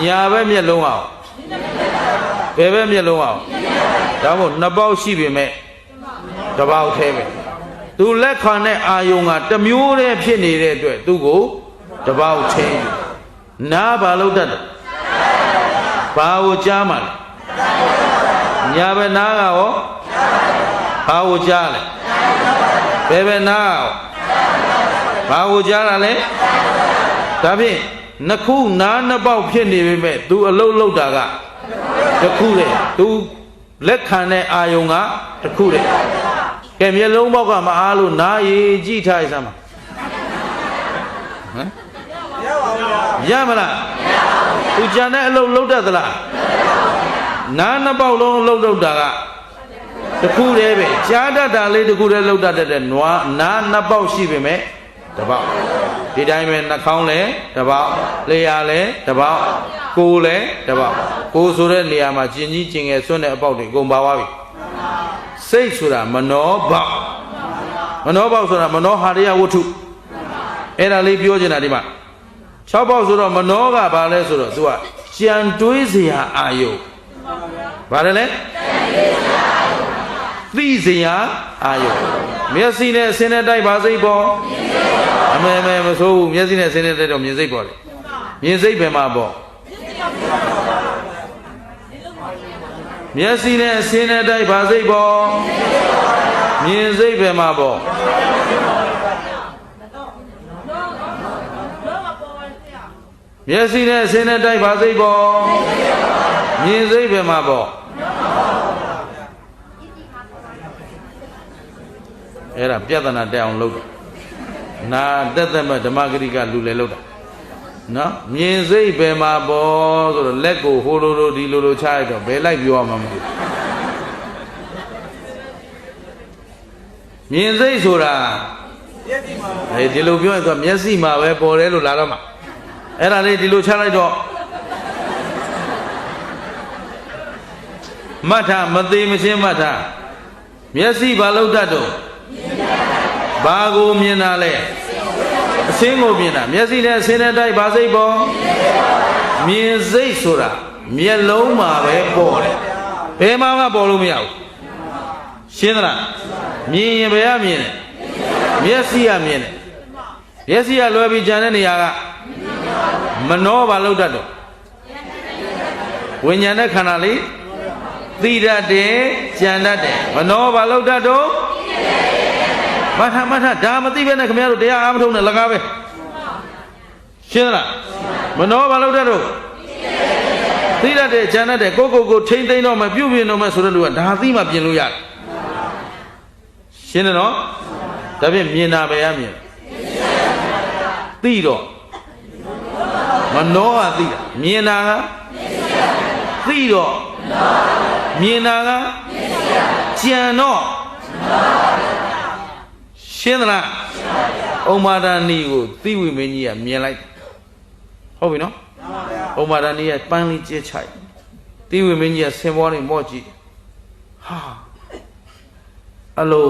ညာပဲမျက်လုံးအောင်ဘယ်ပဲမျက်လုံးအောင်ဒါမို့2ပေါက်ရှိပေမဲ့1ပေါက်သေးပဲသူလက်ခံတဲ့အာယုံကတစ်မျိုးတည်းဖြစ်နေတဲ့အတွက်သူ့ကို1ပေါက်သေးယူနားဘာလို့တတ်တယ်ဘာကိုကြားမှာလဲညာပဲနားကရောဘာကိုကြားလဲဘယ်ပဲနားဘာကိုကြားတာလဲဒါဖြင့်နှစ်ခုနားနှစ်ပေါက်ဖြစ်နေပေမဲ့ तू အလုတ်လုတ်တာကတစ်ခုလေ तू လက်ခံတဲ့အာယုံကတစ်ခုလေကဲမျက်လုံးပေါက်ကမအားလို့နားရည်ကြည့်ထားရစမ်းပါဟမ်ရမလား तू ကြံတဲ့အလုတ်လုတ်တတ်သလားနားနှစ်ပေါက်လုံးအလုတ်လုတ်တာကတခုတည်းပဲကြားတတ်တာလေးတခုတည်းလောက်တတ်တဲ့နွားနားနှစ်ပေါက်ရှိပေမဲ့တစ်ပေါက်ဒီတိုင်းပဲနှာခေါင်းလည်းတစ်ပေါက်လျှာလည်းတစ်ပေါက်ကိုယ်လည်းတစ်ပေါက်ကိုယ်ဆိုတဲ့နေရာမှာကျင်ကြီးကျင်ငယ်ဆွန့်တဲ့အပေါက်တွေအကုန်ပါသွားပြီစိတ်ဆိုတာမနောပေါက်ဆိုတာမနောဟာရယဝတ္ထုအဲ့ဒါလေးပြောချင်တာဒီမှာ6ပေါက်ဆိုတော့မနောကဘာလဲဆိုတော့သူကကြံတွေးစရာအာယုဘာလဲသိစရာအာယုမျက်စိနဲ့အစင်းနဲ့တိုက်ပါစိတ်ပေါ်အမေမဆိုးဘူးမျက်စိနဲ့အစင်းနဲ့တိုက်တော့မြင်စိတ်ပေါ်တယ်မြင်စိတ်ပဲမှာပေါ့မျက်စိနဲ့အစင်းနဲ့တိုက်ပါစိတ်ပေါ်မြင်စိတ်ပဲမှာပေါ့မျက်စိနဲ့အစင်းနဲ့တိုက်ပါစိတ်ပေါ်မြင်စိတ်ပဲမှာပေါ့အဲ့ဒါပြဿနာတက်အောင်လုပ်တာနာတက်သက်မဲ့ဓမ္မဂရိကလူလေလုပ်တာနော်မြင်စိတ်ပဲမှာပေါ့ဆိုတော့လက်ကိုဟိုလိုဒီလိုချရတော့ဘယ်လိုက်ပြောရမှာမဟုတ်မြင်စိတ်ဆိုတာဒီလိုပြောရင်တော့မျက်စိမှာပဲပေါ်တယ်လို့လာတော့မှာအဲ့ဒါလေးဒီလိုချလိုက်တော့မှတ်ထားမသေးမချင်းမှတ်ထားမျက်စိဘာလို့တတ်တော့ဘာကိုမြင်တာလဲအစင်းကိုမြင်တာမျက်စိနဲ့အစင်းနဲ့တိုက်ဘာစိတ်ပေါ်မြင်စိတ်ဆိုတာမျက်လုံးမှာပဲပေါ်တယ်ဘယ်မှာမှပေါ်လို့မရဘူးရှင်းသလားမြင်ရင်ဘယ်ကမြင်လဲမျက်စိကမြင်တယ်မျက်စိကလွယ်ပြီးကြံတဲ့နေရာကမနှောဘာလို့တတ်တော့ဝိညာဉ်နဲ့ခန္ဓာလေးသိတတ်တယ်ကြံတတ်တယ်မနှောဘာလို့တတ်တော့မထဒါမသိပဲနဲ့ခင်ဗျားတို့တရားအားမထုတ်နဲ့လကားပဲရှင်းလားမနှောဘာလို့တတ်တော့သိတတ်တယ်ကြံတတ်တယ်ကိုထိမ့်သိမ့်တော့မှပြုတ်ပြင်းတော့မှဆိုတဲ့လူကဒါသိမှပြင်လို့ရတယ်ရှင်းတယ်နော်ဒါဖြင့်မြင်တာပဲရမြင်သိတော့မနှောကသိတာမြင်တာကသိတော့မြင်တာကကြံတော့ရှင်းသလားဩမာဒနီကိုသိဝိမင်းကြီးကမြင်လိုက်ဟုတ်ပြီနော်ဩမာဒနီကပန်းလေးကျဲချိုက်သိဝိမင်းကြီးကဆင်ပေါ်နေမော့ကြည့်ဟာ hello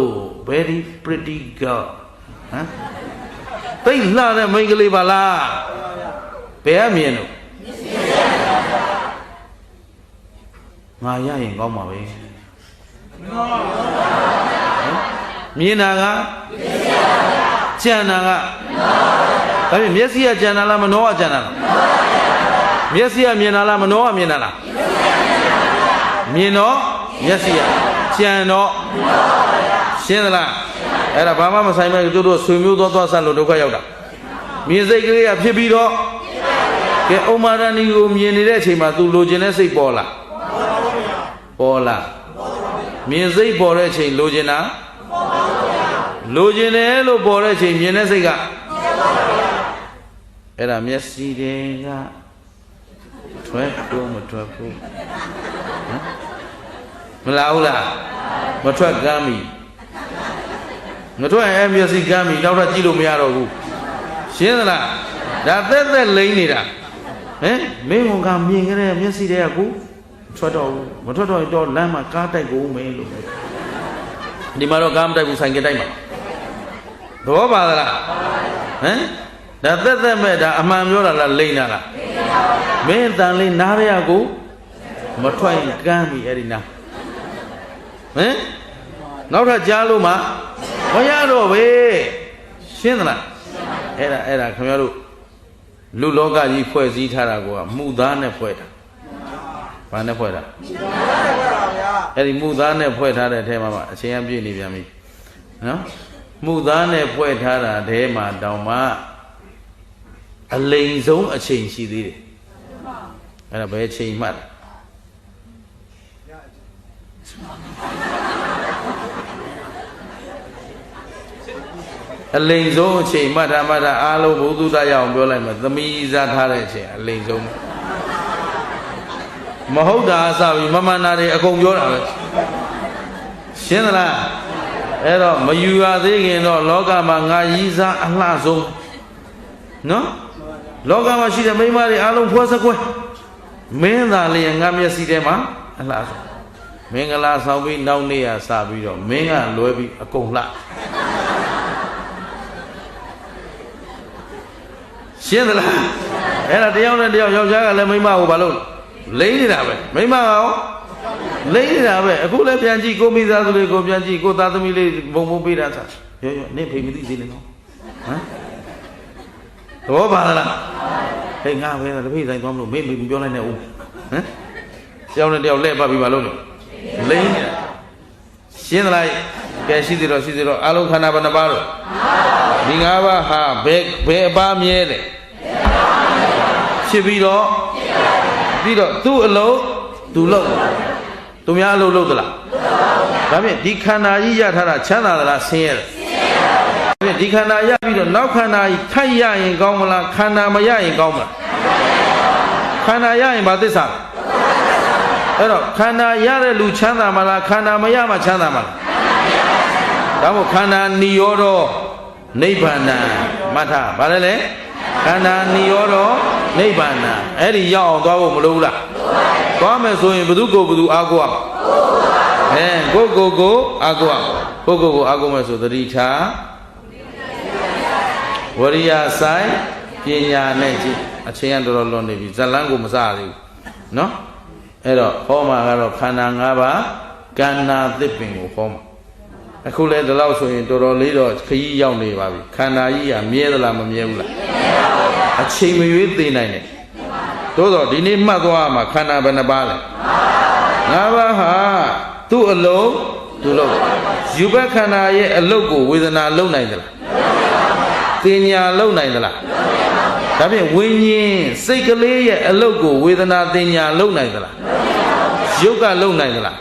very pretty girl ဟမ်သိလှတဲ့မိန်းကလေးပါလားဘယ်ကမြင်လို့ ngà ya yin gao ma be miên na ga chan na gaဒါဖြင့်မျက်စိကကြံတာလားမနှောကကြံတာလားမျက်စိကမြင်တာလားမနှောကမြင်တာလားမြင်တော့မျက်စိကကြံတော့ရှင်းသလားအဲ့ဒါဘာမှမဆိုင်မဲ့တို့တို့ဆွေမျိုးသွားဆက်လို့ဒုက္ခရောက်တာမြင်စိတ်ကလေးကဖြစ်ပြီးတော့ကဲဥမာရဏီကိုမြင်နေတဲ့အချိန်မှာ तू လိုချင်တဲ့စိတ်ပေါ်လာပေါ်လာမြင်စိတ်ပေါ်တဲ့အချိန်လိုချင်တာလိုချင်တယ်လို့ပေါ်တဲ့အချိန်မြင်တဲ့စိတ်ကအဲ့ဒါမျက်စိတွေကထွက်တော့မထွက်ဘူးမလားဟုတ်လားမထွက်ကမ်းပြီမထွက်ရင်မျက်စိကမ်းပြီနောက်တော့ကြည့်လို့မရတော့ဘူးရှင်းသလားဒါသက်သက်လိမ့်နေတာဟမ်မင်းကမြင်ကြတဲ့မျက်စိတွေကကိုထွက်တော့ဘူးမထွက်တော့တော့လမ်းမှာကားတိုက်ကိုမင်းလို့ဒီမှာတော့ကားမတိုက်ဘူးဆိုင်ကတိုက်မှာသဘောပါသလားဟမ်ဒါသက်သက်မဲ့ဒါအမှန်ပြောတာလားလိမ့်တာလားမင်းတန်လေးနားရကိုမထွက်ရင်ကမ်းပြီအဲ့ဒီနားဟမ်နောက်ထပ်ကြားလို့မှမရတော့ပဲရှင်းသလားအဲ့ဒါခင်ဗျားတို့လူလောကကြီးဖွဲ့စည်းထားတာကမှုသားနဲ့ဖွဲ့တာဘာနဲ့ဖွဲ့တာအဲ့ဒီမှုသားနဲ့ဖွဲ့ထားတဲ့အထဲမှာအချိန်အပြည့်နေပြန်ပြီနော်မှုသားနဲ့ဖွဲ့ထားတာအဲမှာတောင်မှအလိမ်ဆုံးအချိန်ရှိသေးတယ်အဲ့ဒါဘယ်အချိန်မှတ်အလိမ်ဆုံးအချိန်မှတ်တာအားလုံးဘုသူတရအောင်ပြောလိုက်မှာသမီးစားထားတဲ့အချိန်အလိမ်ဆုံးမဟုတ်တာအစပြီးမမှန်တာတွေအကုန်ပြောတာပဲရှင်းသလားအဲ့တော့မယူရသေးခင်တော့လောကမှာငါရည်စားအလှဆုံးနော်လောကမှာရှိတဲ့မိန်းမတွေအားလုံးဖွဲ့စကွဲမင်းသာလျင်ငါမျက်စိထဲမှာအလှဆုံးမင်္ဂလာဆောင်ပြီးနောက်နေ့ရစပြီးတော့မင်းကလွဲပြီးအကုန်လှရှင်းသလားအဲ့ဒါတယောက်နဲ့တယောက်ယောက်ျားကလည်းမိန်းမကိုဘာလို့လိမ့်နေတာပဲမိန်းမကရောလိမ့်နေတာပဲအခုလည်းပြန်ကြည့်ကိုမိသားစုလေးကိုပြန်ကြည့်ကိုသားသမီးလေးဘုံဘုံပေးတာစားရောနေဖိမသိသေးနဲ့နော်ဟမ်သဘောပါလားဟဲ့ငါပဲတပိတ်ဆိုင်သွားမလို့မေ့ပြောလိုက်နေဦးဟမ်တယောက်နဲ့တယောက်လက်ပတ်ပြီးဘာလို့လဲလိမ့်နေတာရှင်းသလားကဲရှိသေးတော့အလုံးခန္ဓာဘယ်နှပါတော့ဒီ၅ပါးဟာဘယ်အပါမြဲတယ်ဖြစ်ပြီးတော့သူ့အလုံးသူ့လုံးသူများအလုံးလုံးသလားဒါဖြင့်ဒီခန္ဓာကြီးရထားတာချမ်းသာသလားဆင်းရဲတယ်ဒီခန္ဓာရပြီးတော့နောက်ခန္ဓာကြီးထိုက်ရရင်ကောင်းမလားခန္ဓာမရရင်ကောင်းမလားခန္ဓာရရင်ဘာသစ္စာအဲ့တော့ခန္ဓာရတဲ့လူချမ်းသာမလားခန္ဓာမရမှချမ်းသာမလားဒါမို့ခန္ဓာနိရောဓနိဗ္ဗာန်မှတ်ထားဗါလဲလေခန္ဓာနိရောဓနိဗ္ဗာန်အဲ့ဒီရောက်အောင်သွားဖို့မလိုဘူးလားသွားမယ်ဆိုရင်ဘယ်သူကိုဘယ်သူအားကိုးအောင်ကိုအားကိုးအောင်ကိုအားကိုးမယ်ဆိုသတိထားဝရိယဆိုင်ပညာနဲ့ကြည့်အချိန်ကတော်တော်လွန်နေပြီဇလန်းကိုမစားသေးဘူးနော်အဲ့တော့ဟောမှာကတော့ခန္ဓာ၅ပါးကန္နာသစ်ပင်ကိုဟောမှာအခုလဲဒီလောက်ဆိုရင်တော်တော်လေးတော့ခရီးရောက်နေပါပြီခန္ဓာကြီးကမြဲသလားမမြဲဘူးလားအချိန်မရွေးသိနိုင်တယ်သို့တော့ဒီနေ့မှတ်သွားမှာခန္ဓာဘယ်နှပါးလဲ၅ပါးဟာသူ့အလုံးသူ့လုံးယူဘက်ခန္ဓာရဲ့အလုတ်ကိုဝေဒနာလုံနိုင်သလားတင်ညာလုံနိုင်သလားဒါဖြင့်ဝိညာဉ်စိတ်ကလေးရဲ့အလုတ်ကိုဝေဒနာတင်ညာလုံနိုင်သလားရုပ်ကလုံနိုင်သလား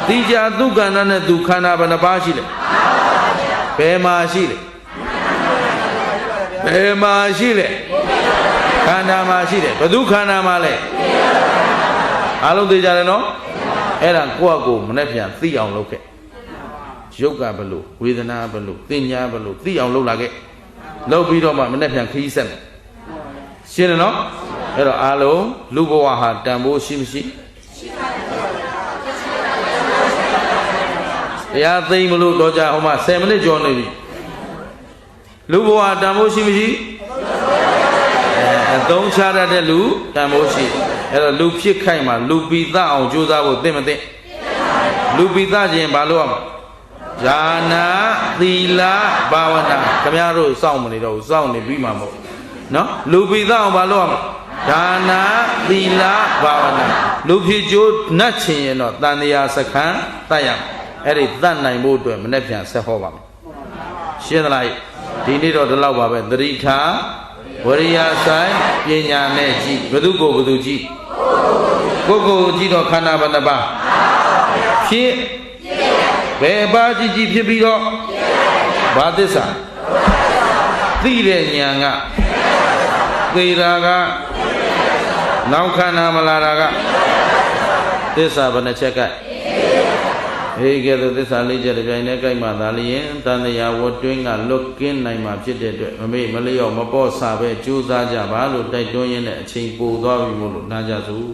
တိကြသူကန္နာနဲ့သူခန္ဓာဘယ်နှပါးရှိလဲဘယ်မှာရှိလဲခန္ဓာမှာရှိတယ်ဘယ်သူခန္ဓာမှာလဲအားလုံးသိကြတယ်နော်အဲ့ဒါကိုယ့်အကိုမနဲ့ပြန်သိအောင်လုပ်ခဲ့ရုပ်ကဘယ်လိုဝေဒနာဘယ်လိုတင်ညာဘယ်လိုသိအောင်လုပ်လာခဲ့လုပ်ပြီးတော့မှမနဲ့ပြန်ခရီးဆက်မယ်ရှင်းတယ်နော်အဲ့တော့အားလုံးလူဘဝဟာတန်ဖိုးရှိမရှိတရားသိမလို့တော့ကြဟိုမှာ10မိနစ်ကျော်နေပြီလူဘဝတန်ဖိုးရှိမရှိအသုံးချရတဲ့လူတန်ဖိုးရှိ အဲ့တော့လူဖြစ်ခိုက်မှာလူပိသအောင်ကြိုးစားဖို့သိမသိလူပိသခြင်းဘာလို့ရမှာဇာနာသီလဘာဝနာခင်ဗျားတို့စောင့်မနေတော့ဘူးစောင့်နေပြီးမှာမဟုတ်နော်လူပိသအောင်ဘာလို့ရမှာဒါနာသီလဘာဝနာလူဖြစ်ကြိုးနှက်ချင်ရင်တော့တန်တရားစခန်းတတ်ရမယ်အဲ့ဒီတတ်နိုင်ဖို့အတွက်မနေ့ပြန်ဆက်ဟောပါမယ်ရှင်းသလားဒီနေ့တော့ဒီလောက်ပါပဲသတိထားဝရိယဆိုင်ပညာနဲ့ကြည့်ဘယ်သူကိုဘယ်သူကြည့်ကိုကိုကြည့်တော့ခန္ဓာဘယ်နှပါဖြစ်ဘယ်ပါကြည့်ကြည့်ဖြစ်ပြီးတော့ဘာသစ္စာသိတဲ့ဉာဏ်ကသေတာကနောက်ခန္ဓာမလာတာကသစ္စာဘယ်နှချက်ကဟေးကဲသစ္စာလေးချက်တစ်ပြိုင်တည်းကြိုက်မှသာလျင်တန်တရားဝတ်တွင်းကလွတ်ကင်းနိုင်မှာဖြစ်တဲ့အတွက်မမေ့မလျော့မပေါ့ဆာပဲကြိုးစားကြပါလို့တိုက်တွန်းရင်းနဲ့အချိန်ပိုသွားပြီမို့လို့နားကြစို့